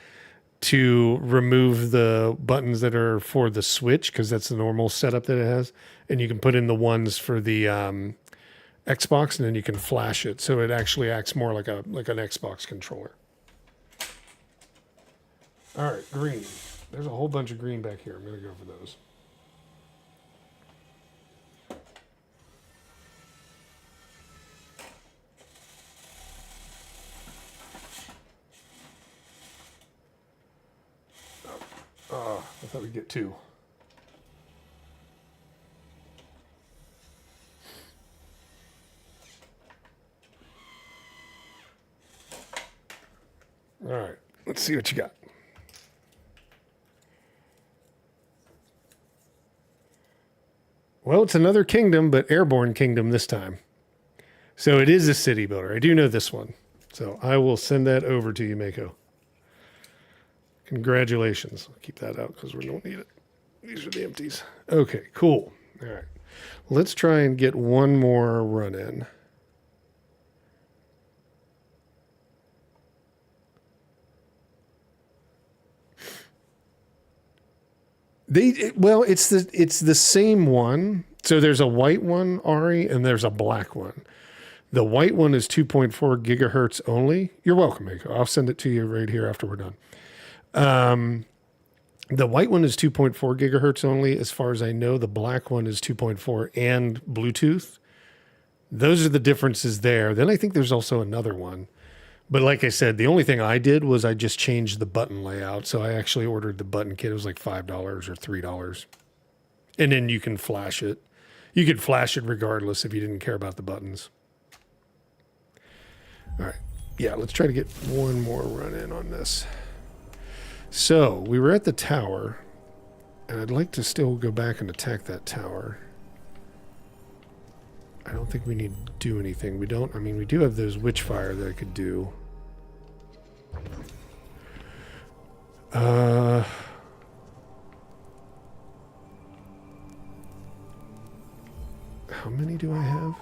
to remove the buttons that are for the Switch, because that's the normal setup that it has. And you can put in the ones for the Xbox, and then you can flash it. So it actually acts more like an Xbox controller. All right, green. There's a whole bunch of green back here. I'm going to go for those. I thought we'd get two. All right, let's see what you got. Well, it's another kingdom, but airborne kingdom this time. So it is a city builder. I do know this one. So I will send that over to you, Mako. Congratulations. I'll keep that out because we don't need it. These are the empties. Okay, cool. All right. Let's try and get one more run in. It's the same one. So there's a white one, Ari, and there's a black one. The white one is 2.4 gigahertz only. You're welcome, Mako. I'll send it to you right here after we're done. The white one is 2.4 gigahertz only. As far as I know, the black one is 2.4 and Bluetooth. Those are the differences there. Then I think there's also another one. But like I said, the only thing I did was I just changed the button layout. So I actually ordered the button kit. It was like $5 or $3. And then you can flash it. You could flash it regardless if you didn't care about the buttons. All right. Yeah, let's try to get one more run in on this. So we were at the tower. And I'd like to still go back and attack that tower. I don't think we need to do anything. We don't, I mean, we do have those Witchfire that I could do. How many do I have?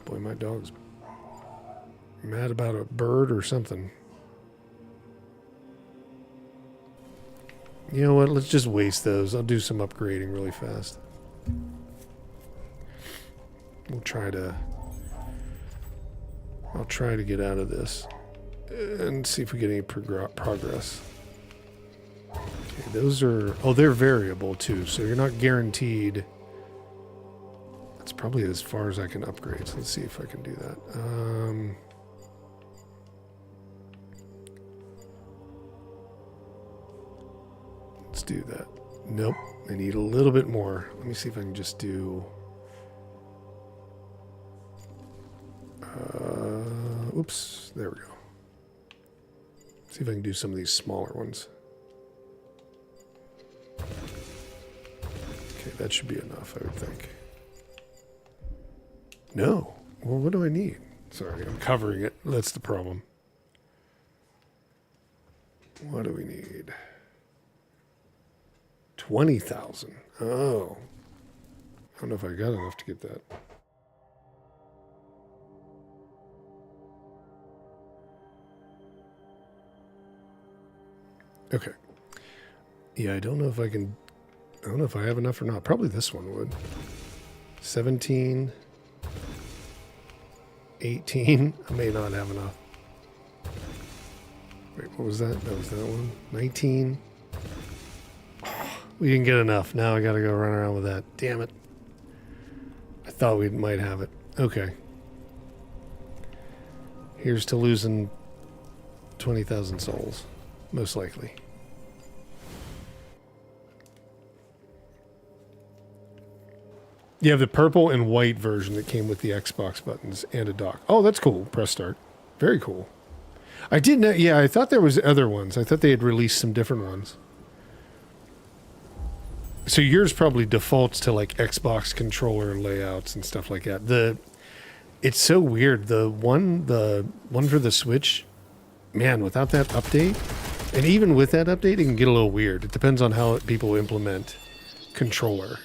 Boy, my dog's mad about a bird or something. You know what? Let's just waste those. I'll do some upgrading really fast. I'll try to get out of this and see if we get any progress. Okay, those are... Oh, they're variable too, so you're not guaranteed. That's probably as far as I can upgrade. So let's see if I can do that. Let's do that. Nope. I need a little bit more. Let me see if I can just do... oops. There we go. See if I can do some of these smaller ones. Okay, that should be enough, I would think. No. Well, what do I need? Sorry, I'm covering it. That's the problem. What do we need? 20,000. Oh. I don't know if I got enough to get that. Okay. Yeah, I don't know if I can... I don't know if I have enough or not. Probably this one would. 17... 18. I may not have enough. Wait, what was that? That was that one. 19. Oh, we didn't get enough. Now I gotta go run around with that. Damn it. I thought we might have it. Okay. Here's to losing 20,000 souls. Most likely. You have the purple and white version that came with the Xbox buttons and a dock. Oh, that's cool. Press start. Very cool. I didn't know. Yeah, I thought there was other ones. I thought they had released some different ones. So yours probably defaults to like Xbox controller layouts and stuff like that. It's so weird. The one for the Switch, man, without that update, and even with that update, it can get a little weird. It depends on how people implement controller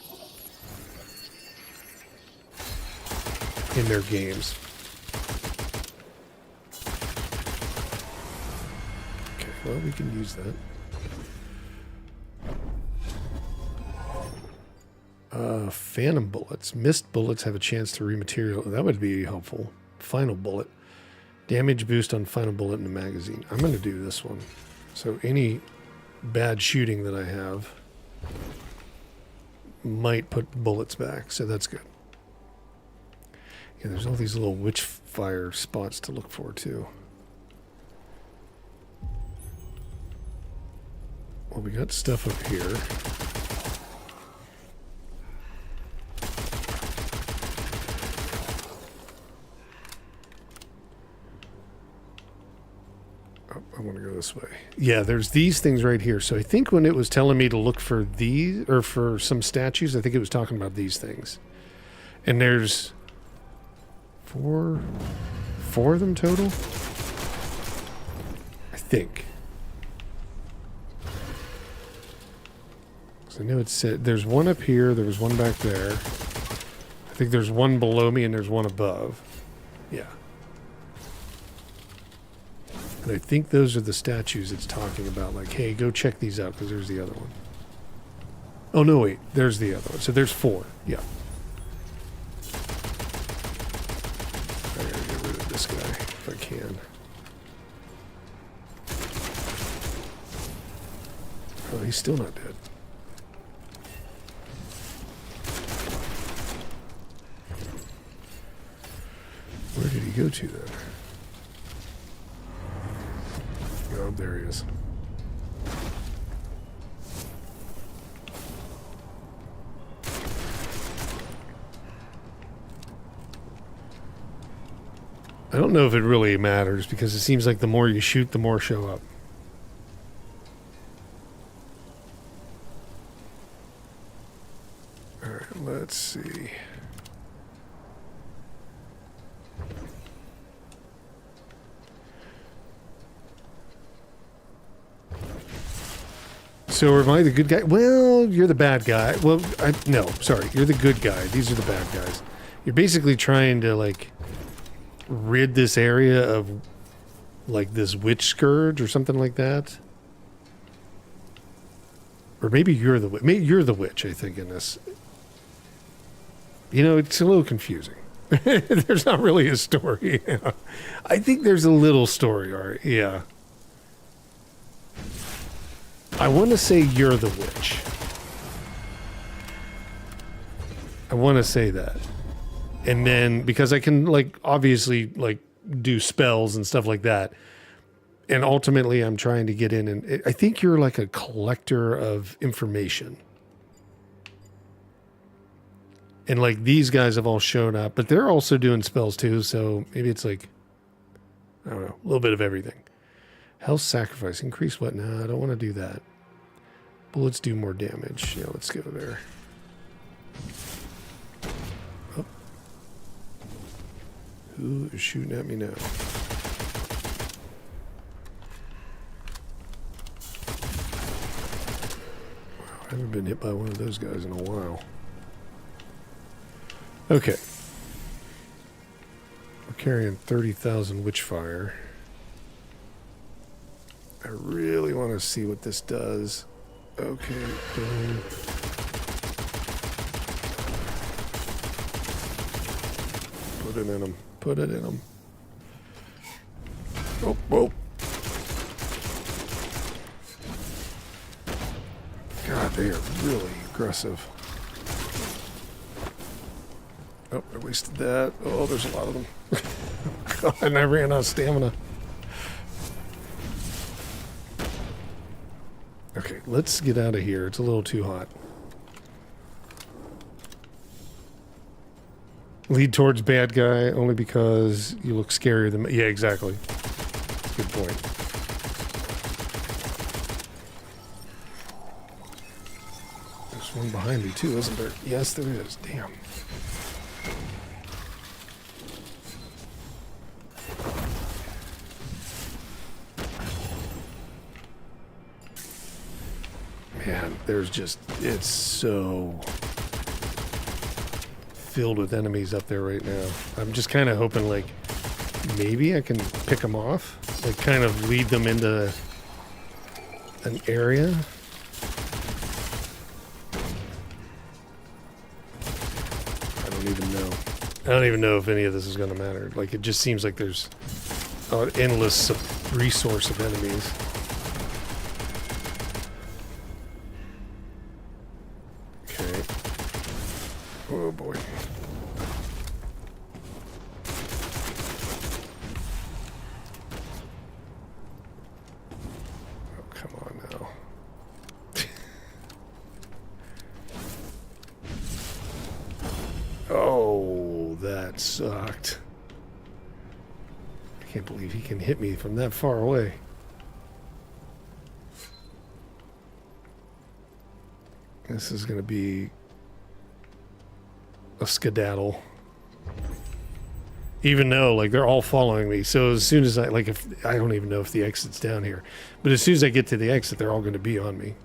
in their games. Okay, well, we can use that. Phantom bullets. Missed bullets have a chance to rematerial. That would be helpful. Final bullet. Damage boost on final bullet in the magazine. I'm going to do this one. So any bad shooting that I have might put bullets back. So that's good. Yeah, there's all these little Witchfire spots to look for too. Well, we got stuff up here. I want to go this way. Yeah, there's these things right here. So I think when it was telling me to look for these, or for some statues, I think it was talking about these things. And there's four of them total? I think. So I know it said, there's one up here, there was one back there. I think there's one below me and there's one above. Yeah. And I think those are the statues it's talking about. Like, hey, go check these out, because there's the other one. Oh, no, wait. There's the other one. So there's 4. Yeah. I gotta get rid of this guy, if I can. Oh, he's still not dead. Where did he go to, then? Oh, there he is. I don't know if it really matters, because it seems like the more you shoot, the more show up. let's see. So am I the good guy? Well, you're the bad guy. Well, no, sorry. You're the good guy. These are the bad guys. You're basically trying to, like, rid this area of, like, this witch scourge or something like that. Or maybe you're the witch. Maybe you're the witch, I think, in this. You know, it's a little confusing. There's not really a story. Yeah. I think there's a little story, Art. Yeah. I want to say you're the witch. I want to say that. And then, because I can, like, obviously, like, do spells and stuff like that. And ultimately, I'm trying to get in. And I think you're like a collector of information. And, like, these guys have all shown up. But they're also doing spells, too. So maybe it's like, I don't know, a little bit of everything. Health sacrifice. Increase what? No, I don't want to do that. Bullets do more damage. Yeah, let's go there. Oh. Who is shooting at me now? Wow, I haven't been hit by one of those guys in a while. Okay. We're carrying 30,000 Witchfire. I really want to see what this does. Okay, boom. Put it in them. Put it in them. Oh, whoa. God, they are really aggressive. Oh, I wasted that. Oh, there's a lot of them. God, and I ran out of stamina. Okay, let's get out of here. It's a little too hot. Lead towards bad guy only because you look scarier than me. Yeah, exactly. Good point. There's one behind me too, isn't there? Yes, there is. Damn. Man, there's just, it's so filled with enemies up there right now. I'm just kind of hoping, like, maybe I can pick them off, like, kind of lead them into an area. I don't even know. I don't even know if any of this is going to matter. Like, it just seems like there's an endless resource of enemies. Oh boy. Oh, come on now. Oh, that sucked. I can't believe he can hit me from that far away. This is going to be a skedaddle. Even though, like, they're all following me. So as soon as I, like, if I don't even know if the exit's down here, but as soon as I get to the exit, they're all going to be on me.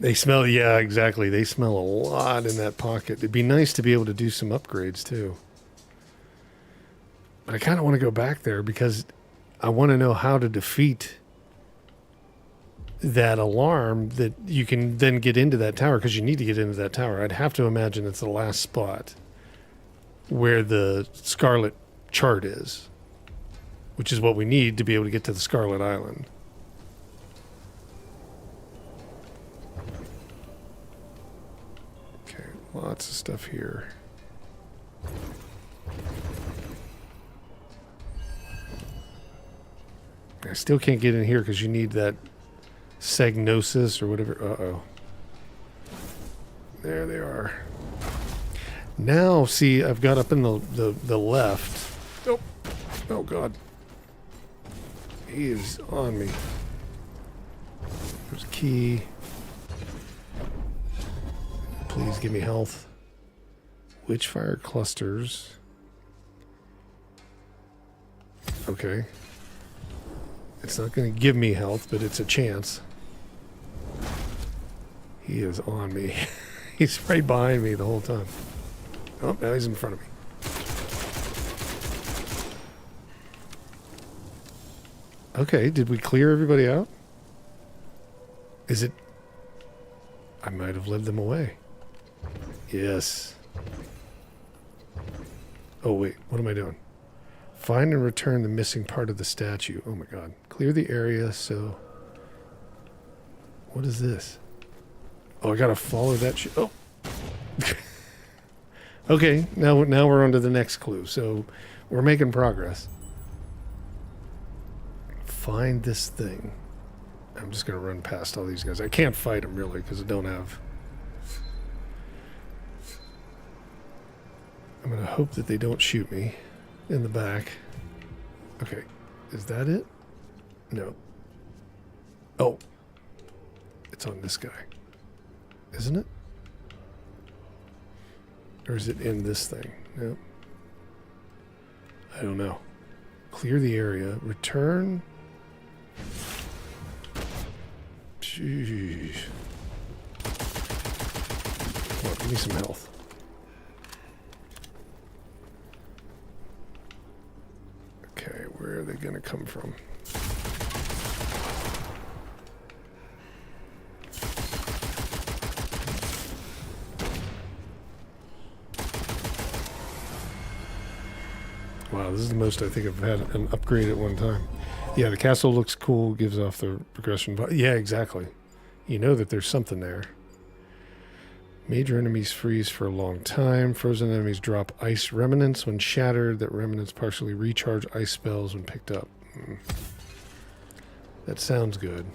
They smell, yeah, exactly. They smell a lot in that pocket. It'd be nice to be able to do some upgrades too. But I kind of want to go back there because I want to know how to defeat that alarm that you can then get into that tower, because you need to get into that tower. I'd have to imagine it's the last spot where the Scarlet chart is, which is what we need to be able to get to the Scarlet Island. Okay, lots of stuff here. I still can't get in here because you need that Sagnosis or whatever. Uh-oh. There they are. Now, see, I've got up in the left. Oh. Oh, God. He is on me. There's a key. Please give me health. Witchfire clusters. Okay. It's not going to give me health, but it's a chance. He is on me. He's right behind me the whole time. Oh, now he's in front of me. Okay, did we clear everybody out? Is it... I might have led them away. Yes. Oh, wait. What am I doing? Find and return the missing part of the statue. Oh, my God. Clear the area, so... What is this? Oh, I gotta follow that shit. Oh! Okay, now we're on to the next clue. So, we're making progress. Find this thing. I'm just gonna run past all these guys. I can't fight them, really, because I don't have... I'm gonna hope that they don't shoot me in the back. Okay, is that it? No. Oh. It's on this guy. Isn't it? Or is it in this thing? No. I don't know. Clear the area. Return. Jeez. Come on, give me some health. Okay, where are they going to come from? Wow, this is the most I think I've had an upgrade at one time. Yeah, the castle looks cool, gives off the progression. Yeah, exactly. You know that there's something there. Major enemies freeze for a long time. Frozen enemies drop ice remnants when shattered. That remnants partially recharge ice spells when picked up. That sounds good.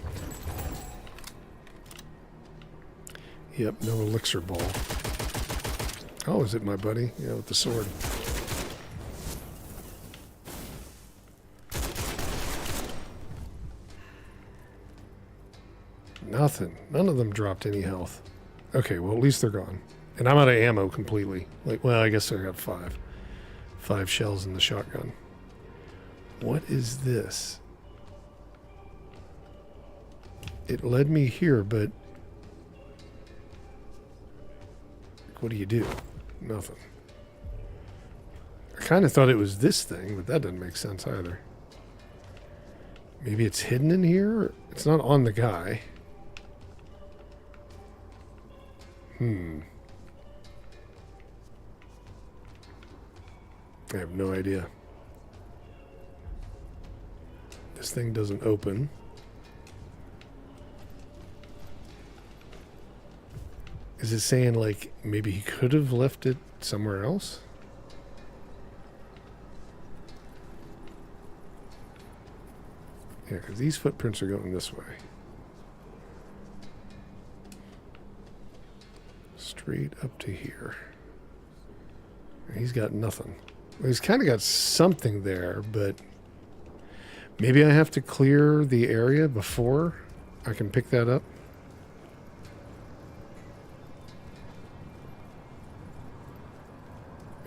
Yep, no elixir ball. Oh, is it my buddy? Yeah, with the sword. Nothing. None of them dropped any health. Okay, well, at least they're gone. And I'm out of ammo completely. Like, well, I guess I got 5. 5 shells in the shotgun. What is this? It led me here, but... What do you do? Nothing. I kind of thought it was this thing, but that doesn't make sense either. Maybe it's hidden in here? It's not on the guy. I have no idea. This thing doesn't open. Is it saying, like, maybe he could have left it somewhere else? Yeah, because these footprints are going this way. Straight up to here. And he's got nothing. Well, he's kind of got something there, but maybe I have to clear the area before I can pick that up.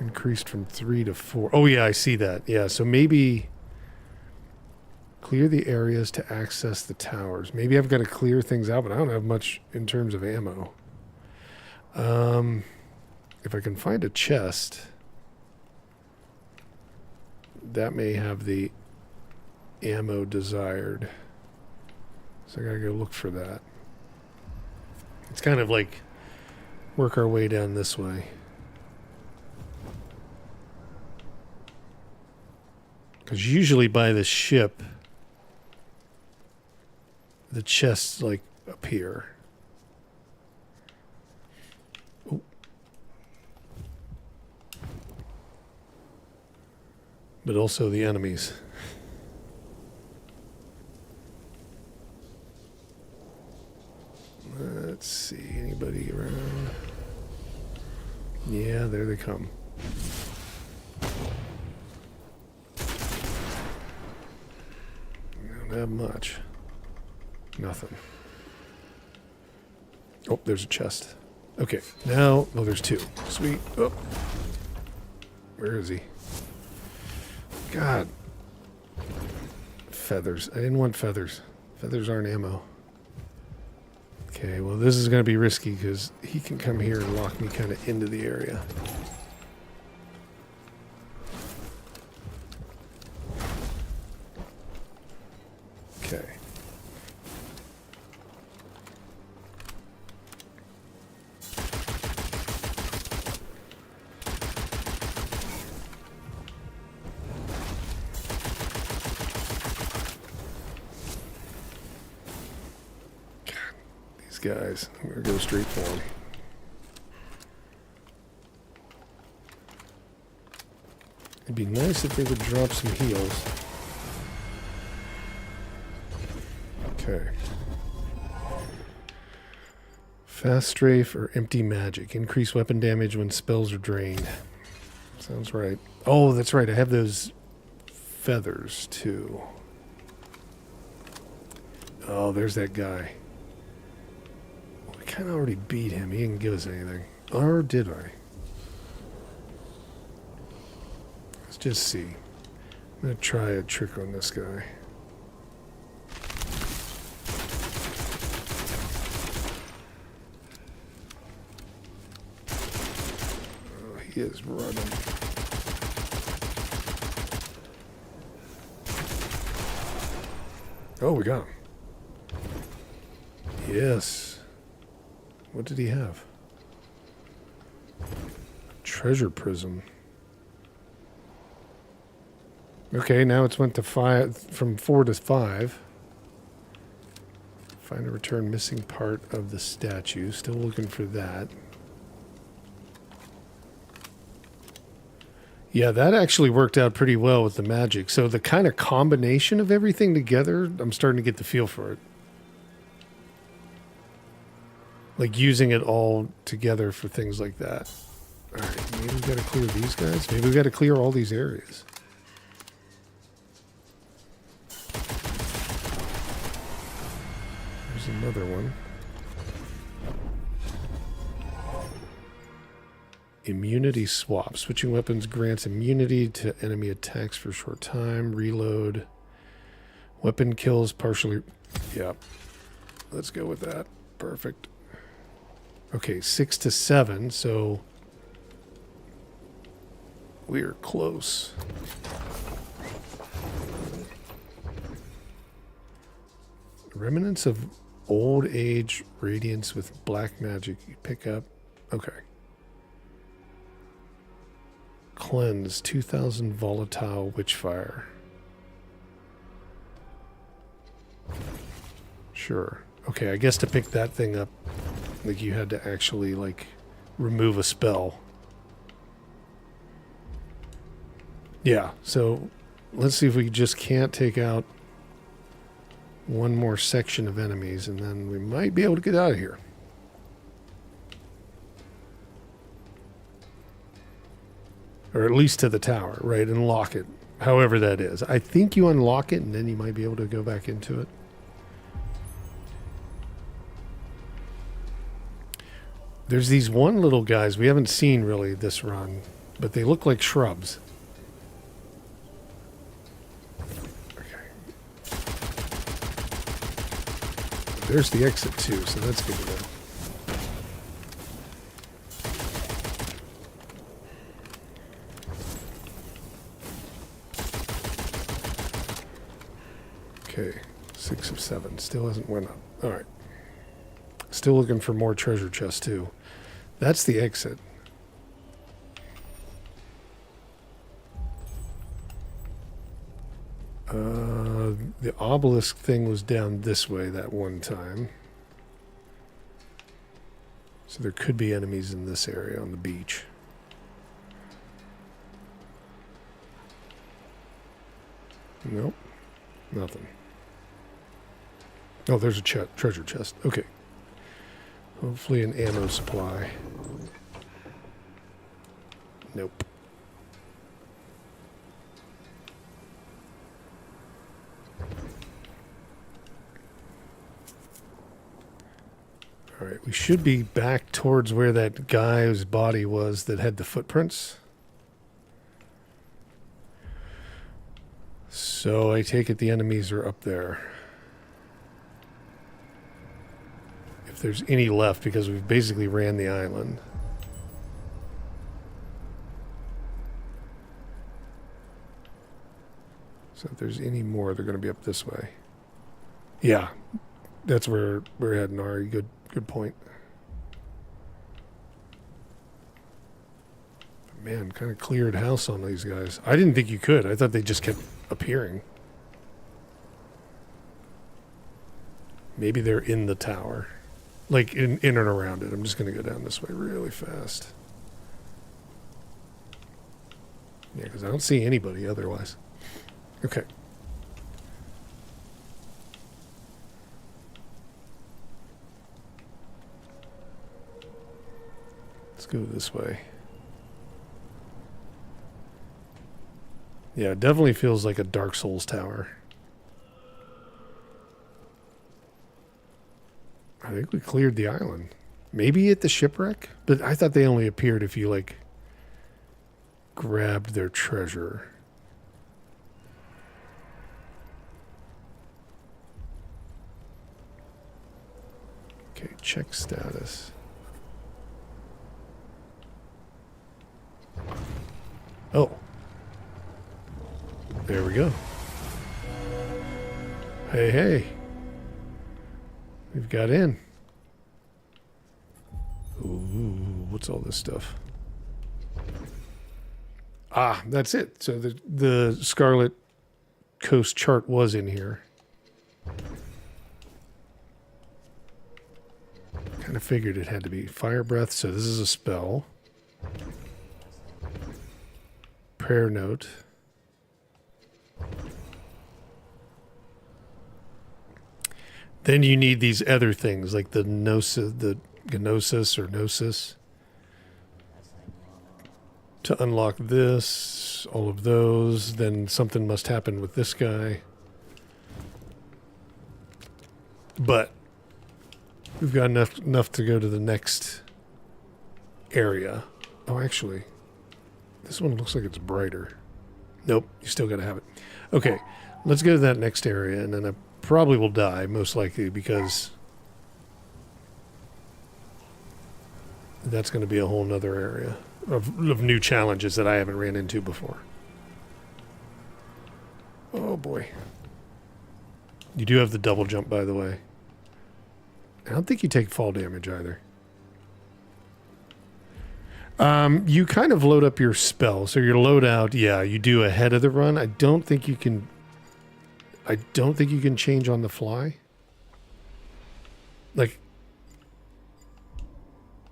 Increased from 3 to 4. Oh yeah, I see that. Yeah, so maybe clear the areas to access the towers. Maybe I've got to clear things out, but I don't have much in terms of ammo. If I can find a chest, that may have the ammo desired. So I gotta go look for that. It's kind of like work our way down this way. Because usually by the ship, the chests like appear. Ooh. But also the enemies. Let's see, anybody around? Yeah, there they come. Don't have much. Nothing. Oh, there's a chest. Okay, now... Oh, there's two. Sweet. Oh. Where is he? God. Feathers. I didn't want feathers. Feathers aren't ammo. Okay, well, this is going to be risky because he can come here and lock me kind of into the area. Okay. Guys, I'm gonna go straight for him. It'd be nice if they would drop some heals. Okay. Fast strafe or empty magic. Increase weapon damage when spells are drained. Sounds right. Oh, that's right. I have those feathers too. Oh, there's that guy. I kind of already beat him. He didn't give us anything. Or did I? Let's just see. I'm going to try a trick on this guy. Oh, he is running. Oh, we got him. Yes. What did he have? Treasure prism. Okay, now it's went to 5, from 4 to 5. Find or return missing part of the statue. Still looking for that. Yeah, that actually worked out pretty well with the magic. So the kind of combination of everything together, I'm starting to get the feel for it. Like using it all together for things like that. Alright, maybe we gotta clear these guys. Maybe we gotta clear all these areas. There's another one. Immunity swap. Switching weapons grants immunity to enemy attacks for a short time. Reload. Weapon kills partially... Yeah. Let's go with that. Perfect. Okay, 6 to 7, so we are close. Remnants of old age radiance with black magic you pick up. Okay. Cleanse 2000 volatile witchfire. Sure. Okay, I guess to pick that thing up, like you had to actually like remove a spell. Yeah, so let's see if we just can't take out one more section of enemies and then we might be able to get out of here. Or at least to the tower, right? And lock it, however that is. I think you unlock it and then you might be able to go back into it. There's these one little guys we haven't seen really this run, but they look like shrubs. Okay. There's the exit too, so that's good to know. Okay, 6 of 7. Still hasn't went up. All right. Still looking for more treasure chests too. That's the exit. The obelisk thing was down this way that one time. So there could be enemies in this area on the beach. Nope. Nothing. Oh, there's a treasure chest. Okay. Hopefully an ammo supply. Nope. Alright, We should be back towards where that guy's body was that had the footprints. So I take it the enemies are up there. If there's any left, because we've basically ran the island. So if there's any more, they're going to be up this way. Yeah, that's where we're heading, Ari. Good point. Man, kind of cleared house on these guys. I didn't think you could. I thought they just kept appearing. Maybe they're in the tower. Like in and around it. I'm just going to go down this way really fast. Yeah, because I don't see anybody otherwise. Okay. Let's go this way. Yeah, it definitely feels like a Dark Souls tower. I think we cleared the island. Maybe at the shipwreck? But I thought they only appeared if you, like, grabbed their treasure. Okay, check status. Oh. There we go. Hey, hey. We've got in. Ooh, what's all this stuff? Ah, that's it. So the Scarlet Coast chart was in here. Kind of figured it had to be. Fire Breath, so this is a spell. Prayer Note. Then you need these other things like the Gnosis, the Gnosis or Gnosis to unlock this, all of those. Then something must happen with this guy. But we've got enough to go to the next area. Oh, actually, this one looks like it's brighter. Nope, you still got to have it. Okay, let's go to that next area, and then I probably will die, most likely, because that's going to be a whole nother area of new challenges that I haven't ran into before. Oh, boy. You do have the double jump, by the way. I don't think you take fall damage either. You kind of load up your spell. So your loadout, yeah, you do ahead of the run. I don't think you can change on the fly. Like,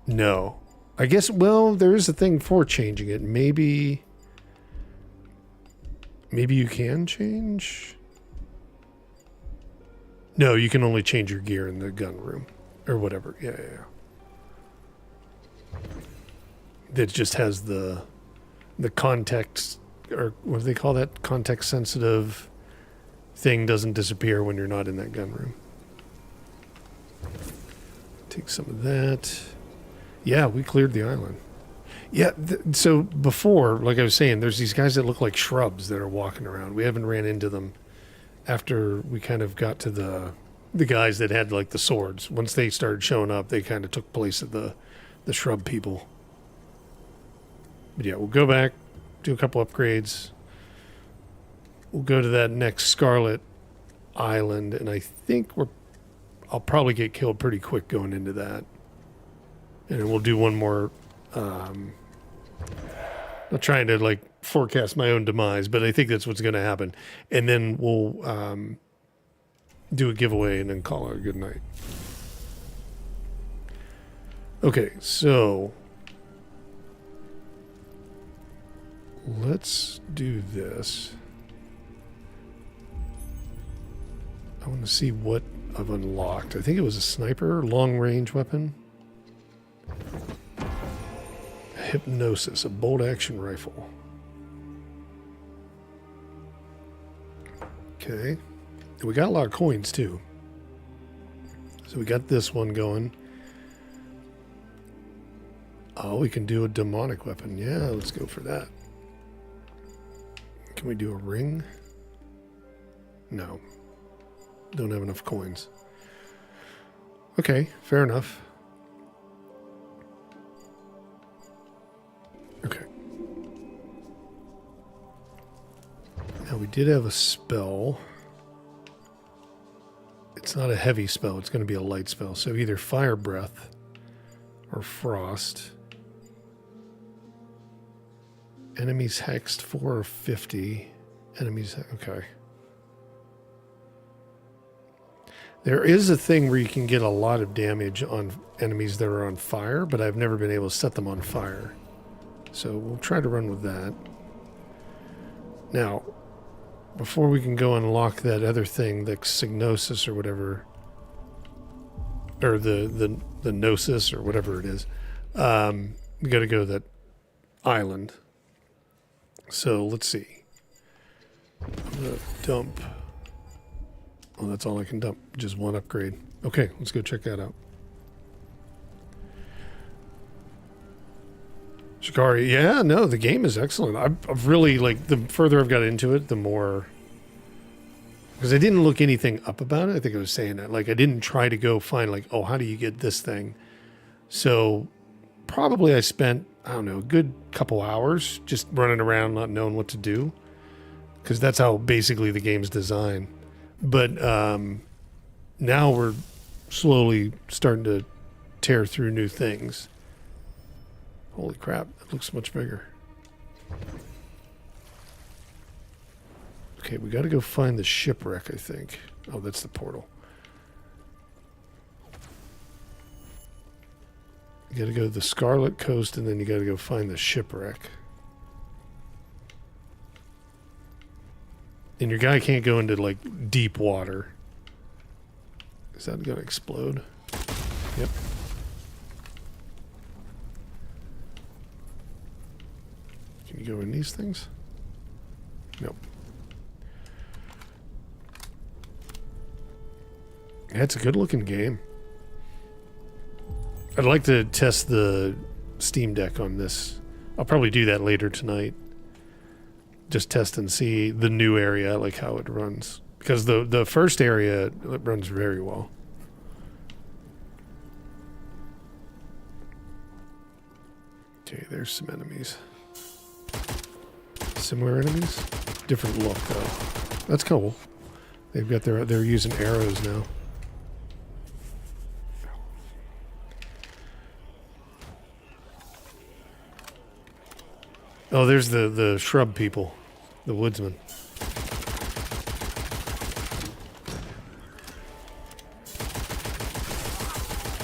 no. I guess, well, there is a thing for changing it. Maybe you can change? No, you can only change your gear in the gun room. Or whatever. Yeah. That just has the context, or what do they call that? Context sensitive thing doesn't disappear when you're not in that gun room. Take some of that. Yeah, we cleared the island. Yeah, so before, like I was saying, there's these guys that look like shrubs that are walking around. We haven't ran into them after we kind of got to the guys that had like the swords. Once they started showing up, they kind of took place of the shrub people. But yeah, we'll go back, do a couple upgrades. We'll go to that next Scarlet Island, and I think I'll probably get killed pretty quick going into that. And then we'll do one more. Not trying to like forecast my own demise, but I think that's what's going to happen. And then we'll do a giveaway and then call it a good night. Okay, so let's do this. I want to see what I've unlocked. I think it was a sniper, long-range weapon. Hypnosis, a bolt-action rifle. Okay. We got a lot of coins, too. So we got this one going. Oh, we can do a demonic weapon. Yeah, let's go for that. Can we do a ring? No. Don't have enough coins. Okay, fair enough. Okay. Now we did have a spell. It's not a heavy spell. It's going to be a light spell. So either fire breath or frost. Enemies hexed 4 or 50. Enemies, okay. There is a thing where you can get a lot of damage on enemies that are on fire, but I've never been able to set them on fire. So we'll try to run with that. Now, before we can go unlock that other thing, the Signosis or whatever, or the Gnosis or whatever it is, we got to go to that island. So let's see. I'm going to dump. Oh, that's all I can dump. Just one upgrade. Okay, let's go check that out. Shikari, yeah, no, the game is excellent. I've really, like, the further I've got into it, the more... Because I didn't look anything up about it. I think I was saying that. Like, I didn't try to go find, like, oh, how do you get this thing? So, probably I spent, I don't know, a good couple hours just running around not knowing what to do. Because that's how basically the game's designed. But now we're slowly starting to tear through new things. Holy crap, it looks much bigger. Okay, we got to go find the shipwreck, I think. Oh, that's the portal. You got to go to the Scarlet Coast, and then you got to go find the shipwreck. And your guy can't go into, like, deep water. Is that going to explode? Yep. Can you go in these things? Nope. Yeah, it's a good-looking game. I'd like to test the Steam Deck on this. I'll probably do that later tonight. Just test and see the new area, like how it runs. Because the first area, it runs very well. Okay, there's some enemies. Similar enemies? Different look, though. That's cool. They've got they're using arrows now. Oh, there's the shrub people. The woodsman.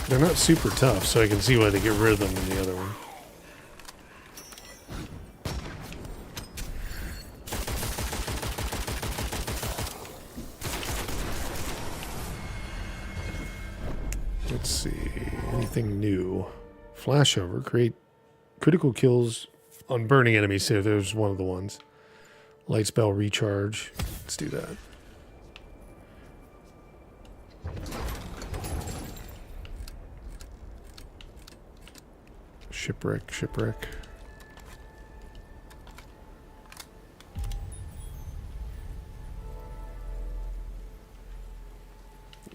They're not super tough, so I can see why they get rid of them in the other one. Let's see. Anything new? Flashover. Create critical kills on burning enemies. So there's one of the ones. Light spell recharge. Let's do that. Shipwreck.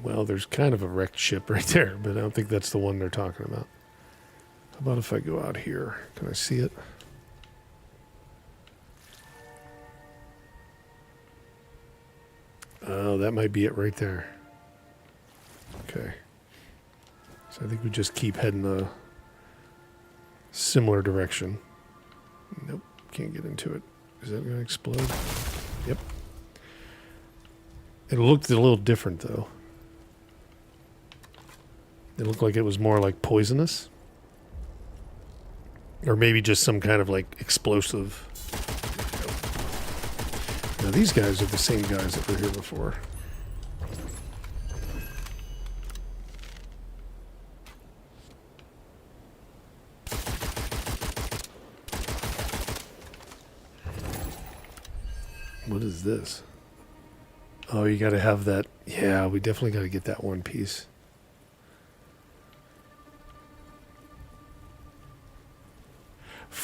Well, there's kind of a wrecked ship right there, but I don't think that's the one they're talking about. How about if I go out here? Can I see it? Oh, that might be it right there. Okay. So I think we just keep heading a similar direction. Nope, can't get into it. Is that going to explode? Yep. It looked a little different, though. It looked like it was more like poisonous. Or maybe just some kind of, like, explosive. Now, these guys are the same guys that were here before. What is this? Oh, you got to have that. Yeah, we definitely got to get that one piece.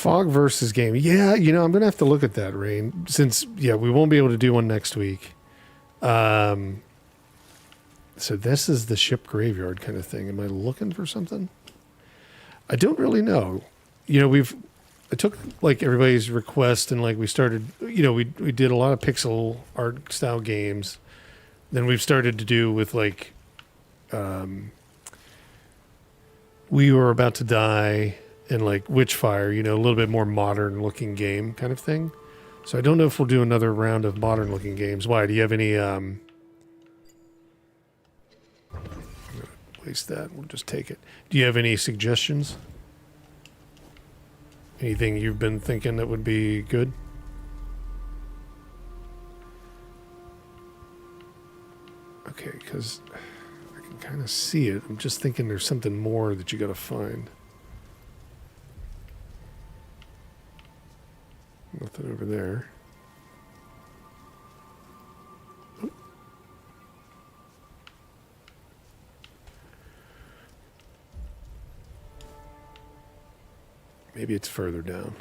Fog versus game. Yeah, you know, I'm going to have to look at that, Rain, since, yeah, we won't be able to do one next week. So this is the ship graveyard kind of thing. Am I looking for something? I don't really know. You know, I took like everybody's request and like we started, you know, we did a lot of pixel art style games. Then we've started to do with like, We Were About to Die and like Witchfire, you know, a little bit more modern looking game kind of thing. So I don't know if we'll do another round of modern looking games. Why? Do you have any, I'm going to waste that. We'll just take it. Do you have any suggestions? Anything you've been thinking that would be good? Okay, because I can kind of see it. I'm just thinking there's something more that you got to find. Nothing over there. Oh. Maybe it's further down.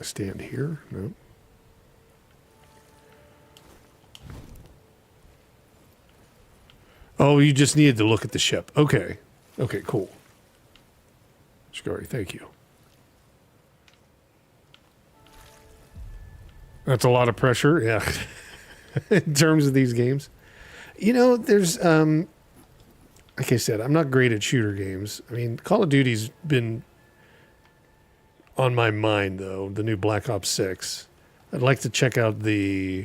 I stand here? No. Oh, you just needed to look at the ship. Okay. Okay, cool. Scary, thank you. That's a lot of pressure, yeah. In terms of these games. You know, there's, like I said, I'm not great at shooter games. I mean, Call of Duty's been on my mind, though, the new Black Ops 6. I'd like to check out the,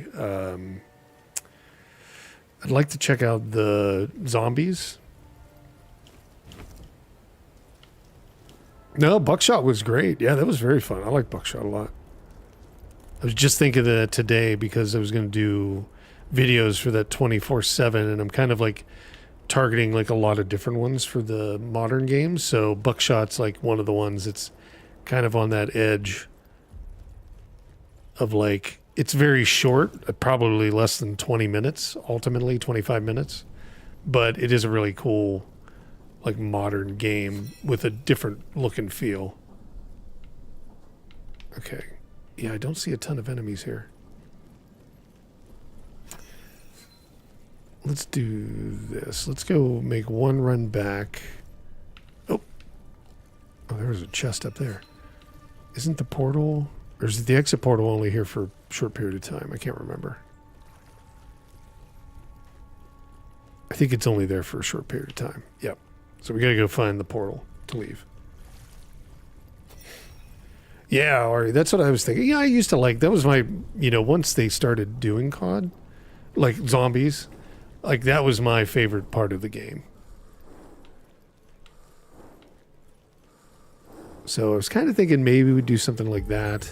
zombies. No, Buckshot was great. Yeah, that was very fun. I like Buckshot a lot. I was just thinking of that today because I was going to do videos for that 24/7, and I'm kind of like targeting like a lot of different ones for the modern games. So Buckshot's like one of the ones that's kind of on that edge of like, it's very short, probably less than 20 minutes, ultimately 25 minutes, but it is a really cool like modern game with a different look and feel. Okay. Yeah, I don't see a ton of enemies here. Let's do this. Let's go make one run back. Oh, there was a chest up there. Isn't the portal, or is the exit portal only here for a short period of time? I can't remember. I think it's only there for a short period of time. Yep. So we gotta go find the portal to leave. Yeah, Ari, that's what I was thinking. Yeah, I used to like, that was my, you know, once they started doing COD, like zombies, like that was my favorite part of the game. So I was kind of thinking maybe we'd do something like that.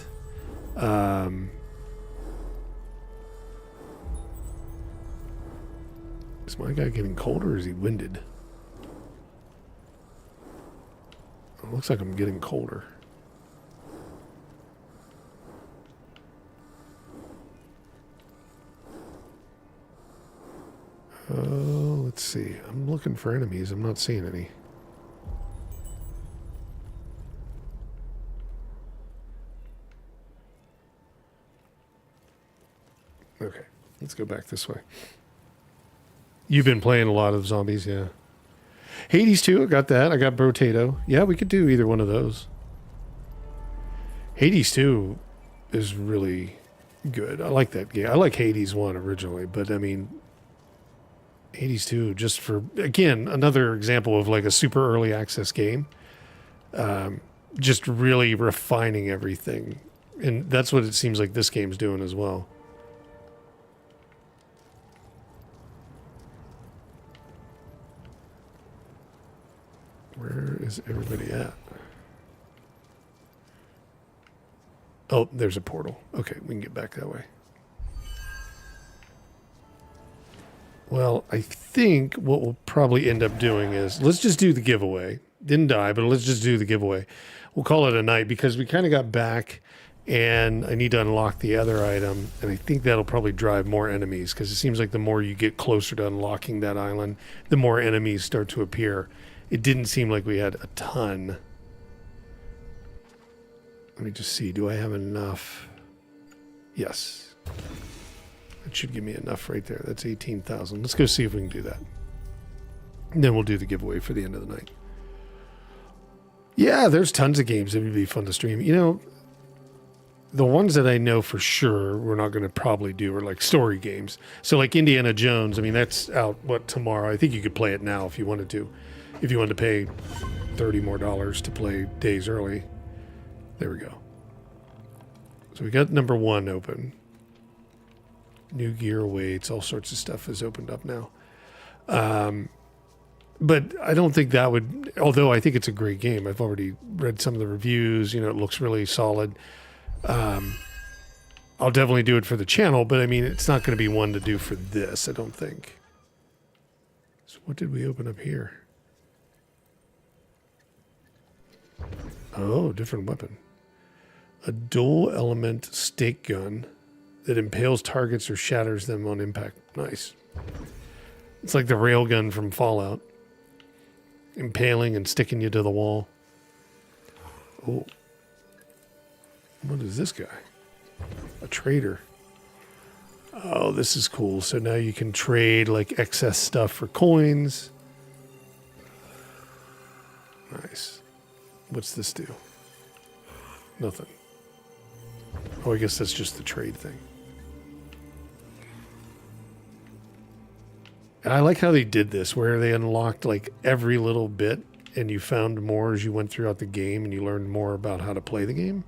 Is my guy getting colder or is he winded? It looks like I'm getting colder. Oh, let's see. I'm looking for enemies. I'm not seeing any. Okay, let's go back this way. You've been playing a lot of zombies, yeah. Hades 2, I got that. I got Brotato. Yeah, we could do either one of those. Hades 2 is really good. I like that game. I like Hades 1 originally, but I mean, Hades 2, just for, again, another example of like a super early access game. Just really refining everything. And that's what it seems like this game's doing as well. Where is everybody at? Oh, there's a portal. Okay, we can get back that way. Well, I think what we'll probably end up doing is, let's just do the giveaway. Didn't die, but let's just do the giveaway. We'll call it a night because we kind of got back and I need to unlock the other item. And I think that'll probably drive more enemies because it seems like the more you get closer to unlocking that island, the more enemies start to appear. It didn't seem like we had a ton. Let me just see. Do I have enough? Yes. That should give me enough right there. That's 18,000. Let's go see if we can do that. And then we'll do the giveaway for the end of the night. Yeah, there's tons of games that would be fun to stream. You know, the ones that I know for sure we're not going to probably do are like story games. So like Indiana Jones, I mean, that's out, what, tomorrow? I think you could play it now if you wanted to. If you wanted to pay $30 more to play days early. There we go. So we got number 1 open. New gear awaits. All sorts of stuff is opened up now. But I don't think that would, although I think it's a great game. I've already read some of the reviews. You know, it looks really solid. I'll definitely do it for the channel, but I mean, it's not going to be one to do for this, I don't think. So what did we open up here? Oh, different weapon. A dual element stake gun that impales targets or shatters them on impact. Nice. It's like the railgun from Fallout. Impaling and sticking you to the wall. Oh. What is this guy? A trader. Oh, this is cool. So now you can trade like excess stuff for coins. Nice. What's this do? Nothing. Oh, I guess that's just the trade thing. I like how they did this, where they unlocked like every little bit and you found more as you went throughout the game and you learned more about how to play the game.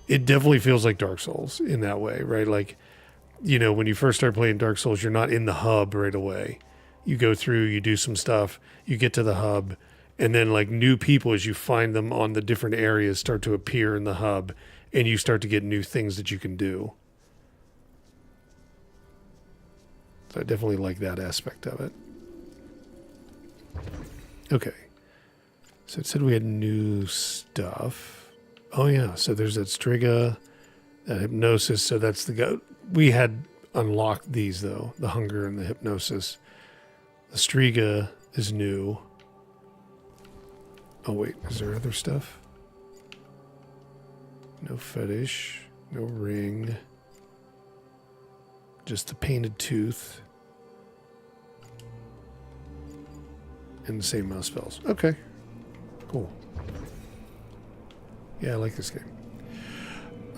It definitely feels like Dark Souls in that way, right? Like, you know, when you first start playing Dark Souls, you're not in the hub right away. You go through, you do some stuff, you get to the hub, and then like new people, as you find them on the different areas, start to appear in the hub and you start to get new things that you can do. So I definitely like that aspect of it. Okay. So it said we had new stuff. Oh yeah, so there's that Striga, that Hypnosis. So that's the guy. We had unlocked these though, the Hunger and the Hypnosis. The Striga is new. Oh wait, is there other stuff? No fetish, no ring. Just the painted tooth. And the same mouse spells. Okay. Cool. Yeah, I like this game.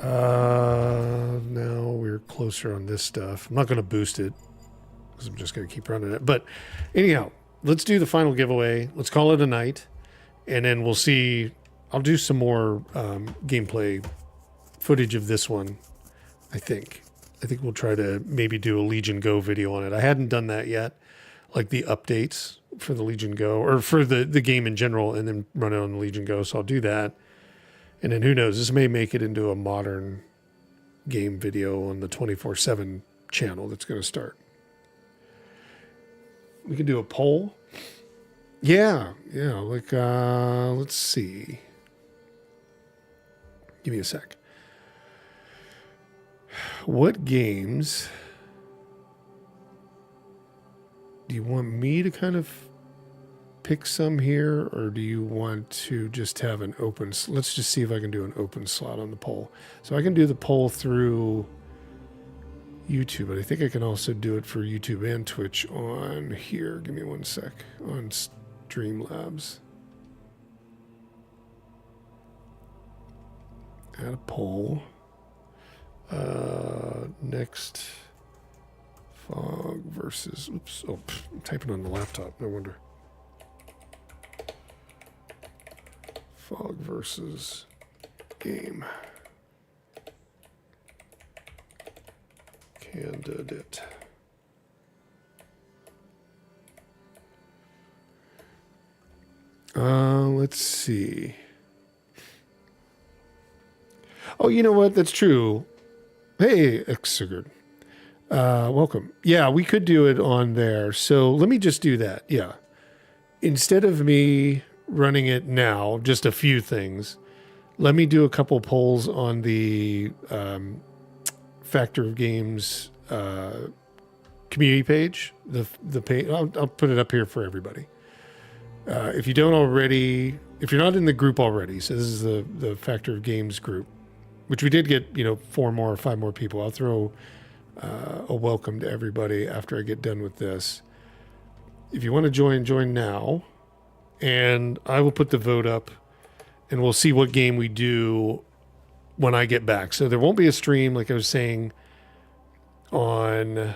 Now we're closer on this stuff. I'm not going to boost it because I'm just going to keep running it. But anyhow, let's do the final giveaway. Let's call it a night. And then we'll see. I'll do some more gameplay footage of this one, I think. I think we'll try to maybe do a Legion Go video on it. I hadn't done that yet, like the updates for the Legion Go, or for the game in general, and then run it on the Legion Go. So I'll do that. And then who knows, this may make it into a modern game video on the 24/7 channel that's going to start. We can do a poll. Yeah, like, let's see. Give me a sec. What games do you want me to kind of pick some here, or do you want to just have an open? Let's just see if I can do an open slot on the poll. So I can do the poll through YouTube, but I think I can also do it for YouTube and Twitch on here. Give me one sec. On Streamlabs. Add a poll. Next, Fog versus, oops, oh, I'm typing on the laptop, no wonder. Fog versus game. Candidate. Let's see. Oh, you know what? That's true. Hey, Exigard. Welcome. Yeah, we could do it on there. So let me just do that. Yeah. instead of me running it now, just a few things, let me do a couple polls on the Factor of Games community page. The page, I'll put it up here for everybody. If you don't already, if you're not in the group already, so this is the Factor of Games group, which we did get, 4 more or 5 more people. I'll throw a welcome to everybody after I get done with this. If you want to join now, and I will put the vote up, and we'll see what game we do when I get back. So there won't be a stream, like I was saying, on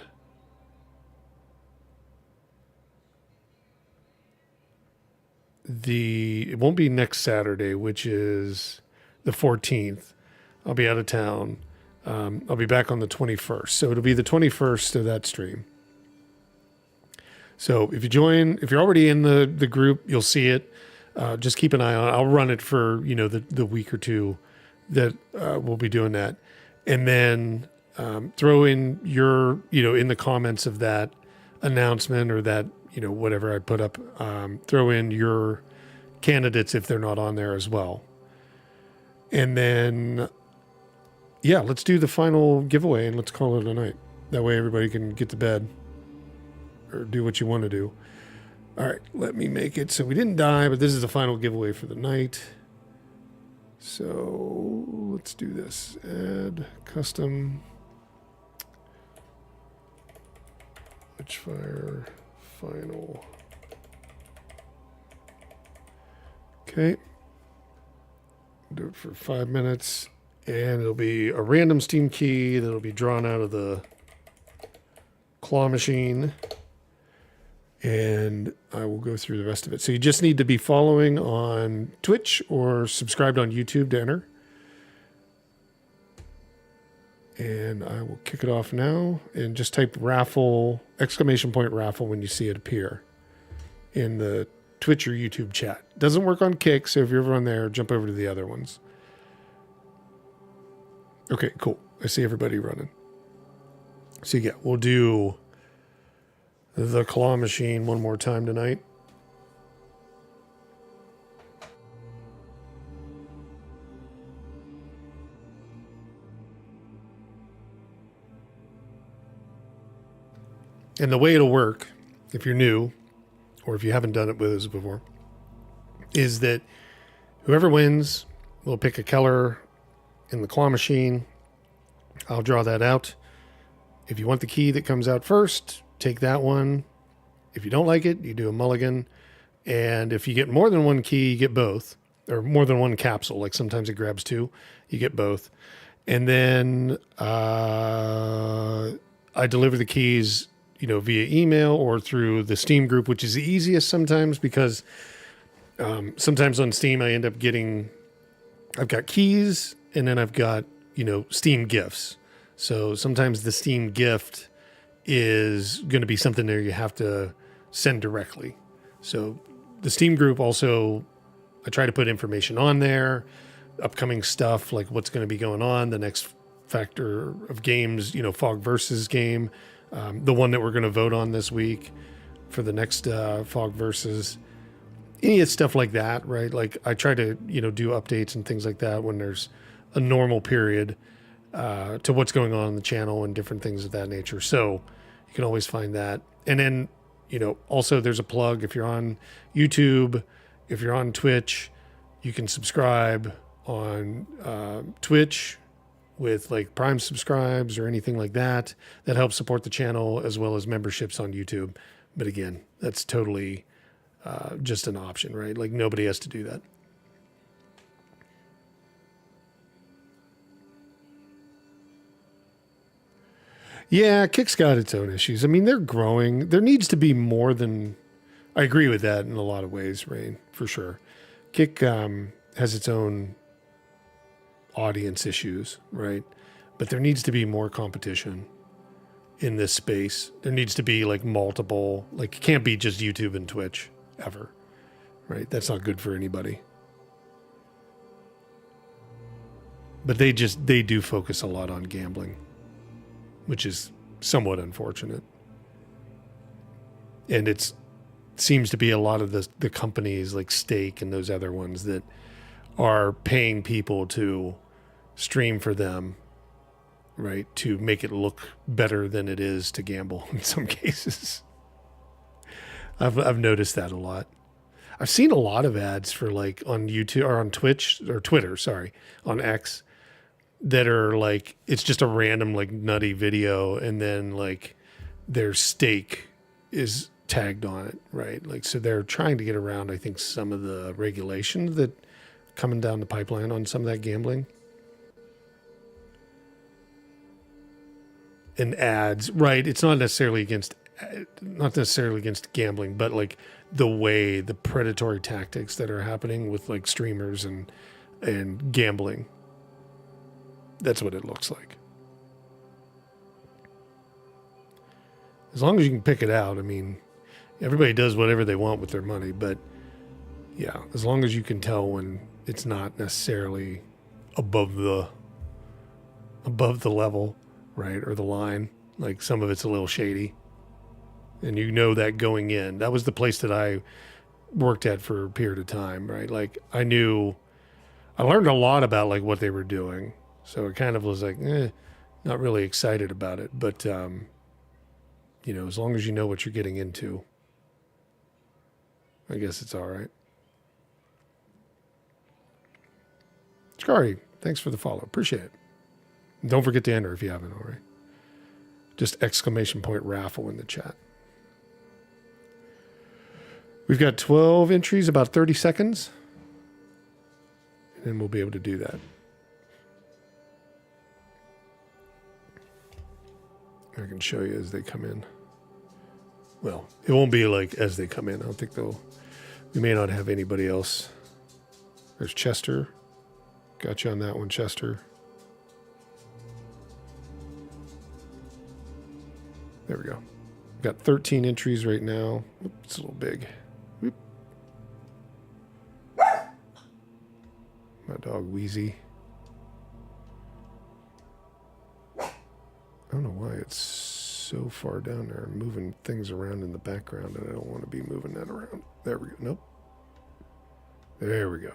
it won't be next Saturday, which is the 14th. I'll be out of town. I'll be back on the 21st. So it'll be the 21st of that stream. So if you're already in the group, you'll see it. Just keep an eye on it. I'll run it for, the week or two that we'll be doing that. And then throw in your, in the comments of that announcement or that, whatever I put up, throw in your candidates if they're not on there as well. And then, let's do the final giveaway and let's call it a night. That way everybody can get to bed or do what you want to do. All right, let me make it so we didn't die, but this is the final giveaway for the night. So let's do this. Add custom Witchfire final. Okay. Do it for 5 minutes, and it'll be a random Steam key that'll be drawn out of the claw machine. And I will go through the rest of it. So you just need to be following on Twitch or subscribed on YouTube to enter. And I will kick it off now and just type raffle, ! Raffle when you see it appear in the Twitch or YouTube chat. Doesn't work on Kick, so if you're ever on there, jump over to the other ones. Okay, cool. I see everybody running. So we'll do the claw machine one more time tonight. And the way it'll work, if you're new, or if you haven't done it with us before, is that whoever wins will pick a color in the claw machine. I'll draw that out. If you want the key that comes out first, take that one. If you don't like it, you do a mulligan. And if you get more than one key, you get both. Or more than one capsule, like sometimes it grabs 2, you get both. And then I deliver the keys, via email or through the Steam group, which is the easiest sometimes because sometimes on Steam I end up I've got keys and then I've got, Steam gifts. So sometimes the Steam gift is going to be something there you have to send directly. So the Steam group also, I try to put information on there, upcoming stuff, like what's going to be going on, the next Factor of Games, Fog Versus game, the one that we're going to vote on this week for the next Fog Versus, any stuff like that, right? Like I try to, do updates and things like that when there's a normal period to what's going on the channel and different things of that nature. So you can always find that. And then, also there's a plug. If you're on YouTube, if you're on Twitch, you can subscribe on Twitch with like Prime subscribes or anything like that. That helps support the channel as well as memberships on YouTube. But again, that's totally just an option, right? Like nobody has to do that. Yeah, Kick's got its own issues. I mean, they're growing. There needs to be more than... I agree with that in a lot of ways, Rain, for sure. Kick has its own audience issues, right? But there needs to be more competition in this space. There needs to be like multiple... Like, it can't be just YouTube and Twitch ever, right? That's not good for anybody. But they do focus a lot on gambling, which is somewhat unfortunate. And it's seems to be a lot of the companies like Stake and those other ones that are paying people to stream for them, right? To make it look better than it is to gamble in some cases. I've noticed that a lot. I've seen a lot of ads for like on YouTube or on Twitch or Twitter, sorry, on X, that are like, it's just a random like nutty video and then like their stake is tagged on it, right? Like, so they're trying to get around, I think, some of the regulations that coming down the pipeline on some of that gambling. And ads, right? It's not necessarily against gambling, but like the way the predatory tactics that are happening with like streamers and gambling. That's what it looks like. As long as you can pick it out, I mean, everybody does whatever they want with their money, but yeah, as long as you can tell when it's not necessarily above the level, right, or the line, like some of it's a little shady, and you know that going in. That was the place that I worked at for a period of time, right? Like I learned a lot about like what they were doing, so it kind of was like, not really excited about it, but you know, as long as you know what you're getting into, I guess it's all right. Shikari, thanks for the follow. Appreciate it. And don't forget to enter if you haven't already. Just ! Raffle in the chat. We've got 12 entries, about 30 seconds. And then we'll be able to do that. I can show you as they come in. Well, it won't be like as they come in. I don't think we may not have anybody else. There's Chester. Got you on that one, Chester. There we go. Got 13 entries right now. Oops, it's a little big. Whoop. My dog Wheezy. I don't know why it's so far down there. I'm moving things around in the background and I don't want to be moving that around. There we go. Nope. There we go.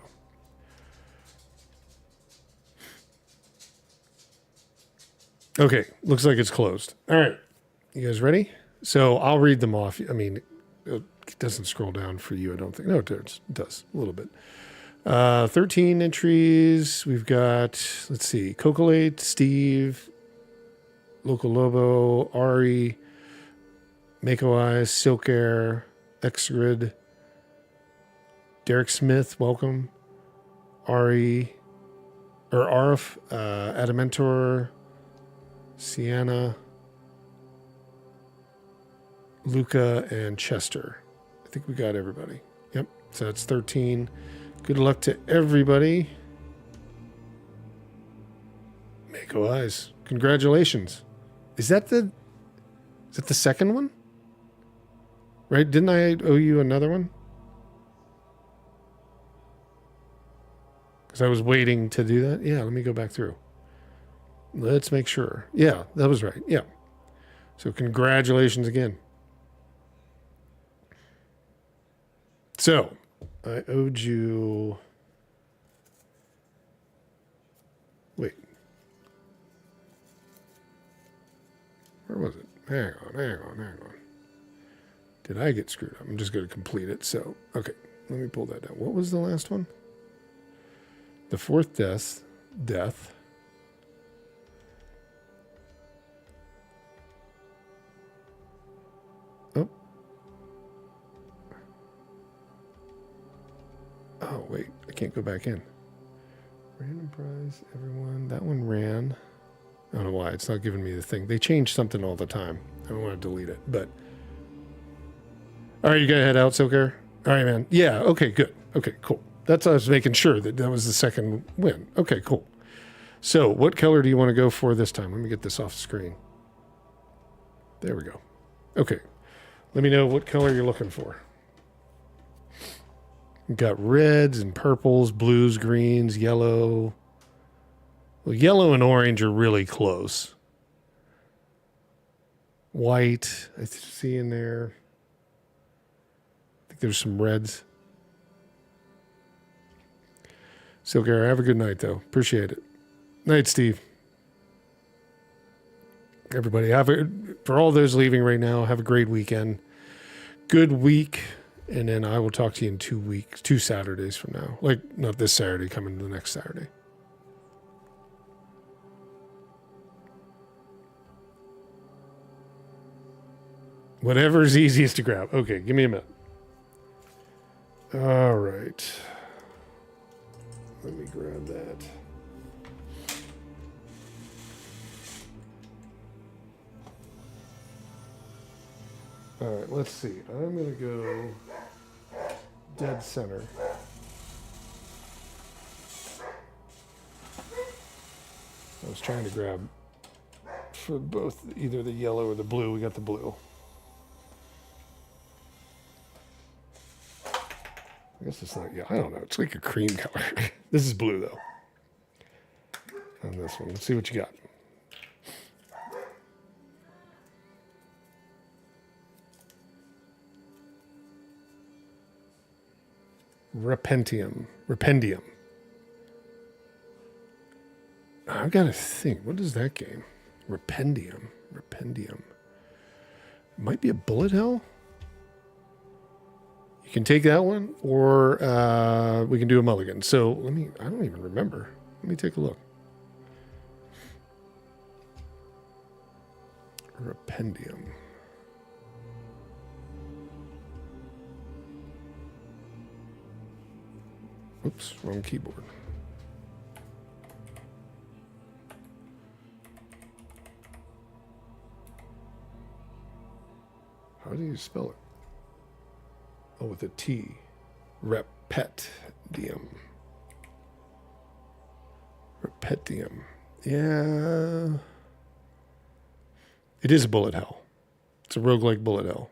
Okay, looks like it's closed. All right, you guys ready? So I'll read them off. I mean, it doesn't scroll down for you, I don't think. No, it does a little bit. 13 entries. We've got, let's see, Cocolate, Steve, Local Lobo, Ari, Mako Eyes, Silk Air, Xgrid, Derek Smith, welcome, Ari, or Arf, Adamantor, Sienna, Luca, and Chester. I think we got everybody. Yep, so that's 13. Good luck to everybody. Mako Eyes, congratulations. Is that the second one? Right? Didn't I owe you another one? Because I was waiting to do that. Yeah, let me go back through. Let's make sure. Yeah, that was right. Yeah. So congratulations again. So I owed you... Wait. Where was it? Hang on. Did I get screwed up? I'm just going to complete it. So, okay. Let me pull that down. What was the last one? The fourth death. Oh, wait. I can't go back in. Random prize, everyone. That one ran. I don't know why. It's not giving me the thing. They change something all the time. I don't want to delete it, but... All right, you got to head out, Silker? All right, man. Yeah, okay, good. Okay, cool. That's I was making sure that was the second win. Okay, cool. So, what color do you want to go for this time? Let me get this off the screen. There we go. Okay. Let me know what color you're looking for. We've got reds and purples, blues, greens, yellow. Well, yellow and orange are really close. White, I see in there. there's some reds. Silgar, have a good night, though. Appreciate it. Night, Steve. Everybody, for all those leaving right now, have a great weekend. Good week. And then I will talk to you in 2 weeks, 2 Saturdays from now. Like, not this Saturday, coming the next Saturday. Whatever's easiest to grab. Okay, give me a minute. All right. Let me grab that. All right, let's see. I'm going to go dead center. I was trying to grab for both either the yellow or the blue. We got the blue. I guess it's not, yeah, I don't know. It's like a cream color. This is blue, though. On this one. Let's see what you got. Rependium. I've got to think. What is that game? Rependium. It might be a bullet hell. You can take that one, or we can do a mulligan. So I don't even remember. Let me take a look. Rependium. Oops, wrong keyboard. How do you spell it? Oh, with a T. Repetium. Yeah. It is a bullet hell. It's a roguelike bullet hell.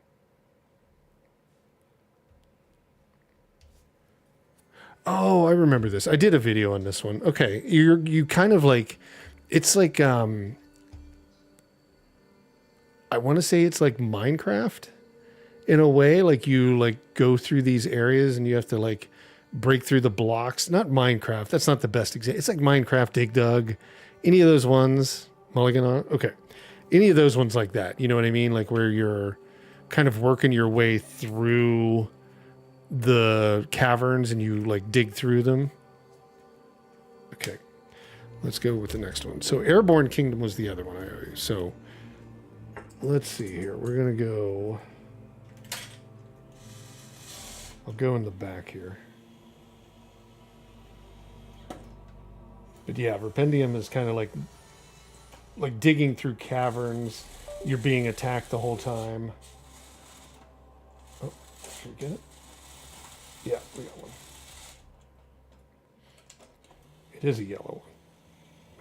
Oh, I remember this. I did a video on this one. Okay, you kind of like, it's like I want to say it's like Minecraft in a way. Like you like go through these areas and you have to like break through the blocks. Not Minecraft. That's not the best example. It's like Minecraft, Dig Dug, any of those ones. Mulligan on. Okay, any of those ones like that. You know what I mean? Like where you're kind of working your way through the caverns and you like dig through them. Okay, let's go with the next one. So Airborne Kingdom was the other one I owe you. So let's see here. We're gonna go. I'll go in the back here. But yeah, Rependium is kind of like digging through caverns. You're being attacked the whole time. Oh, should we get it? Yeah, we got one. It is a yellow one.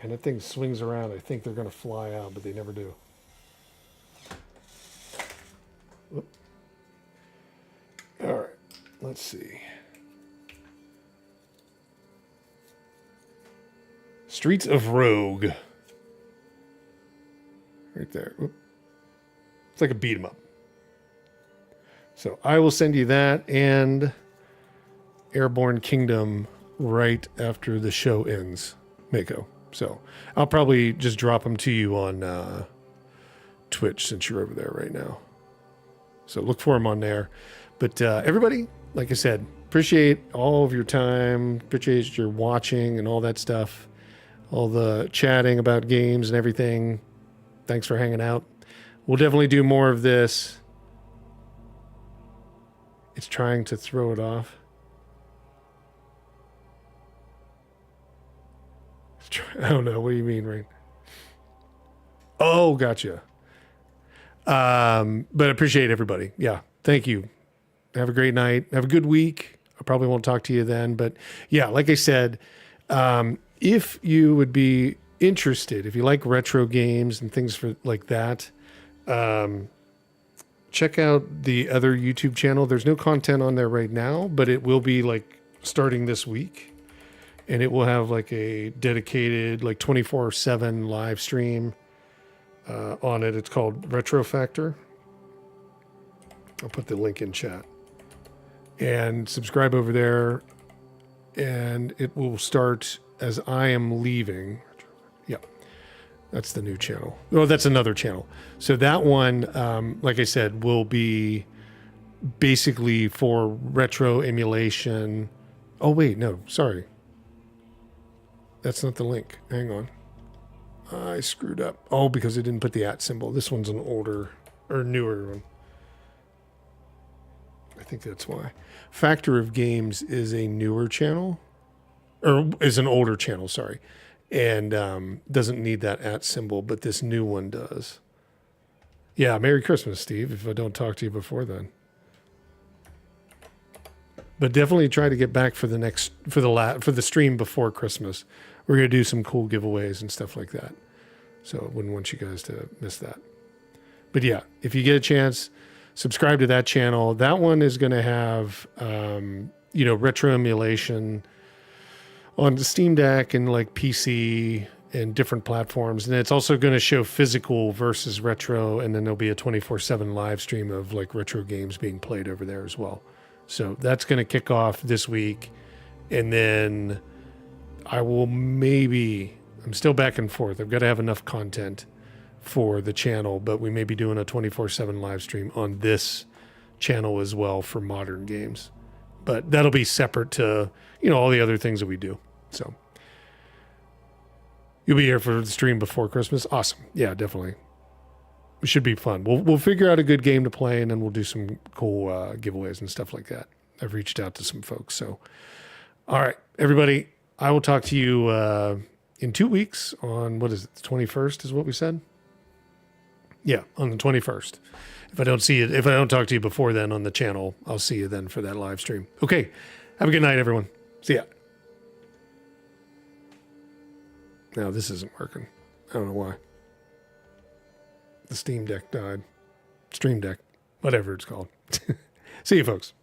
And that thing swings around. I think they're going to fly out, but they never do. Whoop. All right, let's see. Streets of Rogue. Right there. Whoop. It's like a beat 'em up. So I will send you that and Airborne Kingdom right after the show ends, Mako. So I'll probably just drop them to you on Twitch since you're over there right now. So look for them on there. But everybody, like I said, appreciate all of your time, appreciate your watching and all that stuff, all the chatting about games and everything. Thanks for hanging out. We'll definitely do more of this. It's trying to throw it off. I don't know. What do you mean, Rain? Oh, gotcha. But I appreciate everybody. Yeah. Thank you. Have a great night. Have a good week. I probably won't talk to you then. But yeah, like I said, if you would be interested, if you like retro games and things for like that, check out the other YouTube channel. There's no content on there right now, but it will be like starting this week. And it will have like a dedicated like 24/7 live stream on it. It's called Retro Factor. I'll put the link in chat. and subscribe over there. And it will start as I am leaving. Yep. That's the new channel. Oh, that's another channel. So that one, like I said, will be basically for retro emulation. Oh, wait, no, sorry. That's not the link. Hang on. I screwed up. Oh, because I didn't put the @ symbol. This one's an older or newer one. I think that's why. Factor of Games is a newer channel, or is an older channel, sorry. And doesn't need that @ symbol, but this new one does. Yeah, Merry Christmas, Steve, if I don't talk to you before then. But definitely try to get back for the stream before Christmas. We're going to do some cool giveaways and stuff like that. So I wouldn't want you guys to miss that. But yeah, if you get a chance, subscribe to that channel. That one is going to have, retro emulation on the Steam Deck and like PC and different platforms. And it's also going to show physical versus retro. And then there'll be a 24/7 live stream of like retro games being played over there as well. So that's going to kick off this week. And then I will I'm still back and forth. I've got to have enough content for the channel, but we may be doing a 24/7 live stream on this channel as well for modern games. But that'll be separate to, all the other things that we do. So you'll be here for the stream before Christmas. Awesome. Yeah, definitely. It should be fun. We'll figure out a good game to play, and then we'll do some cool giveaways and stuff like that. I've reached out to some folks. So, all right, everybody, I will talk to you in 2 weeks on, what is it, the 21st is what we said? Yeah, on the 21st. If I don't talk to you before then on the channel, I'll see you then for that live stream. Okay, have a good night, everyone. See ya. Now, this isn't working. I don't know why. The Steam Deck died. Stream Deck. Whatever it's called. See you, folks.